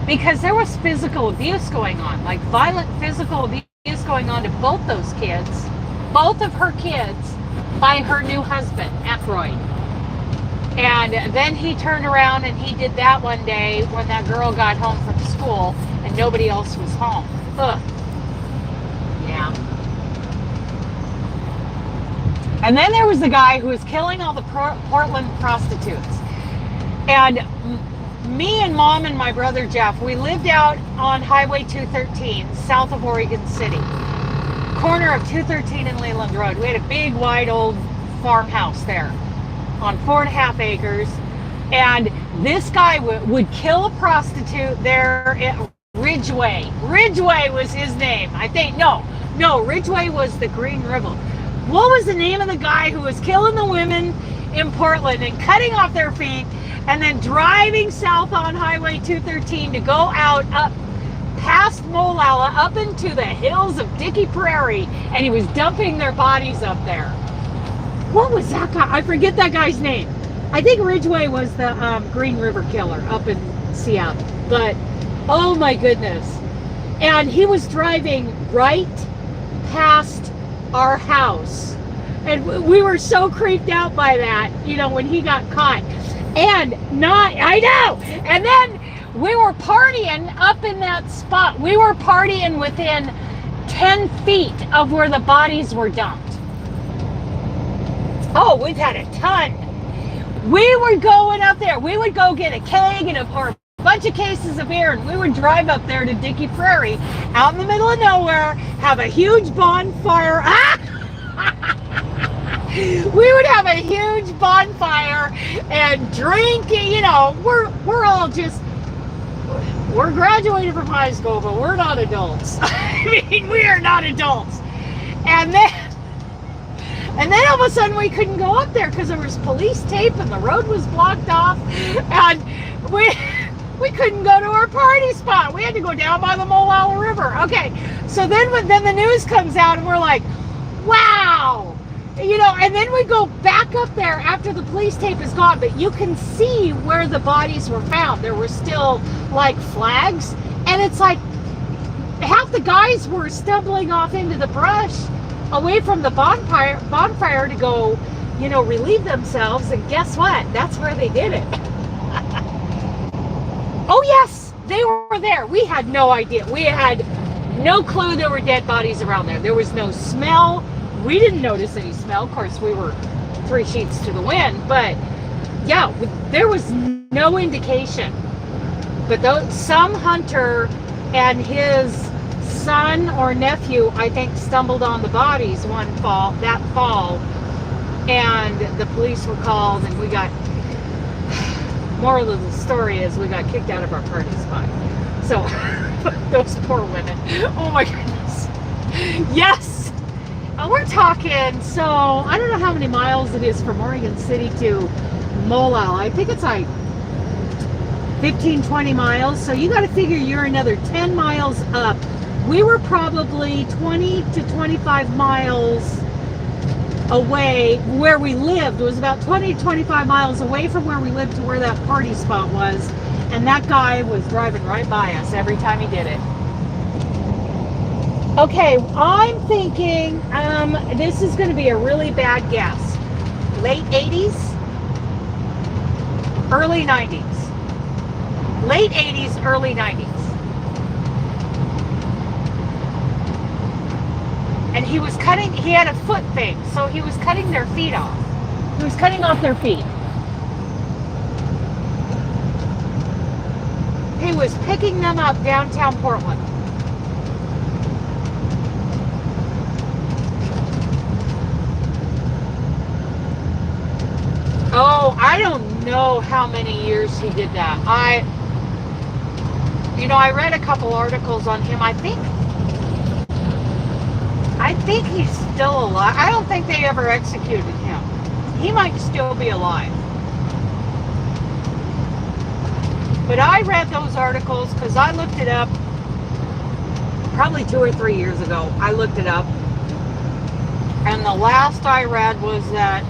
Because there was physical abuse going on. Like violent physical abuse going on to both those kids. Both of her kids by her new husband, Ackroyd. And then he turned around and he did that one day when that girl got home from school and nobody else was home. Ugh. Yeah. And then there was the guy who was killing all the Portland prostitutes. And me and Mom and my brother Jeff, we lived out on Highway 213, south of Oregon City. Corner of 213 and Leland Road. We had a big, wide, old farmhouse there on 4.5 acres. And this guy would kill a prostitute there at Ridgeway. Ridgeway was his name, I think. No, Ridgeway was the Green River. What was the name of the guy who was killing the women in Portland and cutting off their feet and then driving south on Highway 213 to go out up past Molalla up into the hills of Dickey Prairie, and he was dumping their bodies up there? What was that guy? I forget that guy's name. I think Ridgeway was the Green River Killer up in Seattle. But, oh my goodness. And he was driving right past our house. And we were so creeped out by that, you know, when he got caught. And I know! And then we were partying up in that spot. We were partying within 10 feet of where the bodies were dumped. Oh, we've had a ton. We were going up there. We would go get a keg and a bunch of cases of beer, and we would drive up there to Dickey Prairie, out in the middle of nowhere, have a huge bonfire. We would have a huge bonfire and drink. You know, we're all just, we're graduated from high school, but we're not adults. I mean, we are not adults. And then all of a sudden we couldn't go up there because there was police tape and the road was blocked off, and we couldn't go to our party spot. We had to go down by the Molalla River. Okay, so then the news comes out and we're like, wow. You know, and then we go back up there after the police tape is gone, but you can see where the bodies were found. There were still like flags, and it's like half the guys were stumbling off into the brush away from the bonfire to go, you know, relieve themselves. And guess what? That's where they did it. Oh yes, they were there. We had no idea. We had no clue there were dead bodies around there. There was no smell. We didn't notice any smell. Of course, we were 3 sheets to the wind, but yeah, there was no indication. But some hunter and his son or nephew, I think, stumbled on the bodies that fall, and the police were called, and we got, moral of the story is we got kicked out of our party spot. So, those poor women. Oh my goodness. Yes! We're talking, so I don't know how many miles it is from Oregon City to Molalla. I think it's like 15, 20 miles. So you got to figure you're another 10 miles up. We were probably 20 to 25 miles away where we lived. It was about 20 to 25 miles away from where we lived to where that party spot was. And that guy was driving right by us every time he did it. Okay, I'm thinking this is going to be a really bad guess. Late 80s, early 90s. Late 80s, early 90s. And he was cutting, he had a foot thing, so he was cutting their feet off. He was cutting off their feet. He was picking them up downtown Portland. Oh, I don't know how many years he did that. I read a couple articles on him. I think he's still alive. I don't think they ever executed him. He might still be alive. But I read those articles because I looked it up probably 2 or 3 years ago. I looked it up. And the last I read was that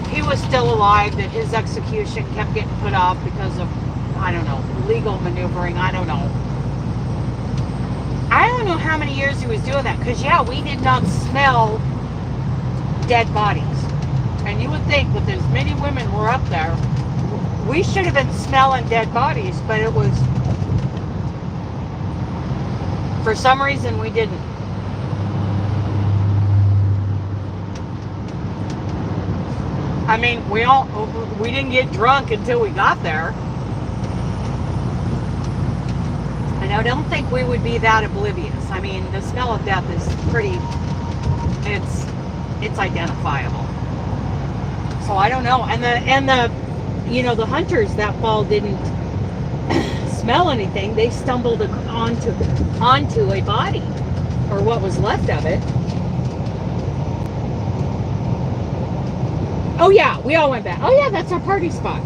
he was still alive, that his execution kept getting put off because of, I don't know, legal maneuvering. I don't know. I don't know how many years he was doing that, because yeah, we did not smell dead bodies. And you would think with as many women were up there, we should have been smelling dead bodies, but it was, for some reason, we didn't. I mean, we didn't get drunk until we got there. And I don't think we would be that oblivious. I mean, the smell of death is pretty, it's identifiable. So I don't know. And the the hunters that fall didn't smell anything. They stumbled onto a body, or what was left of it. Oh yeah, we all went back. Oh yeah, that's our party spot.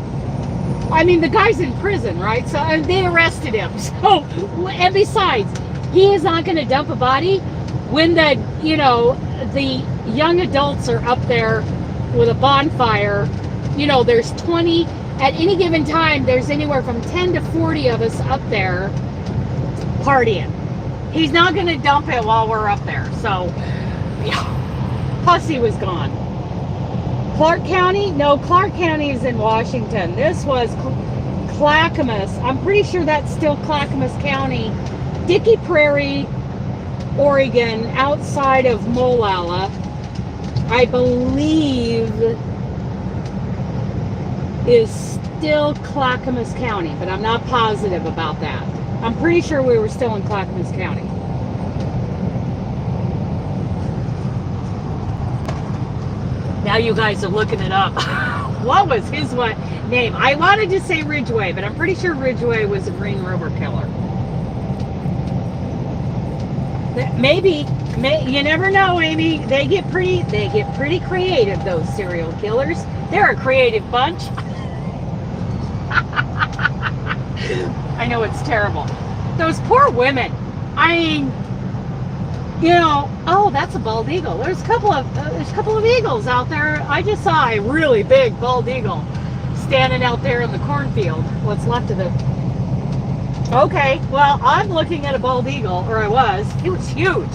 I mean, the guy's in prison, right? So they arrested him. So, and besides, he is not going to dump a body when the young adults are up there with a bonfire. There's 20 at any given time. There's anywhere from 10 to 40 of us up there partying. He's not going to dump it while we're up there. So, yeah. Plus, he was gone. Clark County? No, Clark County is in Washington. This was Clackamas. I'm pretty sure that's still Clackamas County. Dickey Prairie, Oregon, outside of Molalla, I believe is still Clackamas County, but I'm not positive about that. I'm pretty sure we were still in Clackamas County. Now you guys are looking it up. What was his name? I wanted to say Ridgway, but I'm pretty sure Ridgway was a Green River killer. Maybe, you never know, Amy. They get pretty creative, those serial killers. They're a creative bunch. I know it's terrible. Those poor women. I mean, oh, that's a bald eagle. There's a couple of eagles out there. I just saw a really big bald eagle standing out there in the cornfield. What's left of it. Okay, well, I'm looking at a bald eagle, or I was. He was huge.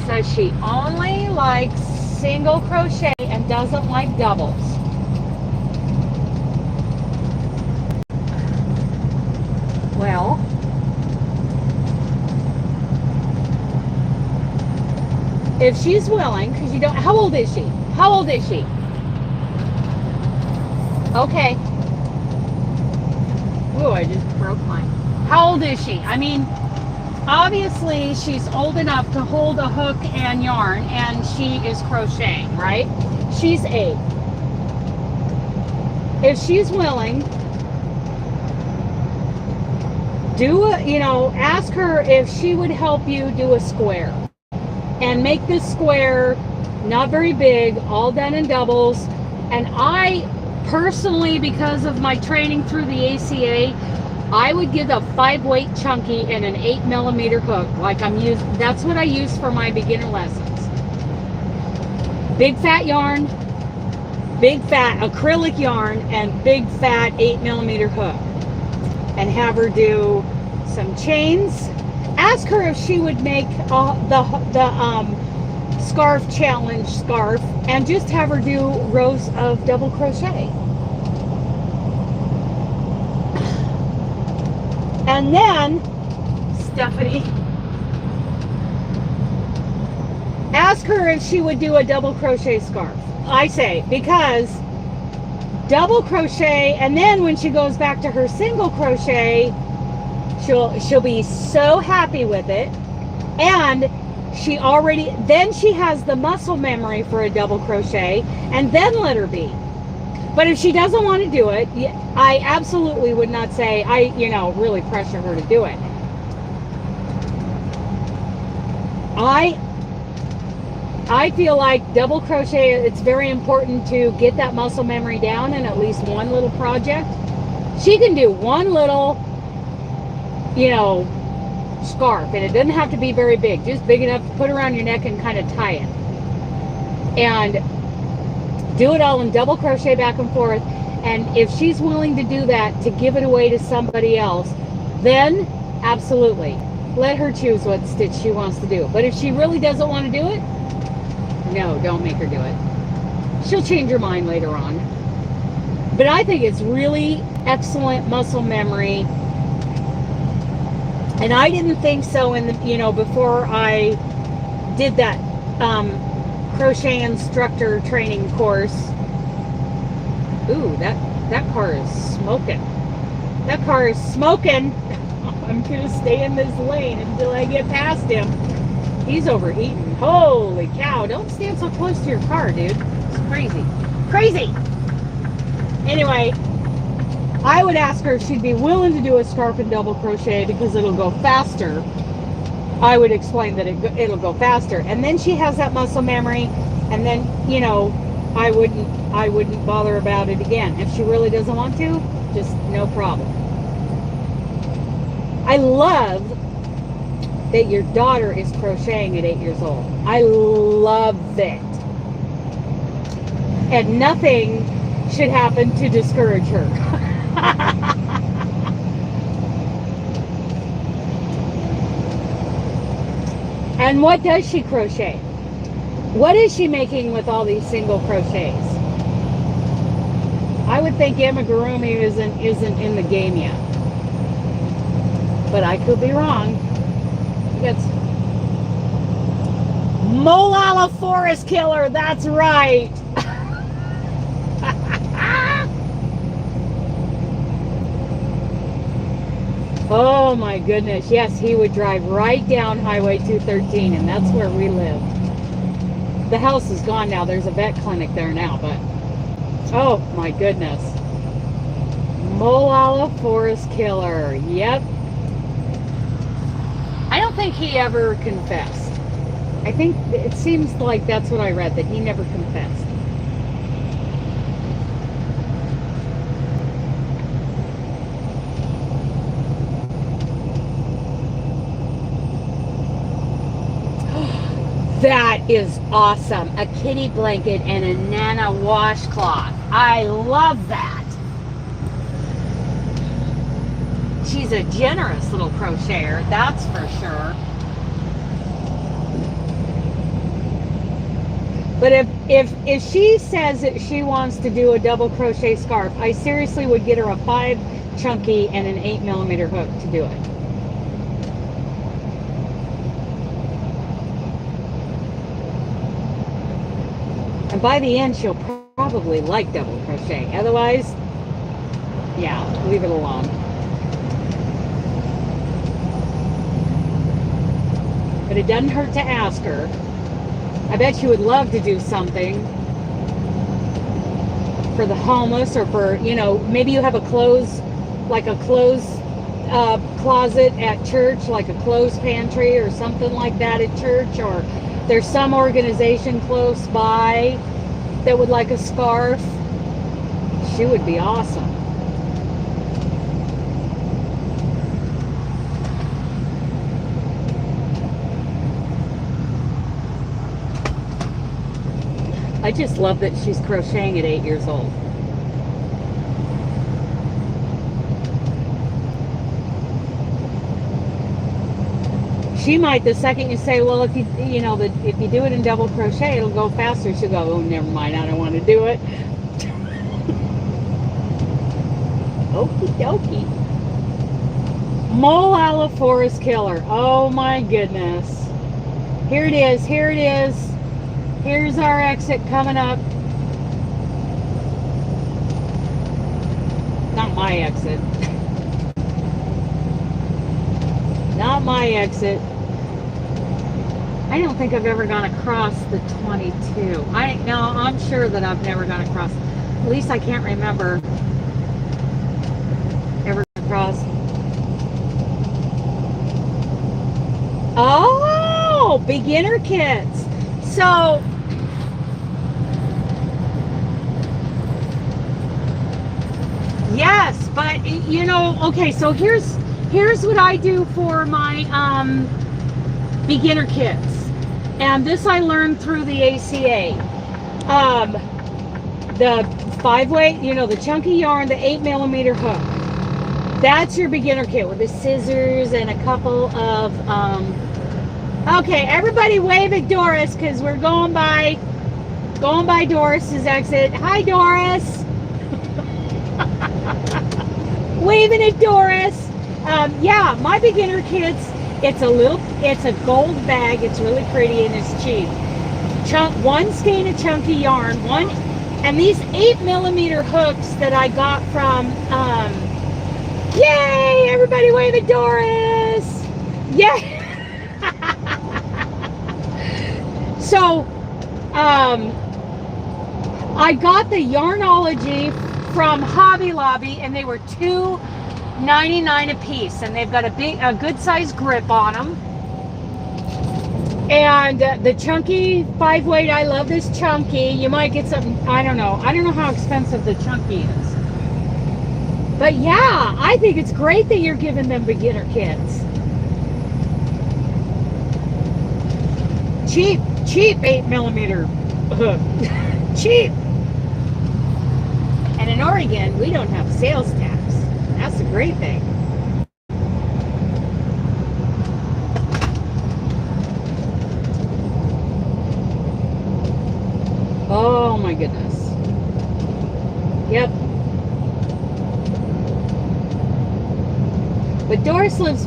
Says she only likes single crochet and doesn't like doubles. Well, if she's willing, because you don't, how old is she? How old is she? Okay. Ooh, I just broke mine. How old is she? I mean, obviously she's old enough to hold a hook and yarn, and she is crocheting, right? She's 8. If she's willing, ask her if she would help you do a square. And make this square not very big, all done in doubles. And I personally, because of my training through the ACA, I would get a 5-weight chunky and an 8mm hook. Like I'm using, that's what I use for my beginner lessons. Big fat yarn, big fat acrylic yarn, and big fat 8mm hook. And have her do some chains. Ask her if she would make the scarf challenge scarf, and just have her do rows of double crochet. And then, Stephanie, ask her if she would do a double crochet scarf. I say, because double crochet, and then when she goes back to her single crochet, she'll be so happy with it. And she has the muscle memory for a double crochet, and then let her be. But if she doesn't want to do it, I absolutely would not say, really pressure her to do it. I feel like double crochet, it's very important to get that muscle memory down in at least one little project. She can do one little, scarf, and it doesn't have to be very big, just big enough to put around your neck and kind of tie it. And do it all in double crochet back and forth. And if she's willing to do that, to give it away to somebody else, then absolutely let her choose what stitch she wants to do. But if she really doesn't want to do it, no, don't make her do it. She'll change her mind later on. But I think it's really excellent muscle memory. And I didn't think so in the, before I did that crochet instructor training course. Ooh, that car is smoking. That car is smoking. I'm gonna stay in this lane until I get past him. He's overheating. Holy cow, don't stand so close to your car, dude. It's crazy. Crazy! Anyway, I would ask her if she'd be willing to do a scarf and double crochet because it'll go faster. I would explain that it'll go faster. And then she has that muscle memory, and then, I wouldn't bother about it again. If she really doesn't want to, just no problem. I love that your daughter is crocheting at 8 years old. I love it. And nothing should happen to discourage her. And what does she crochet? What is she making with all these single crochets? I would think amigurumi isn't in the game yet, but I could be wrong. It's Molala Forest Killer. That's right. Oh my goodness. Yes, he would drive right down Highway 213, and that's where we live. The house is gone now. There's a vet clinic there now, but oh my goodness. Molala Forest Killer. Yep. I don't think he ever confessed. I think it seems like that's what I read, that he never confessed. That is awesome. A kitty blanket and a Nana washcloth. I love that. She's a generous little crocheter, that's for sure. But if she says that she wants to do a double crochet scarf, I seriously would get her a 5 chunky and an 8mm hook to do it. And by the end, she'll probably like double crochet. Otherwise, yeah, leave it alone. But it doesn't hurt to ask her. I bet you would love to do something for the homeless, or for, maybe you have a clothes closet at church, like a clothes pantry or something like that at church, or there's some organization close by that would like a scarf. she would be awesome. I just love that she's crocheting at 8 years old. She might, the second you say, well, if you if you do it in double crochet, it'll go faster. She'll go, oh, never mind, I don't want to do it. Okie dokie. Mole Aloe Forest Killer. Oh my goodness. Here it is. Here it is. Here's our exit coming up. Not my exit. Not my exit. I don't think I've ever gone across the 22. I'm sure that I've never gone across. At least I can't remember ever across. Oh, beginner kits. So yes, but okay, so here's what I do for my beginner kits. And this I learned through the ACA. The 5-weight, the chunky yarn, the 8mm hook. That's your beginner kit with the scissors and a couple of, okay, everybody wave at Doris because we're going by Doris's exit. Hi, Doris. Waving at Doris. Yeah, my beginner kits, it's a gold bag. It's really pretty and it's cheap. One skein of chunky yarn, and these 8mm hooks that I got from, yay, everybody wave at Doris. Yay. So, I got the Yarnology from Hobby Lobby, and they were $2.99 a piece, and they've got a good size grip on them. And the chunky 5-weight, I love this chunky. You might get something, I don't know how expensive the chunky is, but yeah, I think it's great that you're giving them beginner kits. Cheap 8mm hook. Cheap. And in Oregon, we don't have sales tax. That's a great thing. Oh my goodness. Yep. But Doris lives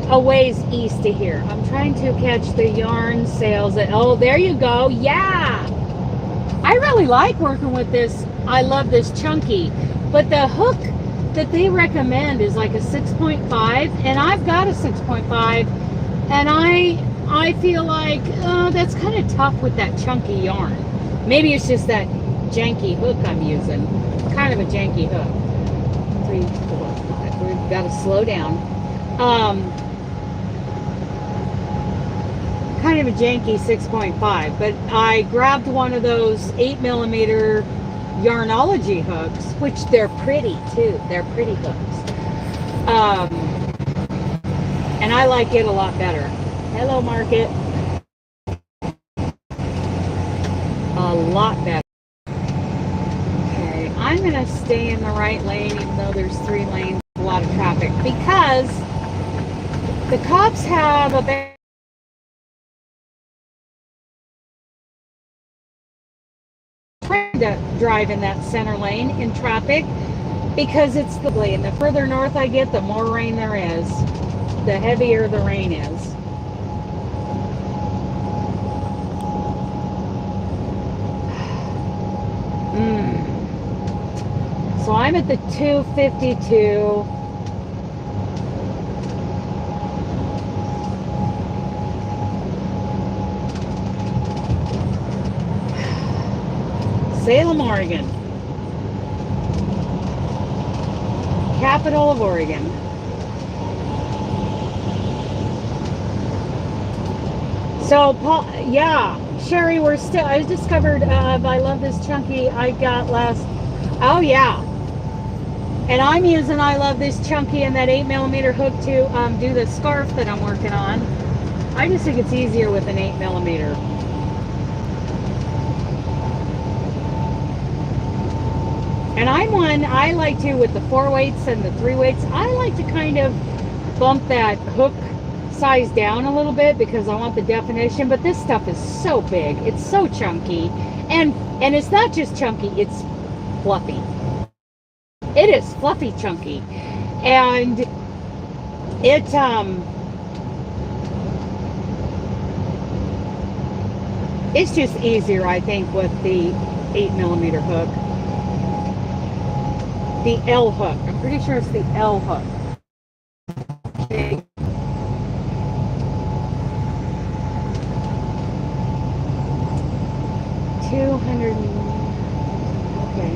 a ways east of here. I'm trying to catch the yarn sales. Oh, there you go. Yeah. I really like working with this. I love this chunky. But the hook that they recommend is like a 6.5, and I've got a 6.5, and I feel like, oh, that's kind of tough with that chunky yarn. Maybe it's just that janky hook I'm using. Kind of a janky hook. 3, 4, 5. We've got to slow down. Kind of a janky 6.5, but I grabbed one of those 8mm Yarnology hooks, which they're pretty too. They're pretty hooks. And I like it a lot better. Hello, Market. A lot better. Okay, I'm going to stay in the right lane even though there's 3 lanes, a lot of traffic, because the cops have a bad to drive in that center lane in traffic because it's the lane. The further north I get, the more rain there is, the heavier the rain is. So I'm at the 252. Salem, Oregon. Capital of Oregon. So, Paul, yeah, Sherry, I discovered, I love this chunky I got Oh yeah. And I'm using I Love This Chunky and that 8mm hook to do the scarf that I'm working on. I just think it's easier with an 8mm. And I like to, with the 4 weights and the 3 weights, I like to kind of bump that hook size down a little bit because I want the definition. But this stuff is so big, it's so chunky, and it's not just chunky, it's fluffy. It is fluffy chunky, and it's just easier, I think, with the 8mm hook, the L hook. I'm pretty sure it's the L hook. Okay. 200. Okay.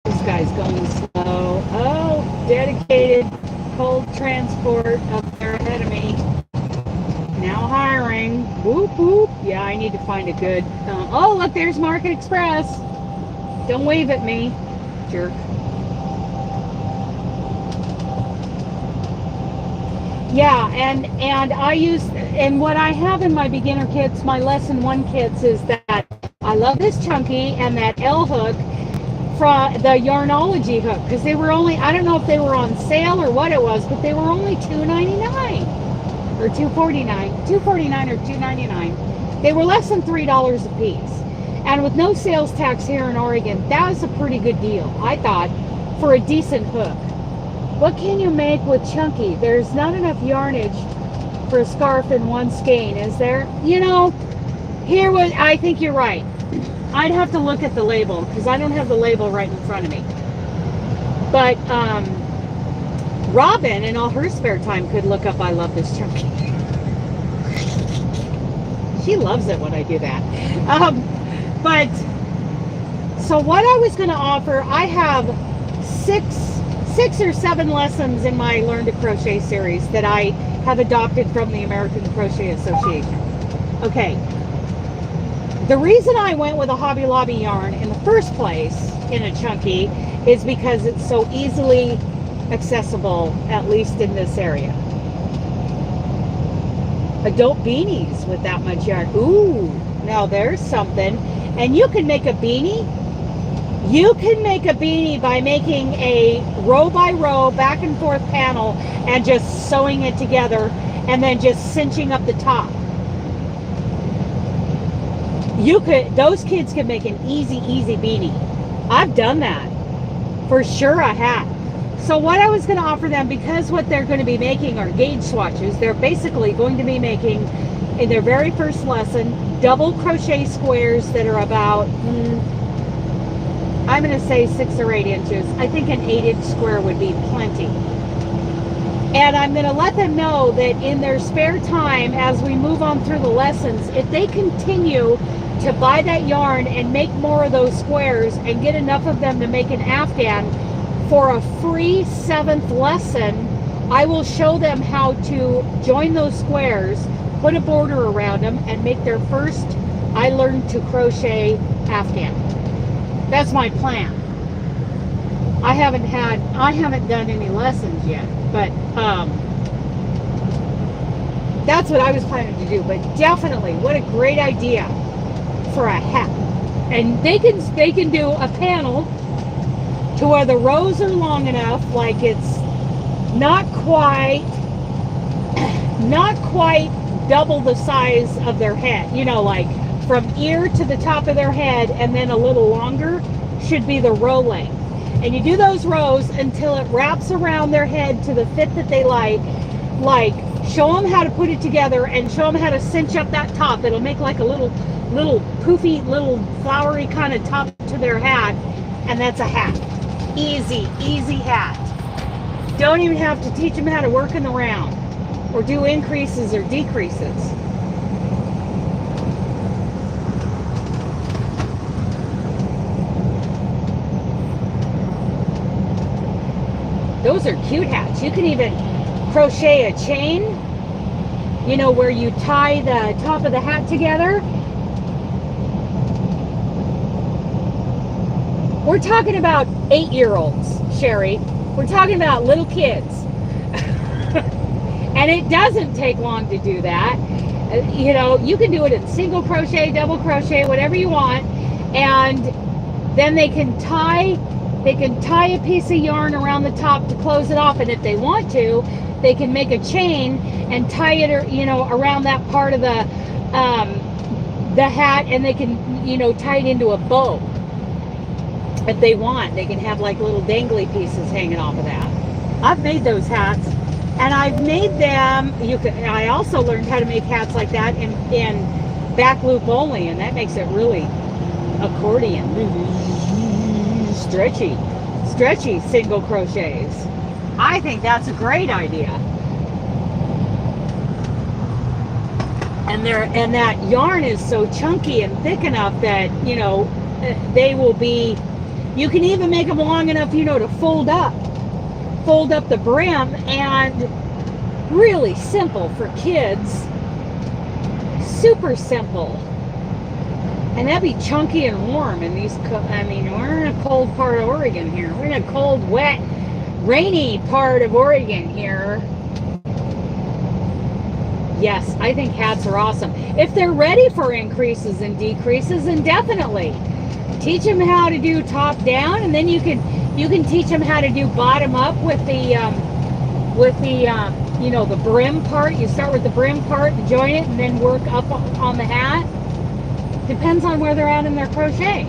This guy's going slow. Oh, dedicated cold transport up there ahead of me. Now hiring. Whoop whoop. Yeah, I need to find a good. Oh, look, there's Market Express. Don't wave at me, jerk. Yeah, and I use, and what I have in my beginner kits, my lesson 1 kits, is that I Love This Chunky and that L hook from the Yarnology hook, because they were only, I don't know if they were on sale or what it was, but they were only $2.99 or $2.49 or $2.99. They were less than $3 a piece, and with no sales tax here in Oregon, that was a pretty good deal, I thought, for a decent hook. What can you make with chunky? There's not enough yarnage for a scarf in one skein, is there? You know, I think you're right. I'd have to look at the label because I don't have the label right in front of me. But Robin, in all her spare time, could look up I Love This Chunky. She loves it when I do that. But so what I was going to offer, I have six or 7 lessons in my Learn to Crochet series that I have adopted from the American Crochet Association. Okay, the reason I went with a Hobby Lobby yarn in the first place in a chunky is because it's so easily accessible, at least in this area. Adult beanies with that much yarn. Ooh, now there's something. And you can make a beanie. You can make a beanie by making a row by row back and forth panel and just sewing it together and then just cinching up the top. Those kids can make an easy beanie. I've done that. For sure I have. So what I was going to offer them, because what they're going to be making are gauge swatches, they're basically going to be making, in their very first lesson, double crochet squares that are about, I'm going to say 6 or 8 inches. I think an 8-inch square would be plenty. And I'm going to let them know that in their spare time, as we move on through the lessons, if they continue to buy that yarn and make more of those squares and get enough of them to make an Afghan, for a free 7th lesson, I will show them how to join those squares, put a border around them, and make their first I Learned to Crochet Afghan. That's my plan. I haven't done any lessons yet, but that's what I was planning to do. But definitely, what a great idea for a hat. And they can do a panel to where the rows are long enough, like it's not quite double the size of their head, you know, like from ear to the top of their head, and then a little longer should be the row length. And you do those rows until it wraps around their head to the fit that they like show them how to put it together and show them how to cinch up that top. It'll make like a little poofy, little flowery kind of top to their hat, and that's a hat. Easy hat. Don't even have to teach them how to work in the round or do increases or decreases. Those are cute hats. You can even crochet a chain, you know, where you tie the top of the hat together. we're talking about 8-year-olds, Sherry. We're talking about little kids. And it doesn't take long to do that. You know, you can do it in single crochet, double crochet, whatever you want. And then they can tie a piece of yarn around the top to close it off. And if they want to, they can make a chain and tie it, you know, around that part of the hat, and they can, you know, tie it into a bow. If they want, they can have like little dangly pieces hanging off of that. I've made those hats, and I've made them. I also learned how to make hats like that in back loop only, and that makes it really accordion, stretchy single crochets. I think that's a great idea. And that yarn is so chunky and thick enough that, you know, they will be. You can even make them long enough, you know, to fold up the brim, and really simple for kids. Super simple. And that'd be chunky and warm in these, I mean, we're in a cold part of Oregon here. We're in a cold, wet, rainy part of Oregon here. Yes, I think hats are awesome. If they're ready for increases and decreases, then definitely. Teach them how to do top down, and then you can teach them how to do bottom up with the you know, the brim part. You start with the brim part and join it, and then work up on the hat. Depends on where they're at in their crochet.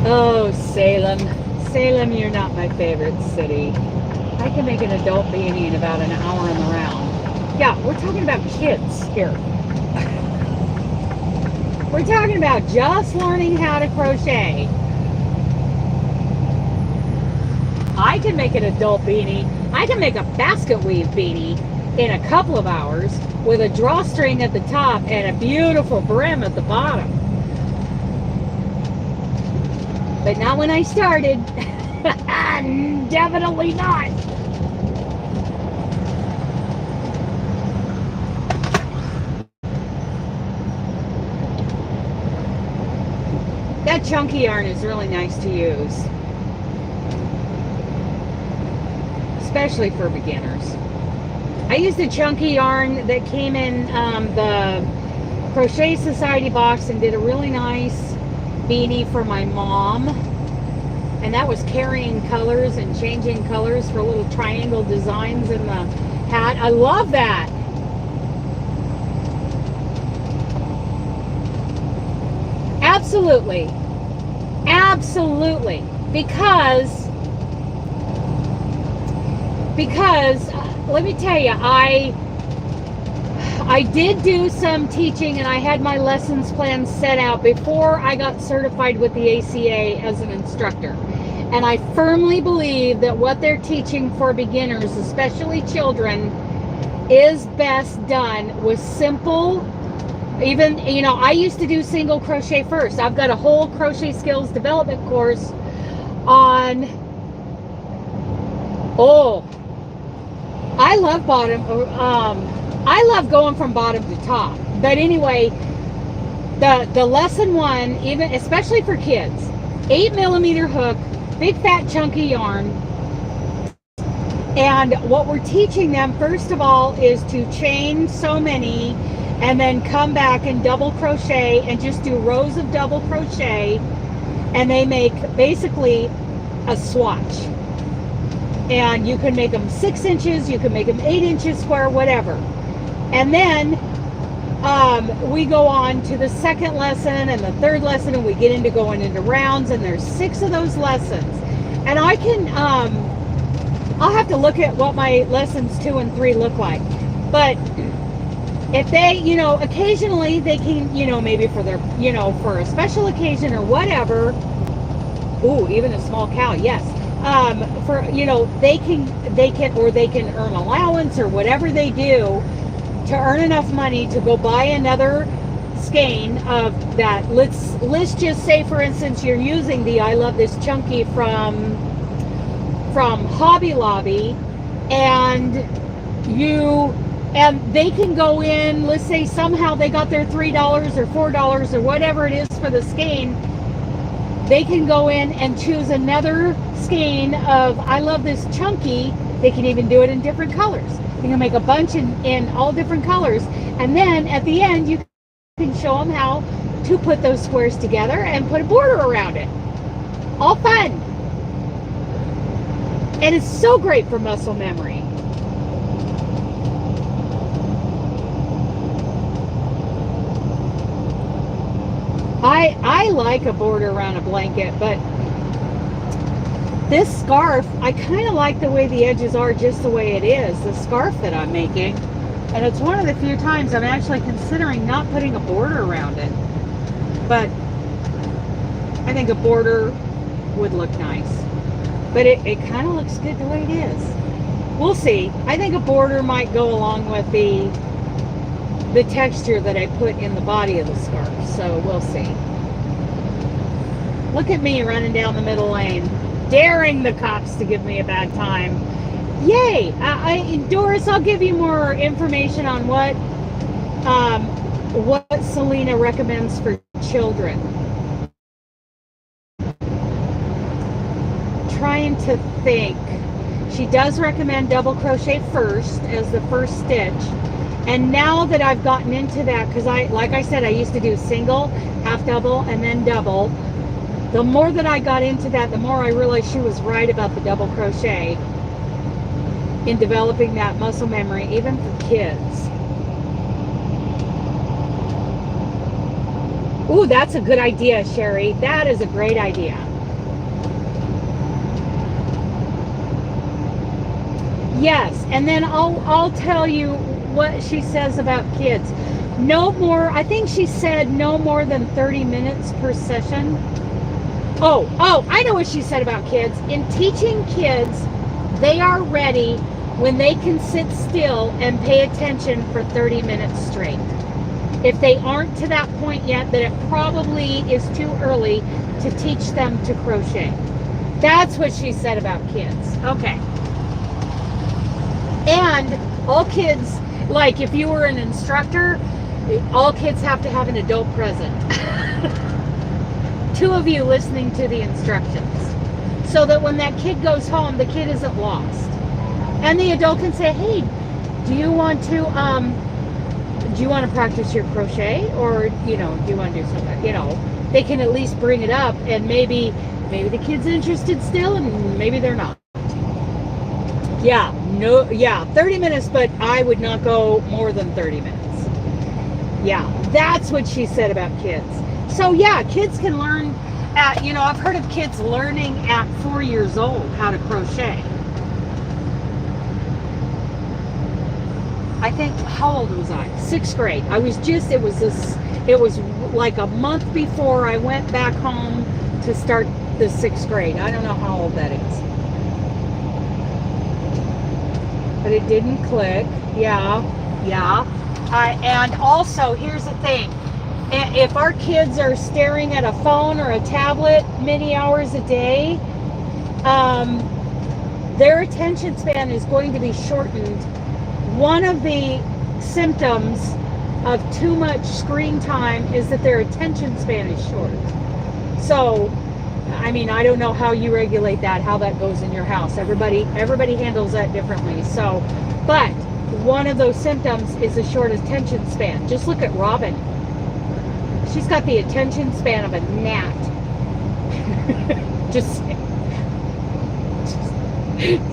Oh, Salem, you're not my favorite city. I can make an adult beanie in about an hour on the round. Yeah, we're talking about kids here. We're talking about just learning how to crochet. I can make an adult beanie. I can make a basket weave beanie in a couple of hours with a drawstring at the top and a beautiful brim at the bottom. But not when I started. Definitely not. That chunky yarn is really nice to use, especially for beginners. I used a chunky yarn that came in the Crochet Society box and did a really nice beanie for my mom, and that was carrying colors and changing colors for little triangle designs in the hat. I love that. Absolutely. Absolutely. Because let me tell you, I did do some teaching, and I had my lessons plan set out before I got certified with the ACA as an instructor. And I firmly believe that what they're teaching for beginners, especially children, is best done with simple. Even, you know, I used to do single crochet first. I've got a whole crochet skills development course on, I love I love going from bottom to top. But anyway, the lesson one, even especially for kids, 8mm hook, big fat chunky yarn. And what we're teaching them, first of all, is to chain so many, and then come back and double crochet and just do rows of double crochet, and they make basically a swatch. And you can make them 6 inches, you can make them 8 inches square, whatever. And then we go on to the second lesson and the third lesson, and we get into going into rounds, and there's 6 of those lessons. And I can, I'll have to look at what my lessons 2 and 3 look like. But if they, you know, occasionally they can, you know, maybe for their, you know, for a special occasion or whatever, ooh, even a small cow, yes. For, you know, they can earn allowance or whatever they do to earn enough money to go buy another skein of that. Let's just say, for instance, you're using the I Love This Chunky from Hobby Lobby, and you And they can go in, let's say somehow they got their $3 or $4 or whatever it is for the skein. They can go in and choose another skein of, I love this chunky. They can even do it in different colors. You can make a bunch in all different colors. And then at the end, you can show them how to put those squares together and put a border around it. All fun. And it's so great for muscle memory. I like a border around a blanket, but this scarf, I kind of like the way the edges are just the way it is, the scarf that I'm making. And it's one of the few times I'm actually considering not putting a border around it. But I think a border would look nice. But it kind of looks good the way it is. We'll see. I think a border might go along with the texture that I put in the body of the scarf. So we'll see. Look at me running down the middle lane, daring the cops to give me a bad time. Yay! Doris, I'll give you more information on what Selena recommends for children. Trying to think. She does recommend double crochet first as the first stitch. And now that I've gotten into that, because like I said, I used to do single, half double, and then double. The more that I got into that, the more I realized she was right about the double crochet in developing that muscle memory, even for kids. Ooh, that's a good idea, Sherry. That is a great idea. Yes, and then I'll tell you what she says about kids. No more, I think she said no more than 30 minutes per session. Oh, I know what she said about kids. In teaching kids, they are ready when they can sit still and pay attention for 30 minutes straight. If they aren't to that point yet, then it probably is too early to teach them to crochet. That's what she said about kids. Okay. And all kids, like if you were an instructor, all kids have to have an adult present. Two of you listening to the instructions, so that when that kid goes home, the kid isn't lost. And the adult can say, hey, do you want to practice your crochet, or do you want to do something? They can at least bring it up, and maybe the kid's interested still, and maybe they're not. 30 minutes, but I would not go more than 30 minutes. Yeah, that's what she said about kids. So yeah, kids can learn at, I've heard of kids learning at 4 years old how to crochet. I think, how old was I? 6th grade. It was like a month before I went back home to start the 6th grade. I don't know how old that is. But it didn't click. Yeah. And also, here's the thing. If our kids are staring at a phone or a tablet many hours a day, their attention span is going to be shortened. One of the symptoms of too much screen time is that their attention span is short. So, I don't know how you regulate that, how that goes in your house. Everybody handles that differently. So, but one of those symptoms is a short attention span. Just look at Robin. She's got the attention span of a gnat. Just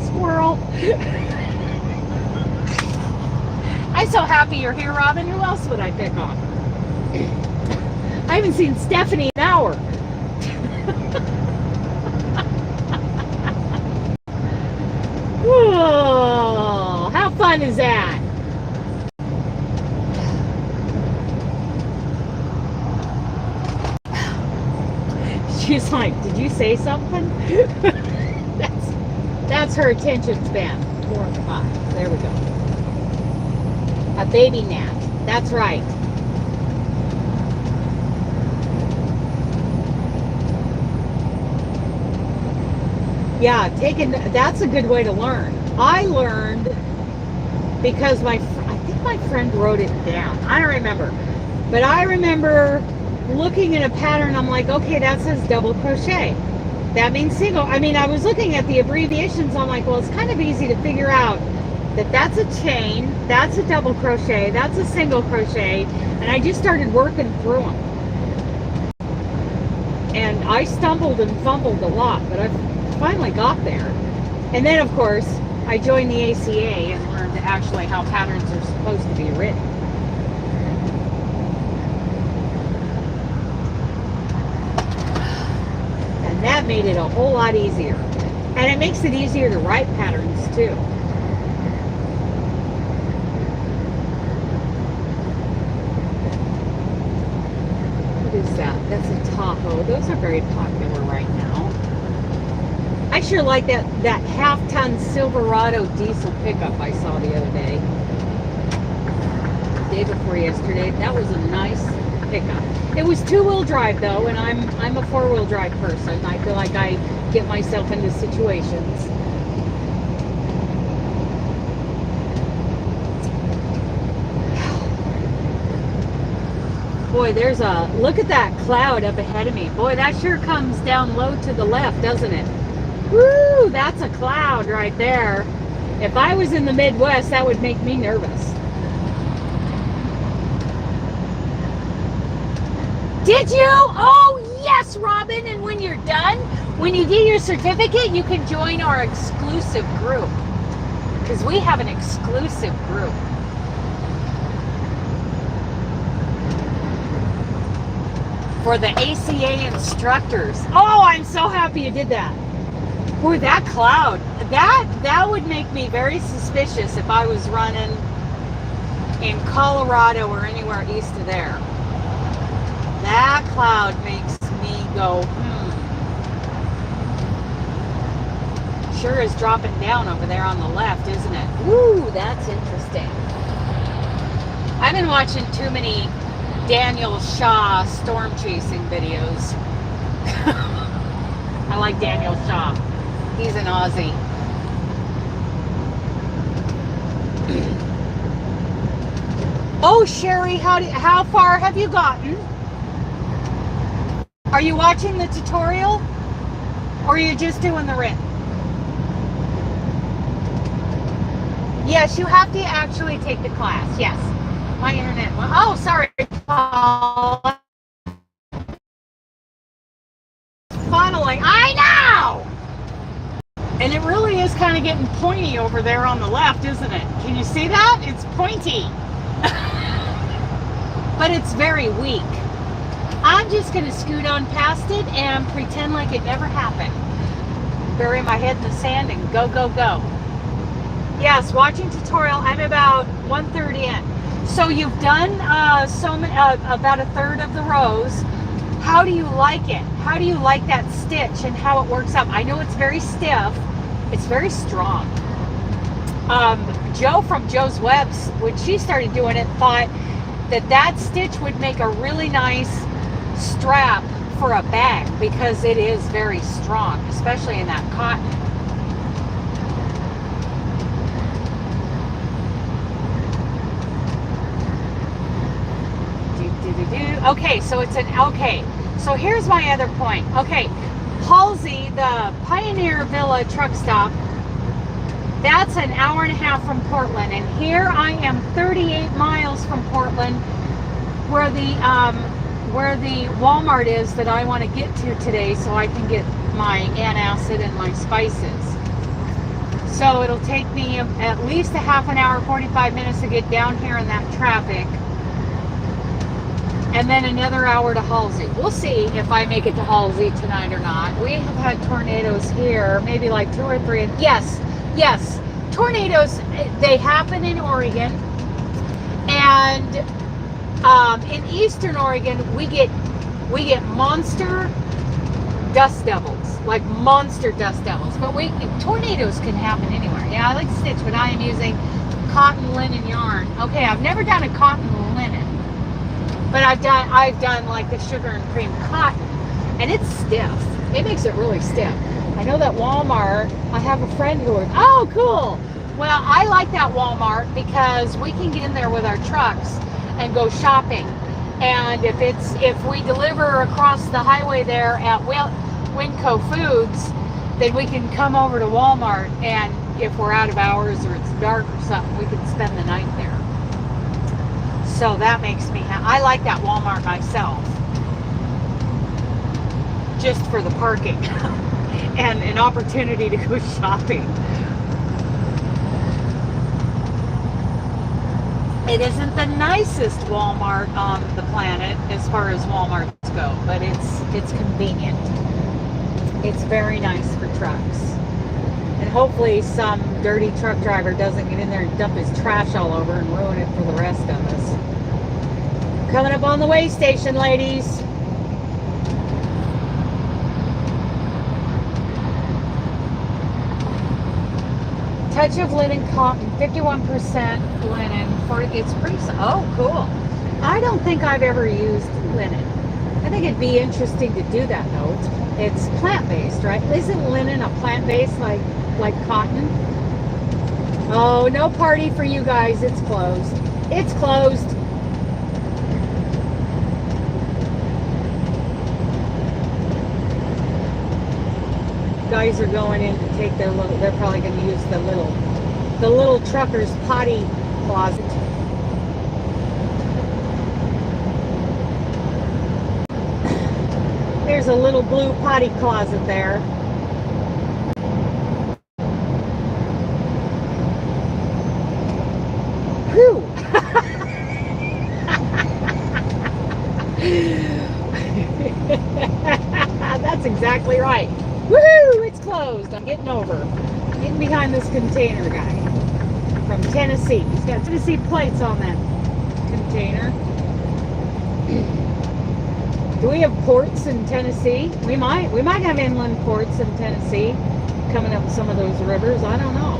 squirrel. I'm so happy you're here, Robin. Who else would I pick on? I haven't seen Stephanie in an hour. Whoa, how fun is that? She's like, did you say something? That's her attention span. 4 or 5. There we go. A baby gnat. That's right. Yeah, that's a good way to learn. I learned because I think think my friend wrote it down. I don't remember. But I remember looking at a pattern. I'm like, okay, that says double crochet. That means single. I mean, I was looking at the abbreviations. I'm like, well, it's kind of easy to figure out that that's a chain, that's a double crochet, that's a single crochet. And I just started working through them. And I stumbled and fumbled a lot, but I finally got there. And then, of course, I joined the ACA and learned actually how patterns are supposed to be written. And that made it a whole lot easier. And it makes it easier to write patterns too. What is that? That's a Tahoe. Those are very popular right now. I sure like that half-ton Silverado diesel pickup I saw the other day. The day before yesterday. That was a nice pickup. It was two-wheel drive though, and I'm a four-wheel drive person. I feel like I get myself into situations. Boy, there's a look at that cloud up ahead of me. Boy, that sure comes down low to the left, doesn't it? Woo, that's a cloud right there. If I was in the Midwest, that would make me nervous. Did you? Oh, yes, Robin. And when you're done, when you get your certificate, you can join our exclusive group. Because we have an exclusive group. For the ACA instructors. Oh, I'm so happy you did that. Boy, that cloud, that would make me very suspicious if I was running in Colorado or anywhere east of there. That cloud makes me go, Sure is dropping down over there on the left, isn't it? Woo, that's interesting. I've been watching too many Daniel Shaw storm chasing videos. I like Daniel Shaw. He's an Aussie. Oh, Sherry, how far have you gotten? Are you watching the tutorial? Or are you just doing the written? Yes, you have to actually take the class. Yes. My internet. Oh, sorry, Paul. Funneling. I know! And it really is kind of getting pointy over there on the left, isn't it? Can you see that? It's pointy. But it's very weak. I'm just going to scoot on past it and pretend like it never happened. Bury my head in the sand and go, go, go. Yes, watching tutorial. I'm about 1/3 in. So you've done about 1/3 of the rows. How do you like it? How do you like that stitch and how it works up? I know it's very stiff. It's very strong. Jo from Joe's Webs, when she started doing it, thought that stitch would make a really nice strap for a bag because it is very strong, especially in that cotton. Okay, so so here's my other point. Okay, Halsey, the Pioneer Villa truck stop, that's an hour and a half from Portland, and here I am 38 miles from Portland, where the Walmart is that I want to get to today so I can get my antacid and my spices. So it'll take me at least a half an hour, 45 minutes to get down here in that traffic. And then another hour to Halsey. We'll see if I make it to Halsey tonight or not. We have had tornadoes here, maybe like 2 or 3. Yes, tornadoes, they happen in Oregon. And in Eastern Oregon, we get monster dust devils, like monster dust devils. But tornadoes can happen anywhere. Yeah, I like to stitch, but I am using cotton linen yarn. Okay, I've never done a cotton linen. But I've done like the sugar and cream cotton, and it's stiff. It makes it really stiff. I know that Walmart, I have a friend who oh cool, Well, I like that Walmart because we can get in there with our trucks and go shopping. And if we deliver across the highway there at Winco Foods, then we can come over to Walmart, and if we're out of hours or it's dark or something, we can spend the night there. So that makes me happy. I like that Walmart myself, just for the parking and an opportunity to go shopping. It isn't the nicest Walmart on the planet as far as Walmarts go, but it's convenient. It's very nice for trucks. And hopefully some dirty truck driver doesn't get in there and dump his trash all over and ruin it for the rest of us. Coming up on the way station, ladies. Touch of linen cotton, 51% linen. It's pretty, oh, cool. I don't think I've ever used linen. I think it'd be interesting to do that though. It's plant-based, right? Isn't linen a plant-based like cotton? Oh, no party for you guys. It's closed. It's closed. Guys are going in to take their little, they're probably going to use the little trucker's potty closet. There's a little blue potty closet there. Whew. That's exactly right. Woohoo! It's closed. I'm getting over. I'm getting behind this container guy from Tennessee. He's got Tennessee plates on that container. Do we have ports in Tennessee? We might have inland ports in Tennessee coming up some of those rivers. I don't know.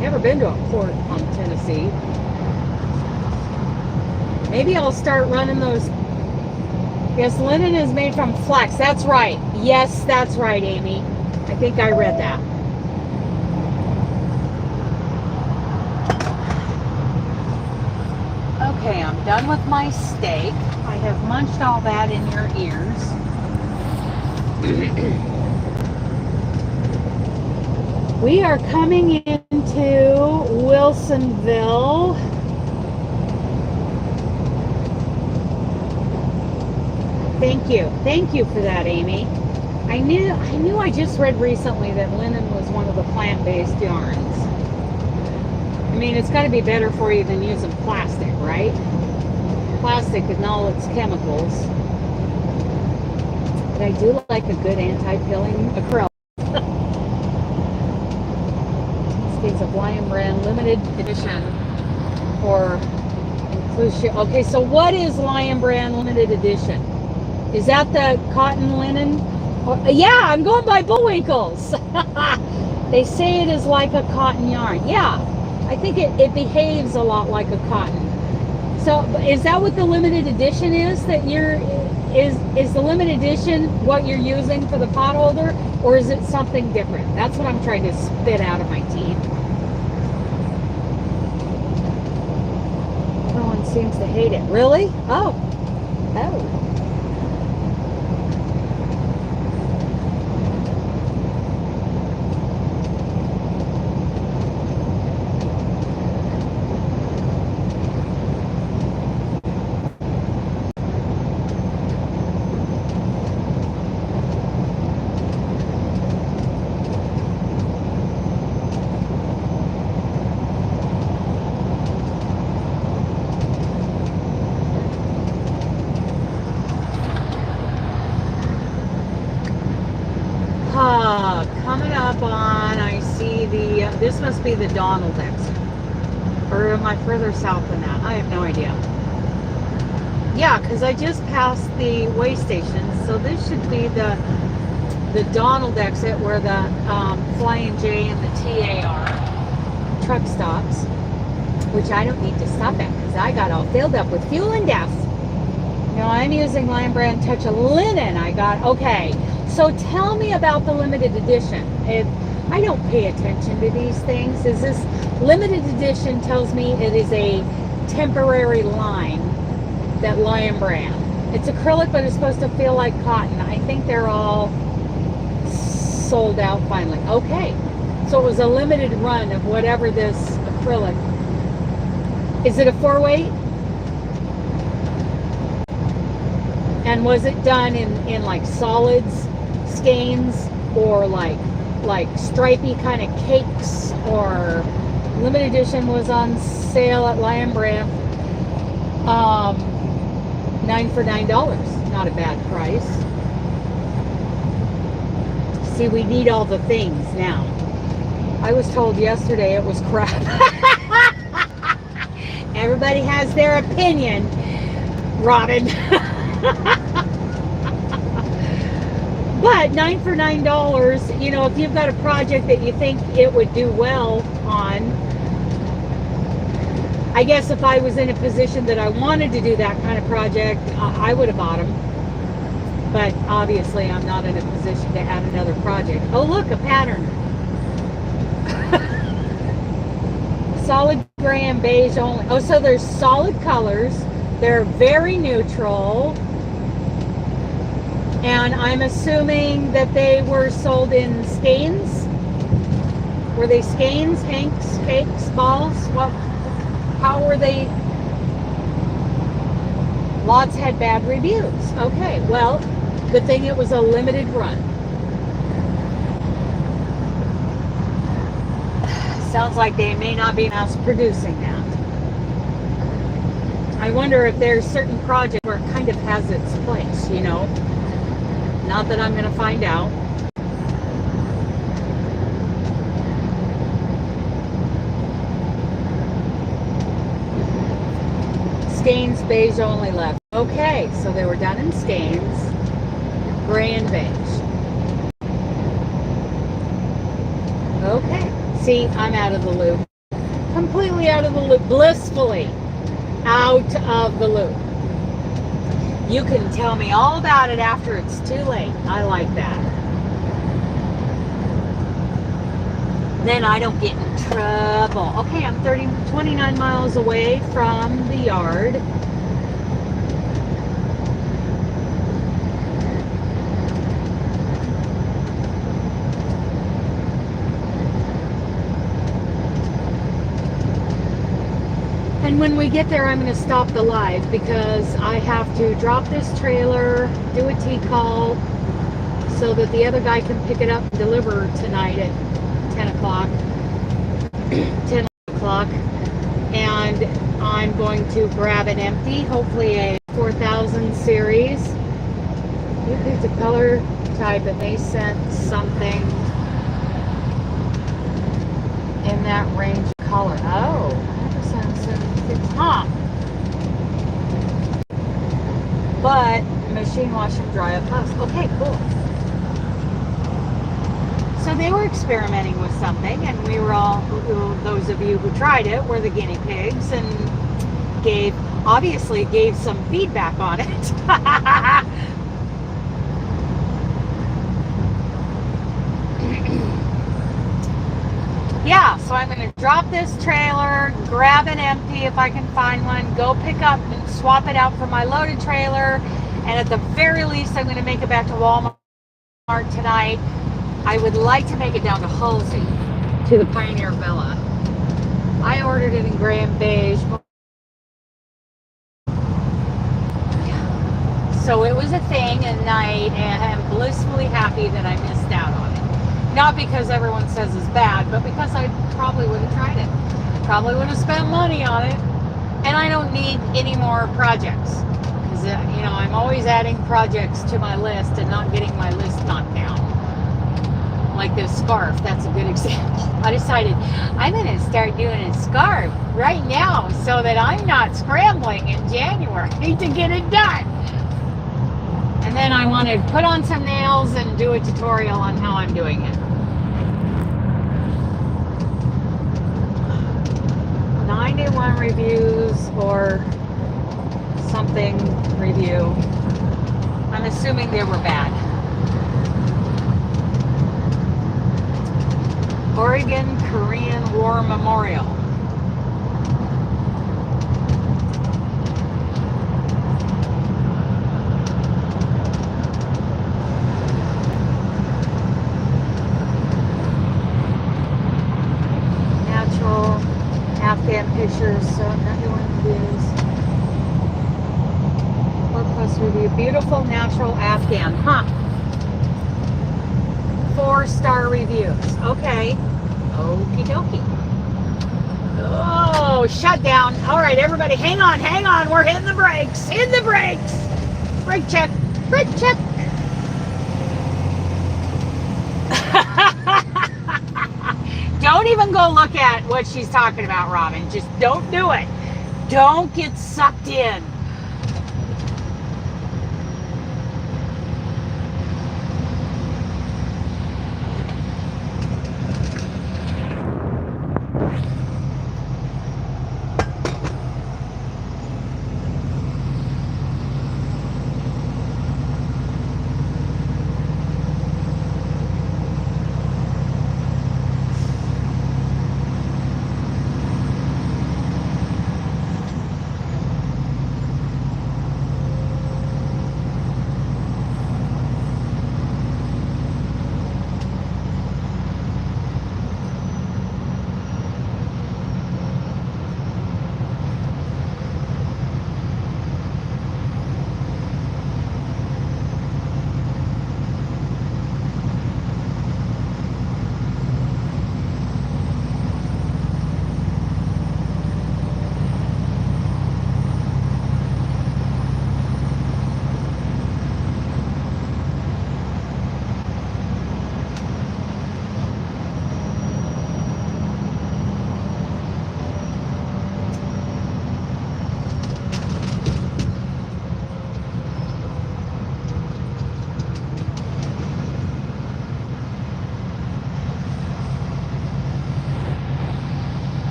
Never been to a port on Tennessee. Maybe I'll start running those. Yes, linen is made from flax. That's right. Yes, that's right, Amy. I think I read that. Okay, I'm done with my steak. I have munched all that in your ears. We are coming into Wilsonville. Thank you for that, Amy. I knew I just read recently that linen was one of the plant-based yarns. I mean, it's got to be better for you than using plastic, right? Plastic and all its chemicals. But I do like a good anti-pilling acrylic. States of Lion Brand limited edition for inclusion. Okay, so what is Lion Brand limited edition? Is that the cotton linen? Yeah, I'm going by Bullwinkles. They say it is like a cotton yarn. Yeah, I think it behaves a lot like a cotton. So is that what the limited edition is? That is the limited edition what you're using for the pot holder, or is it something different? That's what I'm trying to spit out of my teeth. No one seems to hate it. Really? Oh. Coming up on, I see the, this must be the Donald X. Or am I further south than that? I have no idea. Yeah, because I just passed the way station, so this should be the Donald exit where the Flying J and the TA are. Truck stops, which I don't need to stop at because I got all filled up with fuel and gas. You know, I'm using Lion Brand Touch of Linen. I got, okay. So tell me about the limited edition. I I don't pay attention to these things. Is this limited edition tells me it is a temporary line that Lion brand. It's acrylic, but it's supposed to feel like cotton. I think they're all sold out finally. Okay, so it was a limited run of whatever this acrylic. Is it a 4-weight? And was it done in like solids, skeins, or like stripy kind of cakes? Or limited edition was on sale at Lion brand. 9 for $9. Not a bad price. See, we need all the things now. I was told yesterday it was crap. Everybody has their opinion, Robin. But 9 for $9, you know, if you've got a project that you think it would do well on, I guess if I was in a position that I wanted to do that kind of project, I would have bought them. But obviously I'm not in a position to add another project. Oh, look, a pattern. Solid gray and beige only. Oh, so there's solid colors. They're very neutral. And I'm assuming that they were sold in skeins. Were they skeins, hanks, cakes, balls? What? How were they? Lots had bad reviews. Okay, well, good thing it was a limited run. Sounds like they may not be mass producing that. I wonder if there's certain projects where it kind of has its place, you know. Not that I'm going to find out. Skeins, beige only left. Okay, so they were done in skeins, gray and beige. Okay, see, I'm out of the loop. Completely out of the loop, blissfully out of the loop. You can tell me all about it after it's too late. I like that. Then I don't get in trouble. Okay, I'm 29 miles away from the yard. And when we get there, I'm going to stop the live because I have to drop this trailer, do a T-call, so that the other guy can pick it up and deliver tonight at 10 o'clock. 10 o'clock. And I'm going to grab an empty, hopefully a 4000 series. You picked a color type and they sent something in that range of color. Oh, 176. Huh. But machine wash and dry up plus. Okay, cool. So they were experimenting with something, and we were all, those of you who tried it were the guinea pigs, and obviously gave some feedback on it. Yeah, so I'm going to drop this trailer, grab an empty if I can find one, go pick up and swap it out for my loaded trailer, and at the very least I'm going to make it back to Walmart tonight. I would like to make it down to Halsey, to the Pioneer Villa. I ordered it in gray and beige. So it was a thing, and I am blissfully happy that I missed out on it. Not because everyone says it's bad, but because I probably would have tried it. Probably would have spent money on it. And I don't need any more projects. Because, you know, I'm always adding projects to my list and not getting my list knocked down. Like this scarf, that's a good example. I decided I'm going to start doing a scarf right now so that I'm not scrambling in January to get it done. And then I want to put on some nails and do a tutorial on how I'm doing it. 91 reviews or something review. I'm assuming they were bad. Oregon Korean War Memorial. Natural Afghan pictures, so I'm not doing this. Plus review. Beautiful natural Afghan. Huh. 4-star reviews. Okay. Okie dokie. Oh, shut down. All right, everybody, hang on, hang on. We're hitting the brakes. Hit the brakes. Brake check. Brake check. Don't even go look at what she's talking about, Robin. Just don't do it. Don't get sucked in.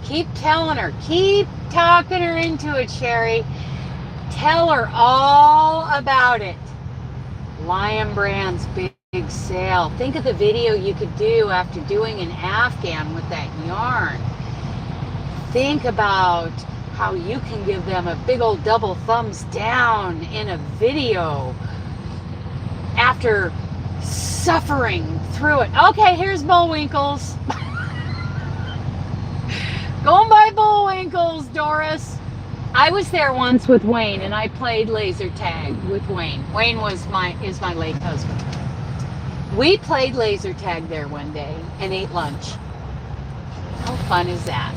Keep telling her. Keep talking her into it, Sherry. Tell her all about it. Lion Brand's big sale. Think of the video you could do after doing an Afghan with that yarn. Think about how you can give them a big old double thumbs down in a video after suffering through it. Okay, here's Bullwinkles. Go and buy Bullwinkles, Doris. I was there once with Wayne, and I played laser tag with Wayne. Wayne is my late husband. We played laser tag there one day and ate lunch. How fun is that?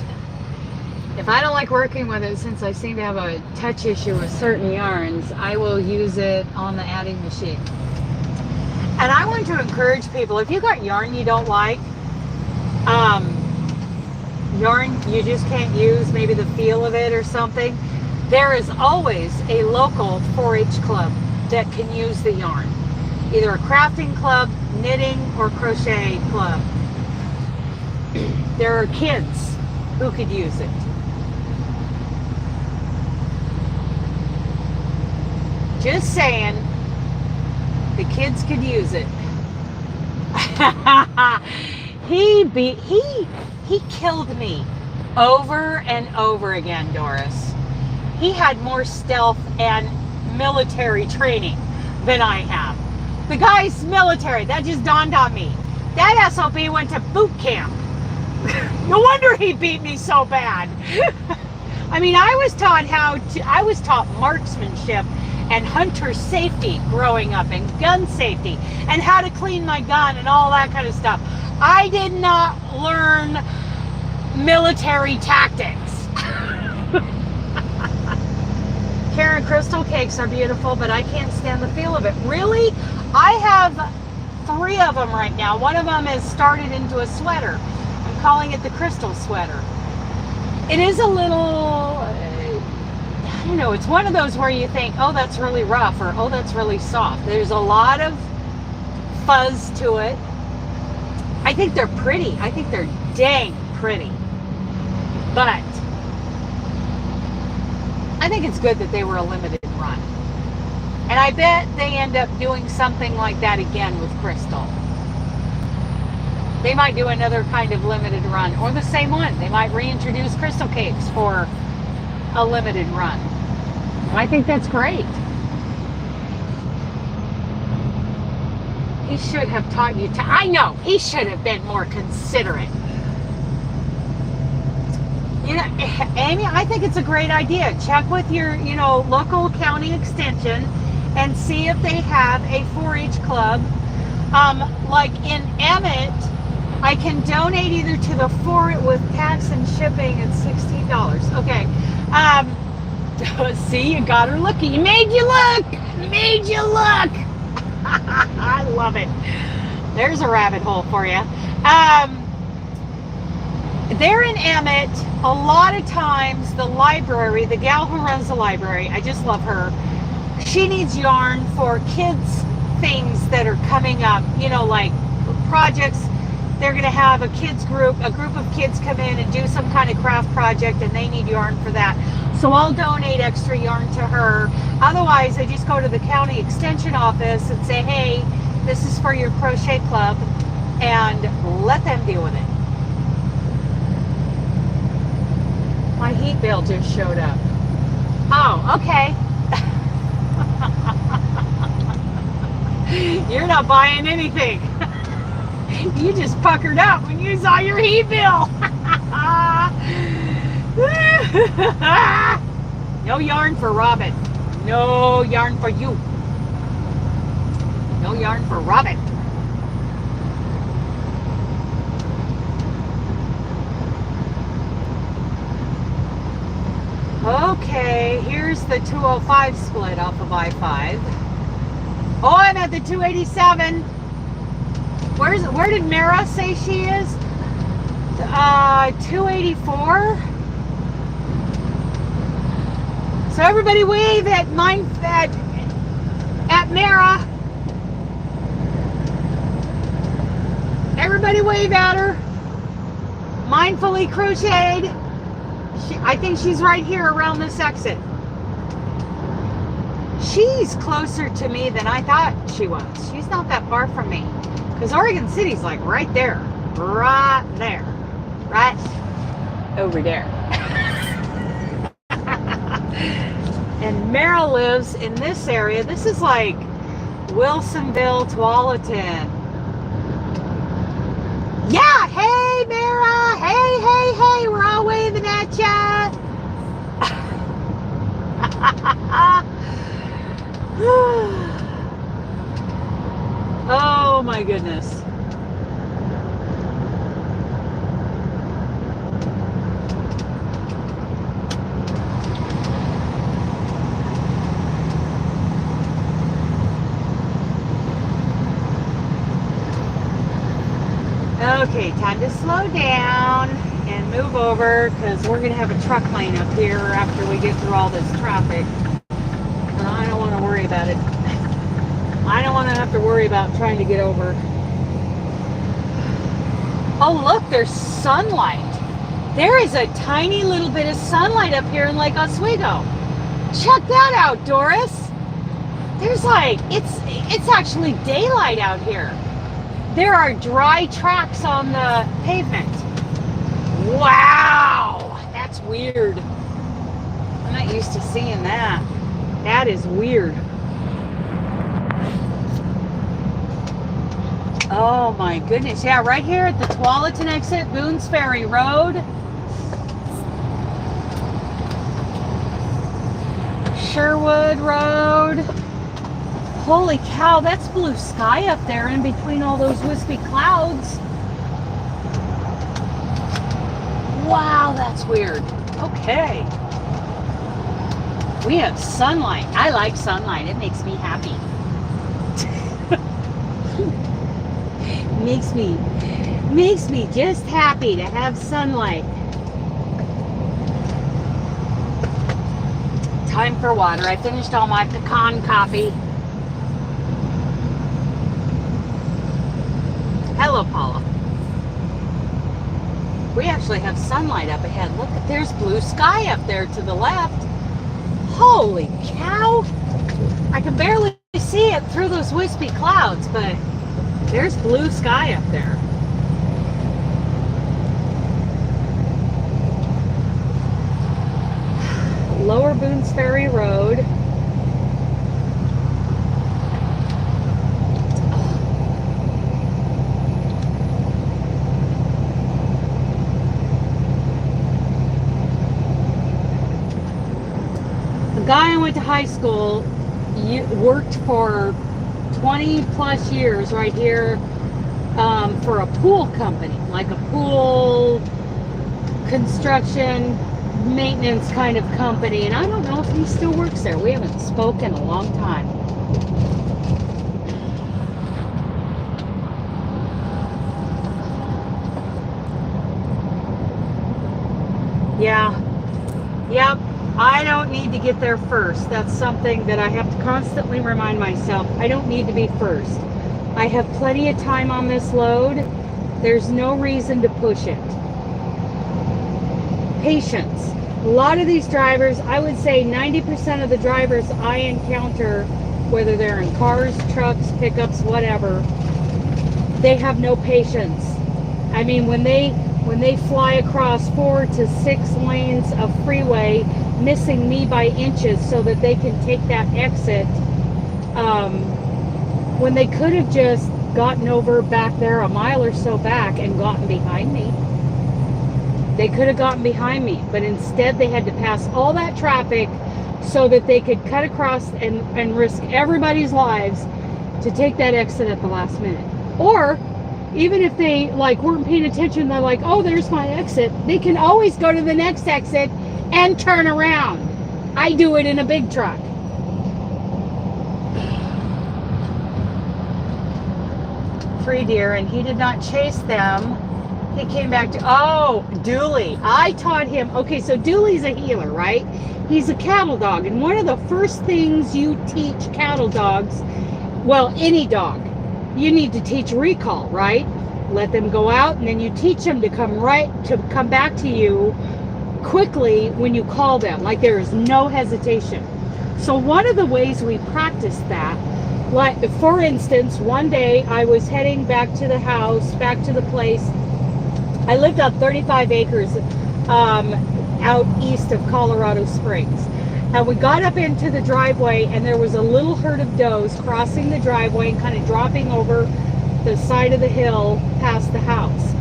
If I don't like working with it, since I seem to have a touch issue with certain yarns, I will use it on the adding machine. And I want to encourage people, if you got yarn you don't like, yarn you just can't use, maybe the feel of it or something, there is always a local 4-H club that can use the yarn. Either a crafting club, knitting, or crochet club. There are kids who could use it. Just saying, the kids could use it. He killed me over and over again, Doris. He had more stealth and military training than I have. The guy's military, that just dawned on me. That SOB went to boot camp. No wonder he beat me so bad. I mean, I was taught marksmanship and hunter safety growing up, and gun safety, and how to clean my gun and all that kind of stuff. I did not learn military tactics. Karen, crystal cakes are beautiful, but I can't stand the feel of it. Really? I have 3 of them right now. One of them has started into a sweater. I'm calling it the crystal sweater. It is a little, I don't know, it's one of those where you think, oh, that's really rough, or oh, that's really soft. There's a lot of fuzz to it. I think they're pretty. I think they're dang pretty. pretty. But I think it's good that they were a limited run. And I bet they end up doing something like that again with Crystal. They might do another kind of limited run, or the same one. They might reintroduce Crystal Cakes for a limited run. I think that's great. He should have taught you to, I know, he should have been more considerate. You know, Amy, I think it's a great idea. Check with your, you know, local county extension and see if they have a 4-H club. Like in Emmett, I can donate either to the 4 with tax and shipping at $16. Okay. See, you got her looking. You made you look. Made you look. I love it. There's a rabbit hole for you. They're in Emmett. A lot of times the library, the gal who runs the library, I just love her. She needs yarn for kids things that are coming up, you know, like projects. They're going to have a group of kids come in and do some kind of craft project, and they need yarn for that. So I'll donate extra yarn to her. Otherwise, I just go to the county extension office and say, hey, this is for your crochet club, and let them deal with it. My heat bill just showed up. Oh, okay. You're not buying anything. You just puckered up when you saw your heat bill. No yarn for Robin. No yarn for you. No yarn for Robin. Okay, here's the 205 split off of I-5. Oh, I'm at the 287. Where did Mara say she is? 284. So everybody wave at Mara. Everybody wave at her. Mindfully crocheted. I think she's right here around this exit. She's closer to me than I thought she was. She's not that far from me. Because Oregon City's like right there. Right there. Right over there. And Meryl lives in this area. This is like Wilsonville, Tualatin. Yeah, hey Mara, hey, we're all waving at ya. Oh my goodness. Okay, time to slow down and move over because we're going to have a truck lane up here after we get through all this traffic. And I don't want to worry about it. I don't want to have to worry about trying to get over. Oh, look, there's sunlight. There is a tiny little bit of sunlight up here in Lake Oswego. Check that out, Doris. There's like, it's actually daylight out here. There are dry tracks on the pavement. Wow, that's weird. I'm not used to seeing that. That is weird. Oh my goodness. Yeah, right here at the Tualatin exit, Boone's Ferry Road. Sherwood Road. Holy cow, that's blue sky up there in between all those wispy clouds. Wow, that's weird. Okay. We have sunlight. I like sunlight. It makes me happy. Makes me just happy to have sunlight. Time for water. I finished all my pecan coffee. Hello, Paula. We actually have sunlight up ahead. Look, there's blue sky up there to the left. Holy cow! I can barely see it through those wispy clouds, but there's blue sky up there. Lower Boones Ferry Road. The guy I went to high school worked for 20 plus years right here for a pool company, like a pool construction maintenance kind of company, and I don't know if he still works there. We haven't spoken in a long time. Yeah. Yep. I don't need to get there first. That's something that I have to constantly remind myself. I don't need to be first. I have plenty of time on this load. There's no reason to push it. Patience. A lot of these drivers, I would say 90% of the drivers I encounter, whether they're in cars, trucks, pickups, whatever, they have no patience. I mean, when they fly across 4 to 6 lanes of freeway, missing me by inches so that they can take that exit, when they could have just gotten over back there a mile or so back and gotten behind me. They could have gotten behind me, but instead they had to pass all that traffic so that they could cut across and risk everybody's lives to take that exit at the last minute. Or even if they weren't paying attention, they're like, oh, there's my exit. They can always go to the next exit and turn around. I do it in a big truck. Three deer, and he did not chase them. He came back to, oh, Dooley. I taught him, okay, so Dooley's a healer, right? He's a cattle dog, and one of the first things you teach cattle dogs, well, any dog, you need to teach recall, right? Let them go out, and then you teach them to come back to you quickly when you call them, like there is no hesitation. So one of the ways we practice that, like for instance, one day I was heading back to the house, back to the place. I lived on 35 acres out east of Colorado Springs. And we got up into the driveway, and there was a little herd of does crossing the driveway and kind of dropping over the side of the hill past the house.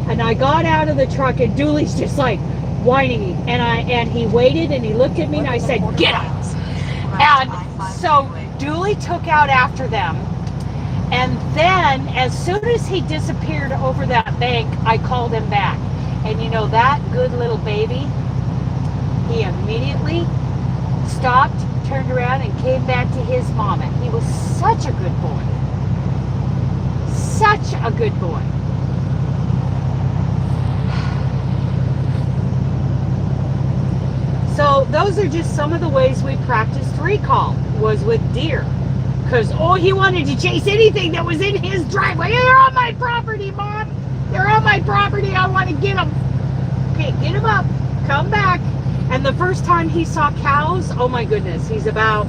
And I got out of the truck, and Dooley's just like whining, and he waited and he looked at me, and I said, get out. And so Dooley took out after them. And then, as soon as he disappeared over that bank, I called him back. And you know, that good little baby, he immediately stopped, turned around, and came back to his mama. He was such a good boy. Such a good boy. So those are just some of the ways we practiced recall, was with deer. Because, oh, he wanted to chase anything that was in his driveway. They're on my property, Mom. They're on my property. I want to get them. Okay, get him up. Come back. And the first time he saw cows, oh my goodness, he's about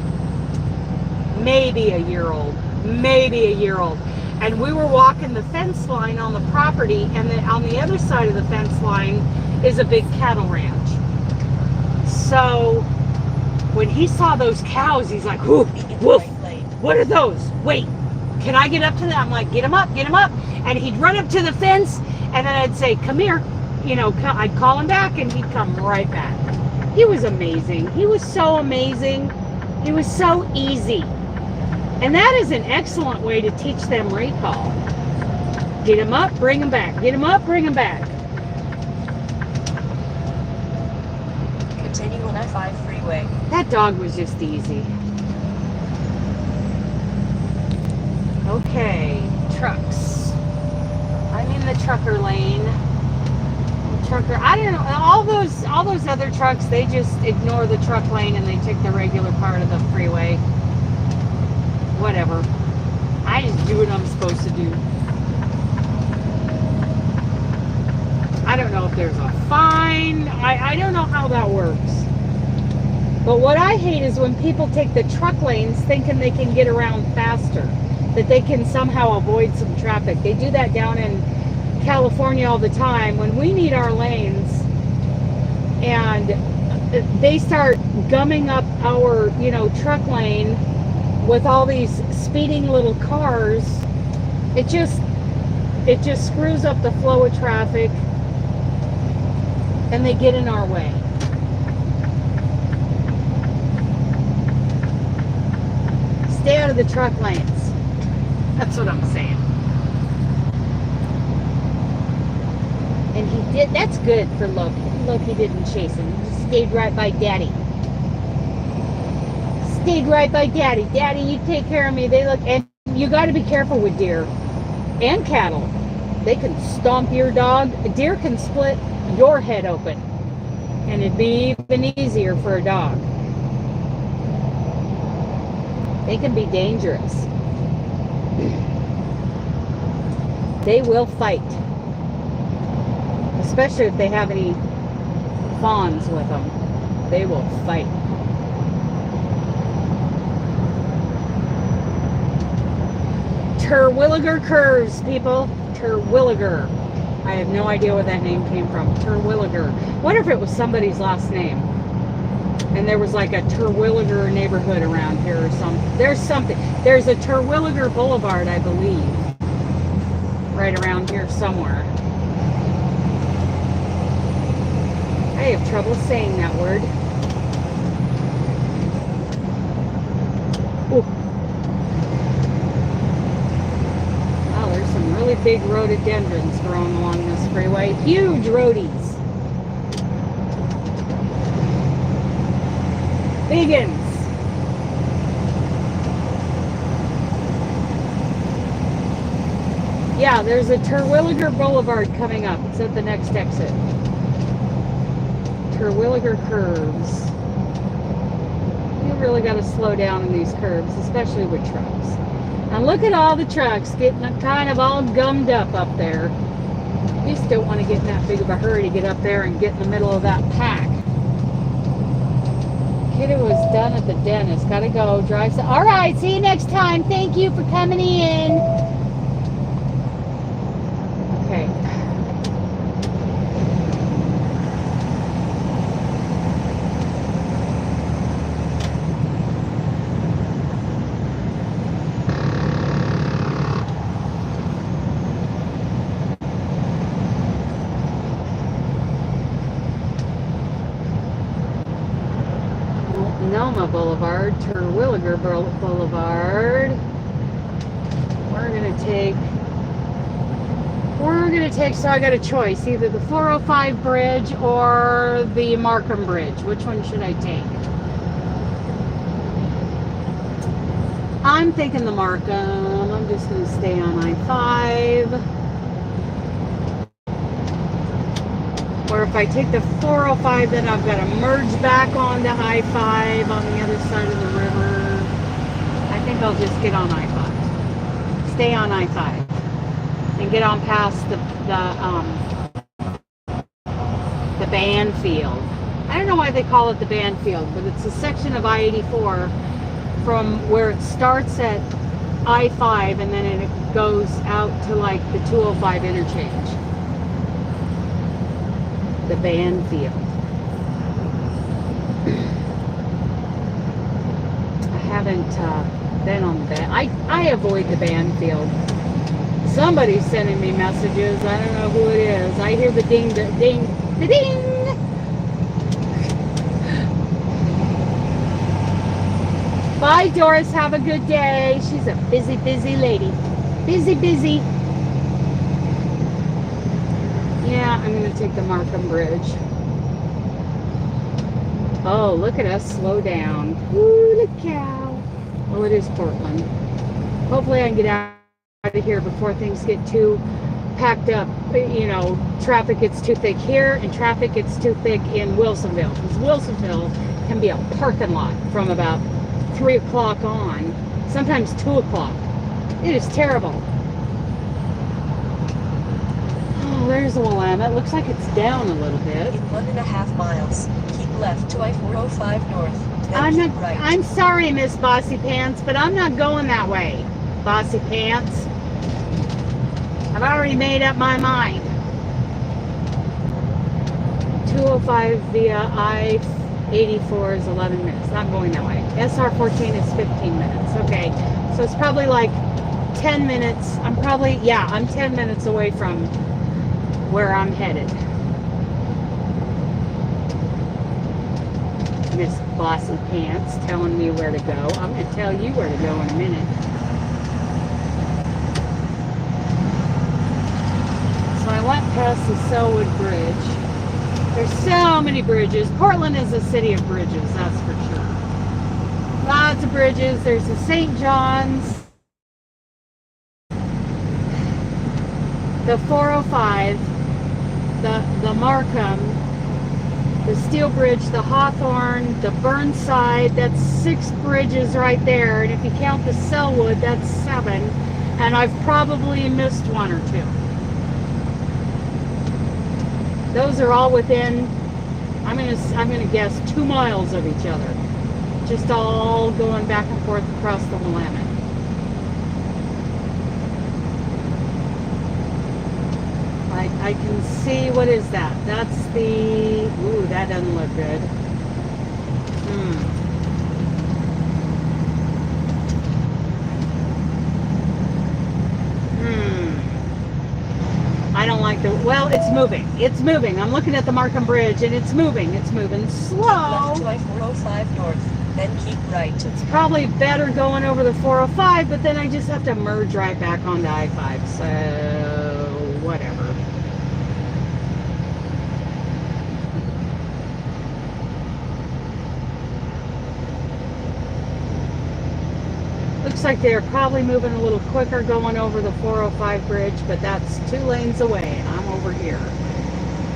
maybe a year old. Maybe a year old. And we were walking the fence line on the property, and then on the other side of the fence line is a big cattle ranch. So when he saw those cows, he's like, woof, woof. What are those? Wait, can I get up to them? I'm like, get him up, get him up. And he'd run up to the fence, and then I'd say, come here. You know, I'd call him back, and he'd come right back. He was amazing. He was so amazing. He was so easy. And that is an excellent way to teach them recall. Get him up, bring him back. Get him up, bring him back. Continue on I-5 freeway. That dog was just easy. Okay, trucks. I'm in the trucker lane. I don't know, all those other trucks, they just ignore the truck lane and they take the regular part of the freeway. Whatever. I just do what I'm supposed to do. I don't know if there's a fine. I don't know how that works. But what I hate is when people take the truck lanes thinking they can get around faster, that they can somehow avoid some traffic. They do that down in California all the time when we need our lanes, and they start gumming up our, truck lane with all these speeding little cars. It just screws up the flow of traffic, and they get in our way. Stay out of the truck lanes. That's what I'm saying. And he did. That's good for Loki. Loki didn't chase him. He just stayed right by Daddy. Stayed right by Daddy. Daddy, you take care of me. They look, and you got to be careful with deer and cattle. They can stomp your dog. A deer can split your head open, and it'd be even easier for a dog. They can be dangerous. They will fight, especially if they have any fawns with them. They will fight. Terwilliger curves, people. Terwilliger. I have no idea where that name came from. Terwilliger. Wonder if it was somebody's last name. And there was like a Terwilliger neighborhood around here or something. There's something. There's a Terwilliger Boulevard, I believe, right around here somewhere. I have trouble saying that word. Ooh. Wow, there's some really big rhododendrons growing along this freeway. Huge roadies. Biggins. Yeah, there's a Terwilliger Boulevard coming up. It's at the next exit. Terwilliger curves. You really got to slow down in these curves, especially with trucks. And look at all the trucks getting kind of all gummed up there. You just don't want to get in that big of a hurry to get up there and get in the middle of that pack. Kiddo was done at the dentist. Gotta go. Drive. All right. See you next time. Thank you for coming in. Okay. Noma Boulevard, Terwilliger Boulevard. We're gonna take, so I got a choice, either the 405 bridge or the Markham Bridge. Which one should I take? I'm thinking the Markham. I'm just gonna stay on I-5. Or if I take the 405, then I've got to merge back onto I-5 on the other side of the river. I think I'll just get on I-5. Stay on I-5. And get on past the band field. I don't know why they call it the band field, but it's a section of I-84 from where it starts at I-5 and then it goes out to like the 205 interchange. The band field. I haven't been on the band. I avoid the band field. Somebody's sending me messages. I don't know who it is. I hear the ding, the ding, the ding. Bye, Doris. Have a good day. She's a busy, busy lady. Busy, busy. Yeah, I'm going to take the Markham Bridge. Oh, look at us slow down. Ooh, look cow. Well, it is Portland. Hopefully I can get out of here before things get too packed up. You know, traffic gets too thick here and traffic gets too thick in Wilsonville. Because Wilsonville can be a parking lot from about 3 o'clock on. Sometimes 2 o'clock. It is terrible. Oh, there's the Willamette. Looks like it's down a little bit. In 1.5 miles, keep left to I-405 north, then keep right. I'm sorry, Miss Bossy Pants, but I'm not going that way, Bossy Pants. I've already made up my mind. 205 via I-84 is 11 minutes. Not going that way. SR14 is 15 minutes. Okay, so it's probably like 10 minutes. I'm 10 minutes away from where I'm headed. Miss Bossy Pants telling me where to go. I'm going to tell you where to go in a minute. So I went past the Selwood Bridge. There's so many bridges. Portland is a city of bridges, that's for sure. Lots of bridges. There's the St. John's, the 405, the Markham, the Steel Bridge, the Hawthorne, the Burnside. That's 6 bridges right there. And if you count the Selwood, that's 7. And I've probably missed 1 or 2. Those are all within, I'm gonna guess, 2 miles of each other. Just all going back and forth across the Willamette. I can see, what is that? That's the, ooh, that doesn't look good. I don't like the, well, it's moving. It's moving. I'm looking at the Markham Bridge and it's moving. It's moving slow. Left to I-405 north, then keep right. It's probably better going over the 405, but then I just have to merge right back onto I-5, so whatever. Looks like they're probably moving a little quicker going over the 405 bridge, but that's 2 lanes away and I'm over here.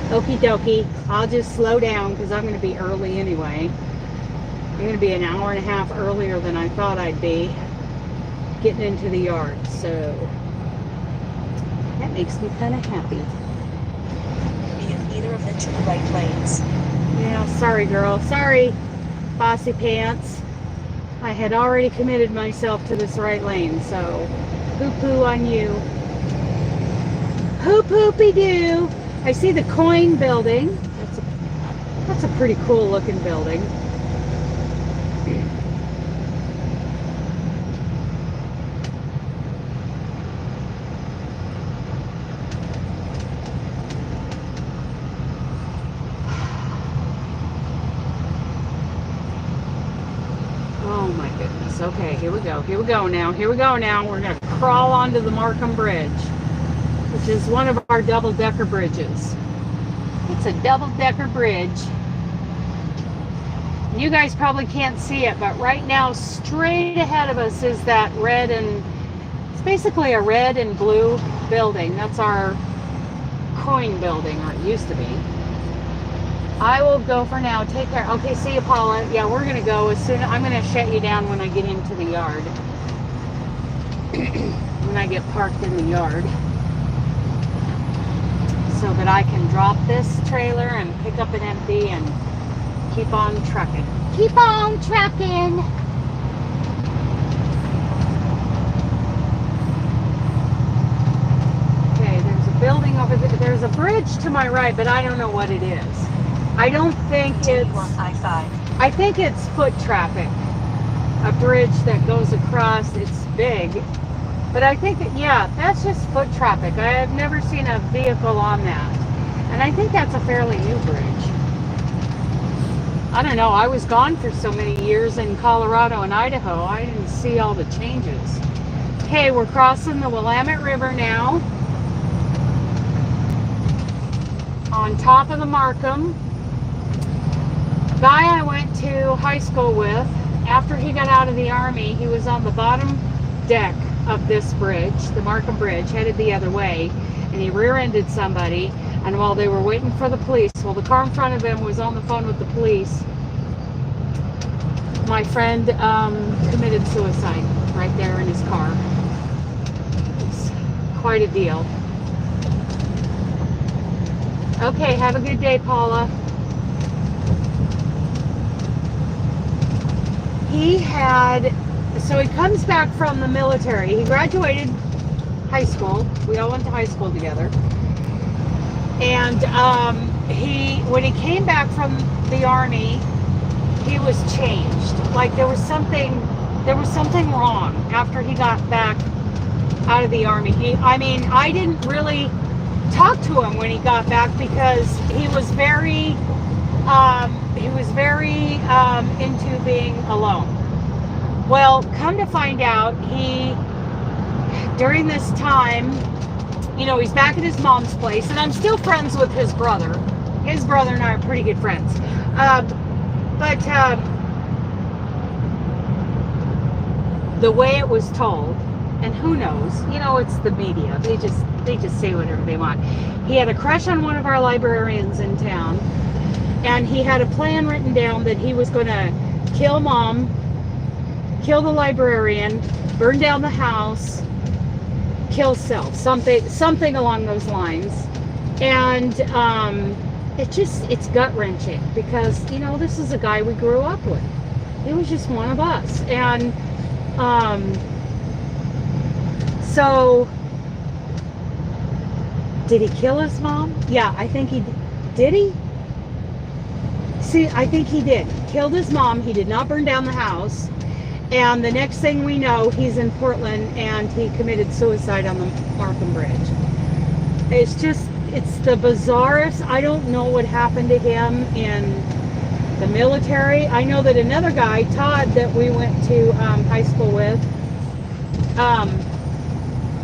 Okie dokie, I'll just slow down because I'm going to be early anyway. I'm going to be an hour and a half earlier than I thought I'd be getting into the yard, so that makes me kind of happy. Be in either of the 2 right lanes. Yeah, sorry girl, sorry, Bossy Pants. I had already committed myself to this right lane, so poo-poo on you. Poo-poopy-doo. I see the coin building. That's a pretty cool looking building. Oh my goodness. Okay, here we go. Here we go now. Here we go now. We're going to crawl onto the Markham Bridge, which is one of our double-decker bridges. It's a double-decker bridge. You guys probably can't see it, but right now, straight ahead of us is that red and, it's basically a red and blue building. That's our coin building, or it used to be. I will go for now. Take care. Okay, see you, Paula. Yeah, we're going to go as soon. I'm going to shut you down when I get into the yard. When I get parked in the yard. So that I can drop this trailer and pick up an empty and keep on trucking. Keep on trucking! Okay, there's a building over there. There's a bridge to my right, but I don't know what it is. I don't think it's, I think it's foot traffic. A bridge that goes across, it's big. But I think, yeah, that's just foot traffic. I have never seen a vehicle on that. And I think that's a fairly new bridge. I don't know, I was gone for so many years in Colorado and Idaho, I didn't see all the changes. Okay, we're crossing the Willamette River now. On top of the Markham. Guy I went to high school with, after he got out of the Army, he was on the bottom deck of this bridge, the Markham Bridge, headed the other way, and he rear-ended somebody, and while they were waiting for the police, well, the car in front of him was on the phone with the police, my friend committed suicide right there in his car. It's quite a deal. Okay, have a good day, Paula. So he comes back from the military. He graduated high school. We all went to high school together. And when he came back from the army, he was changed. Like there was something wrong after he got back out of the army. I didn't really talk to him when he got back because he was very into being alone. Well, come to find out, during this time, he's back at his mom's place, and I'm still friends with his brother. His brother and I are pretty good friends. But the way it was told, and who knows, it's the media. They just say whatever they want. He had a crush on one of our librarians in town, and he had a plan written down that he was going to kill Mom, kill the librarian, burn down the house, kill self, something along those lines. And it's gut-wrenching because this is a guy we grew up with. He was just one of us. And so did he kill his mom? Yeah, I think he did. He I think he did. Killed his mom. He did not burn down the house. And the next thing we know, he's in Portland and he committed suicide on the Markham Bridge. It's the bizarrest. I don't know what happened to him in the military. I know that another guy, Todd, that we went to high school with,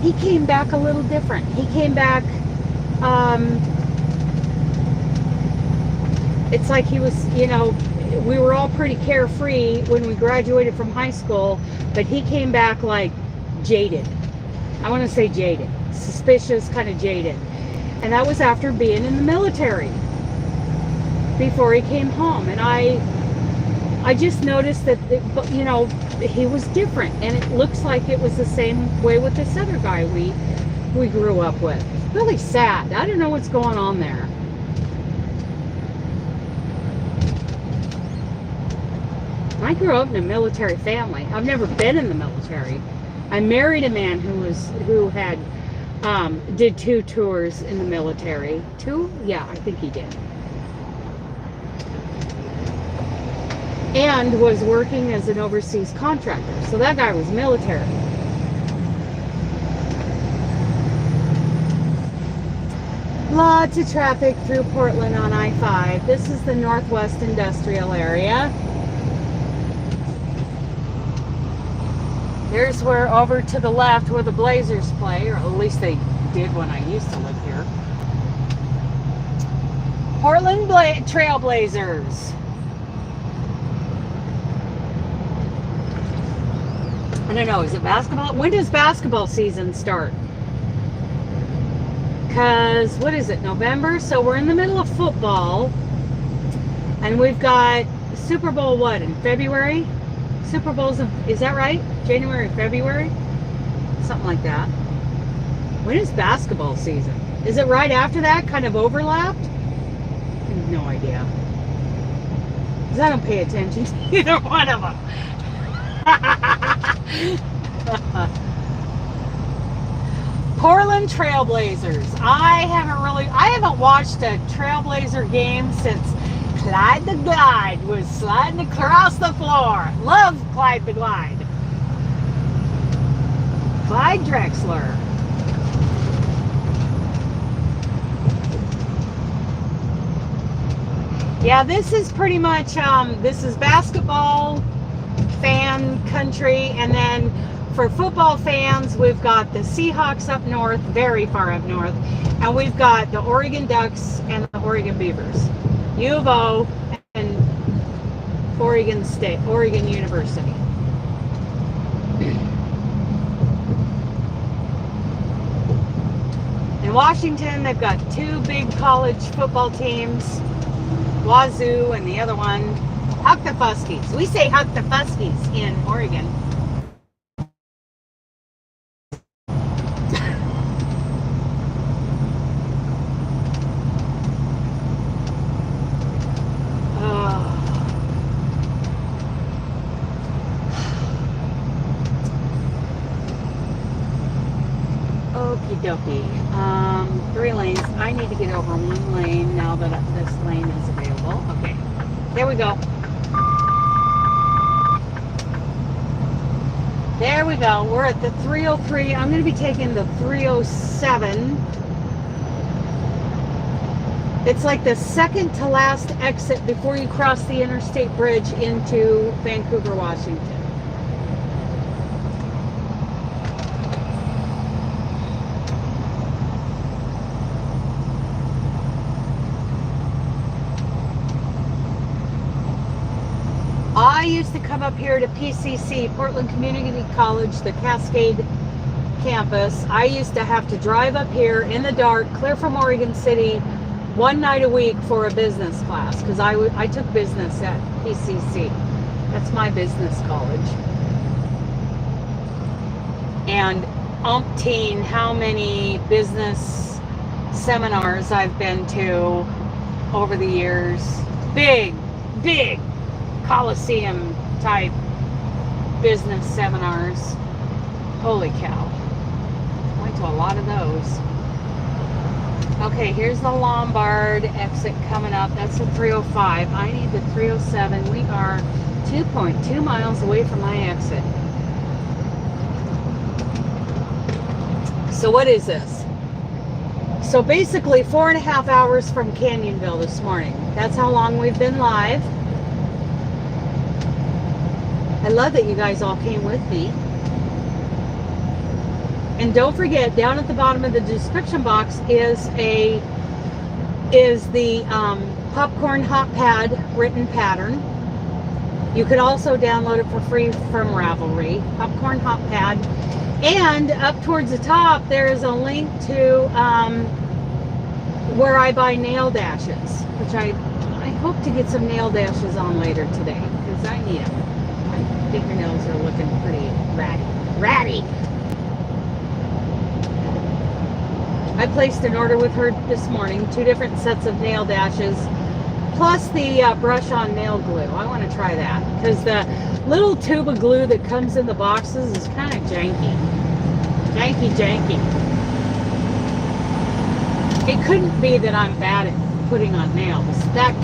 he came back a little different. He came back, it's like he was, we were all pretty carefree when we graduated from high school, but he came back like jaded. I want to say jaded, suspicious, kind of jaded. And that was after being in the military before he came home. And I just noticed that, he was different. And it looks like it was the same way with this other guy we grew up with. Really sad. I don't know what's going on there. I grew up in a military family. I've never been in the military. I married a man who had did 2 tours in the military. 2? Yeah, I think he did. And was working as an overseas contractor. So that guy was military. Lots of traffic through Portland on I-5. This is the Northwest Industrial Area. Here's where, over to the left, where the Blazers play, or at least they did when I used to live here. Portland Trailblazers. I don't know, is it basketball? When does basketball season start? Because, what is it, November? So we're in the middle of football. And we've got Super Bowl, what, in February? Super Bowl's, is that right? January, February? Something like that. When is basketball season? Is it right after that? Kind of overlapped? I have no idea. Because I don't pay attention to either one of them. Portland Trailblazers. I haven't watched a Trailblazer game since Clyde the Glide was sliding across the floor. Love Clyde the Glide. Clyde Drexler. Yeah, this is pretty much, this is basketball fan country, and then for football fans, we've got the Seahawks up north, very far up north, and we've got the Oregon Ducks and the Oregon Beavers. U of O and Oregon State, Oregon University. In Washington, they've got 2 big college football teams, Wazoo and the other one, Huck the Fuskies. We say Huck the Fuskies in Oregon. Okie dokie. 3 lanes. I need to get over 1 lane now that this lane is available. Okay. There we go. There we go. We're at the 303. I'm going to be taking the 307. It's like the second to last exit before you cross the interstate bridge into Vancouver, Washington. I used to come up here to PCC, Portland Community College, the Cascade campus. I used to have to drive up here in the dark, clear from Oregon City, 1 night a week for a business class, because I took business at PCC. That's my business college. And umpteen how many business seminars I've been to over the years. Big Coliseum type business seminars. Holy cow. Went to a lot of those. Okay, here's the Lombard exit coming up. That's the 305. I need the 307. We are 2.2 miles away from my exit. So what is this? So basically 4.5 hours from Canyonville this morning. That's how long we've been live. I love that you guys all came with me. And don't forget, down at the bottom of the description box is the popcorn hot pad written pattern. You could also download it for free from Ravelry. Popcorn hot pad. And up towards the top, there is a link to where I buy nail dashes, which I hope to get some nail dashes on later today, because I need them. My fingernails are looking pretty ratty. I placed an order with her this morning, 2 different sets of nail dashes, plus the brush-on nail glue. I want to try that, because the little tube of glue that comes in the boxes is kind of janky. Janky. It couldn't be that I'm bad at putting on nails. That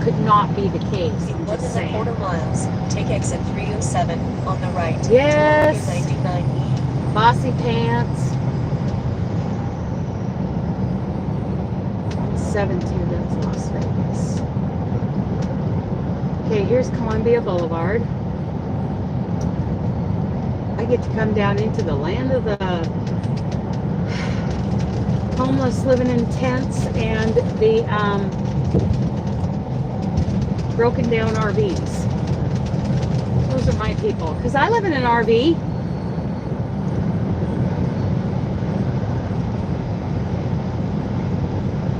could not be the case. In 1.25 miles, take exit 307 on the right. Yes. 99E. Bossy pants. 17, that's Las Vegas. Okay, here's Columbia Boulevard. I get to come down into the land of the homeless living in tents and the broken down RVs. Those are my people, because I live in an RV.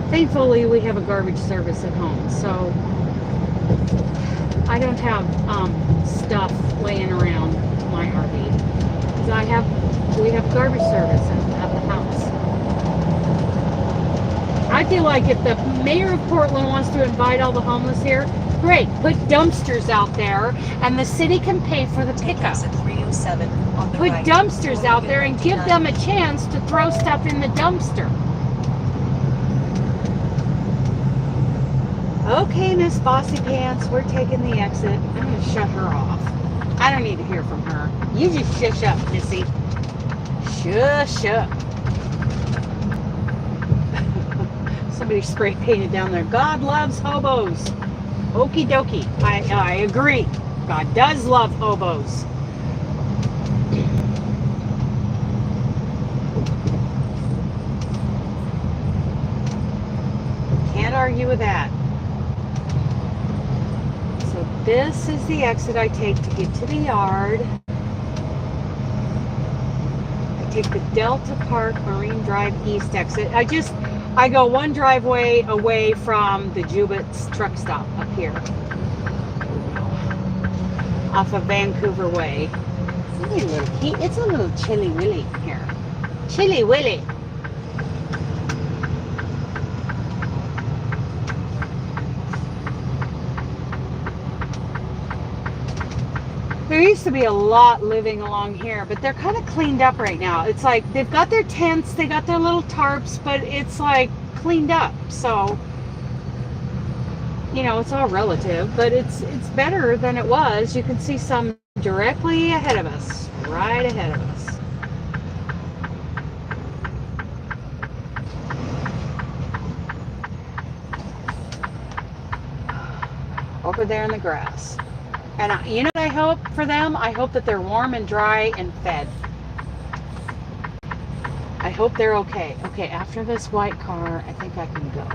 Thankfully, we have a garbage service at home, so I don't have stuff laying around my RV, because we have garbage service at the house. I feel like if the mayor of Portland wants to invite all the homeless here, great, put dumpsters out there, and the city can pay for the pickup. Put dumpsters out there and give them a chance to throw stuff in the dumpster. Okay, Miss Bossy Pants, we're taking the exit. I'm going to shut her off. I don't need to hear from her. You just shush up, Missy. Shush up. Somebody spray painted down there. God loves hobos. Okie dokie. I agree. God does love hobos. Can't argue with that. This is the exit I take to get to the yard. I take the Delta Park Marine Drive East exit. I go 1 driveway away from the Jubit's truck stop up here. Off of Vancouver Way. It's a little chilly willy here. Chilly willy. There used to be a lot living along here, but they're kind of cleaned up right now. It's like they've got their tents, they got their little tarps, but it's like cleaned up. So, you know, it's all relative, but it's better than it was. You can see some directly ahead of us, right ahead of us. Over there in the grass. And you know what I hope for them? I hope that they're warm and dry and fed. I hope they're okay. Okay, after this white car, I think I can go.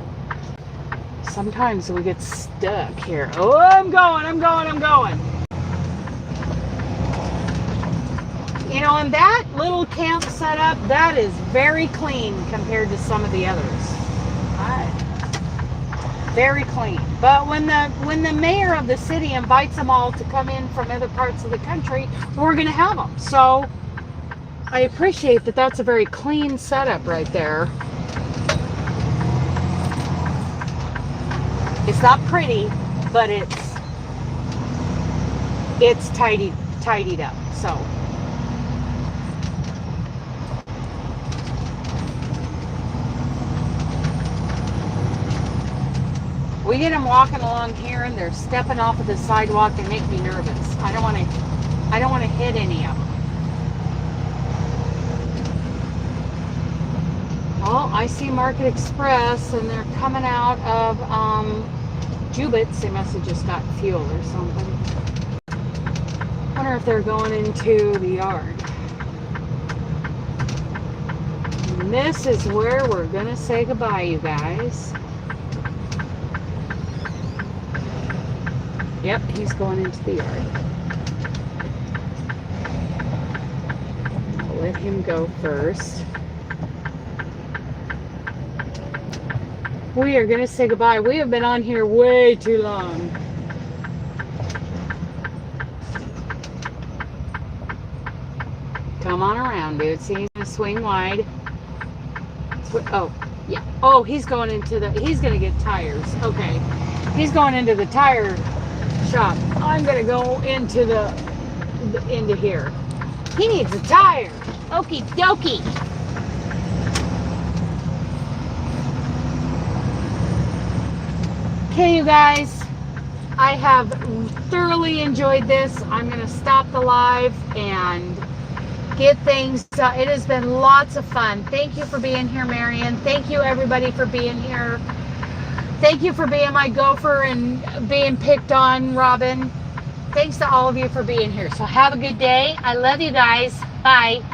Sometimes we get stuck here. Oh, I'm going. You know, and that little camp setup, that is very clean compared to some of the others. Very clean. But when the mayor of the city invites them all to come in from other parts of the country, we're going to have them. So I appreciate that that's a very clean setup right there. It's not pretty, but it's tidied up. So we get them walking along here and they're stepping off of the sidewalk and make me nervous. I don't want to hit any of them. Well, I see Market Express and they're coming out of Jubit's. They must have just got fuel or something. Wonder if they're going into the yard. And this is where we're gonna say goodbye, you guys. Yep, he's going into the yard. I'll let him go first. We are going to say goodbye. We have been on here way too long. Come on around, dude. See, he's going to swing wide. Oh, yeah. Oh, he's going to get tires. Okay. He's going into the tire shop. I'm going to go into into here. He needs a tire. Okie dokie. Okay, you guys, I have thoroughly enjoyed this. I'm going to stop the live and get things. It has been lots of fun. Thank you for being here, Marion. Thank you, everybody, for being here. Thank you for being my gopher and being picked on, Robin. Thanks to all of you for being here. So have a good day. I love you guys. Bye.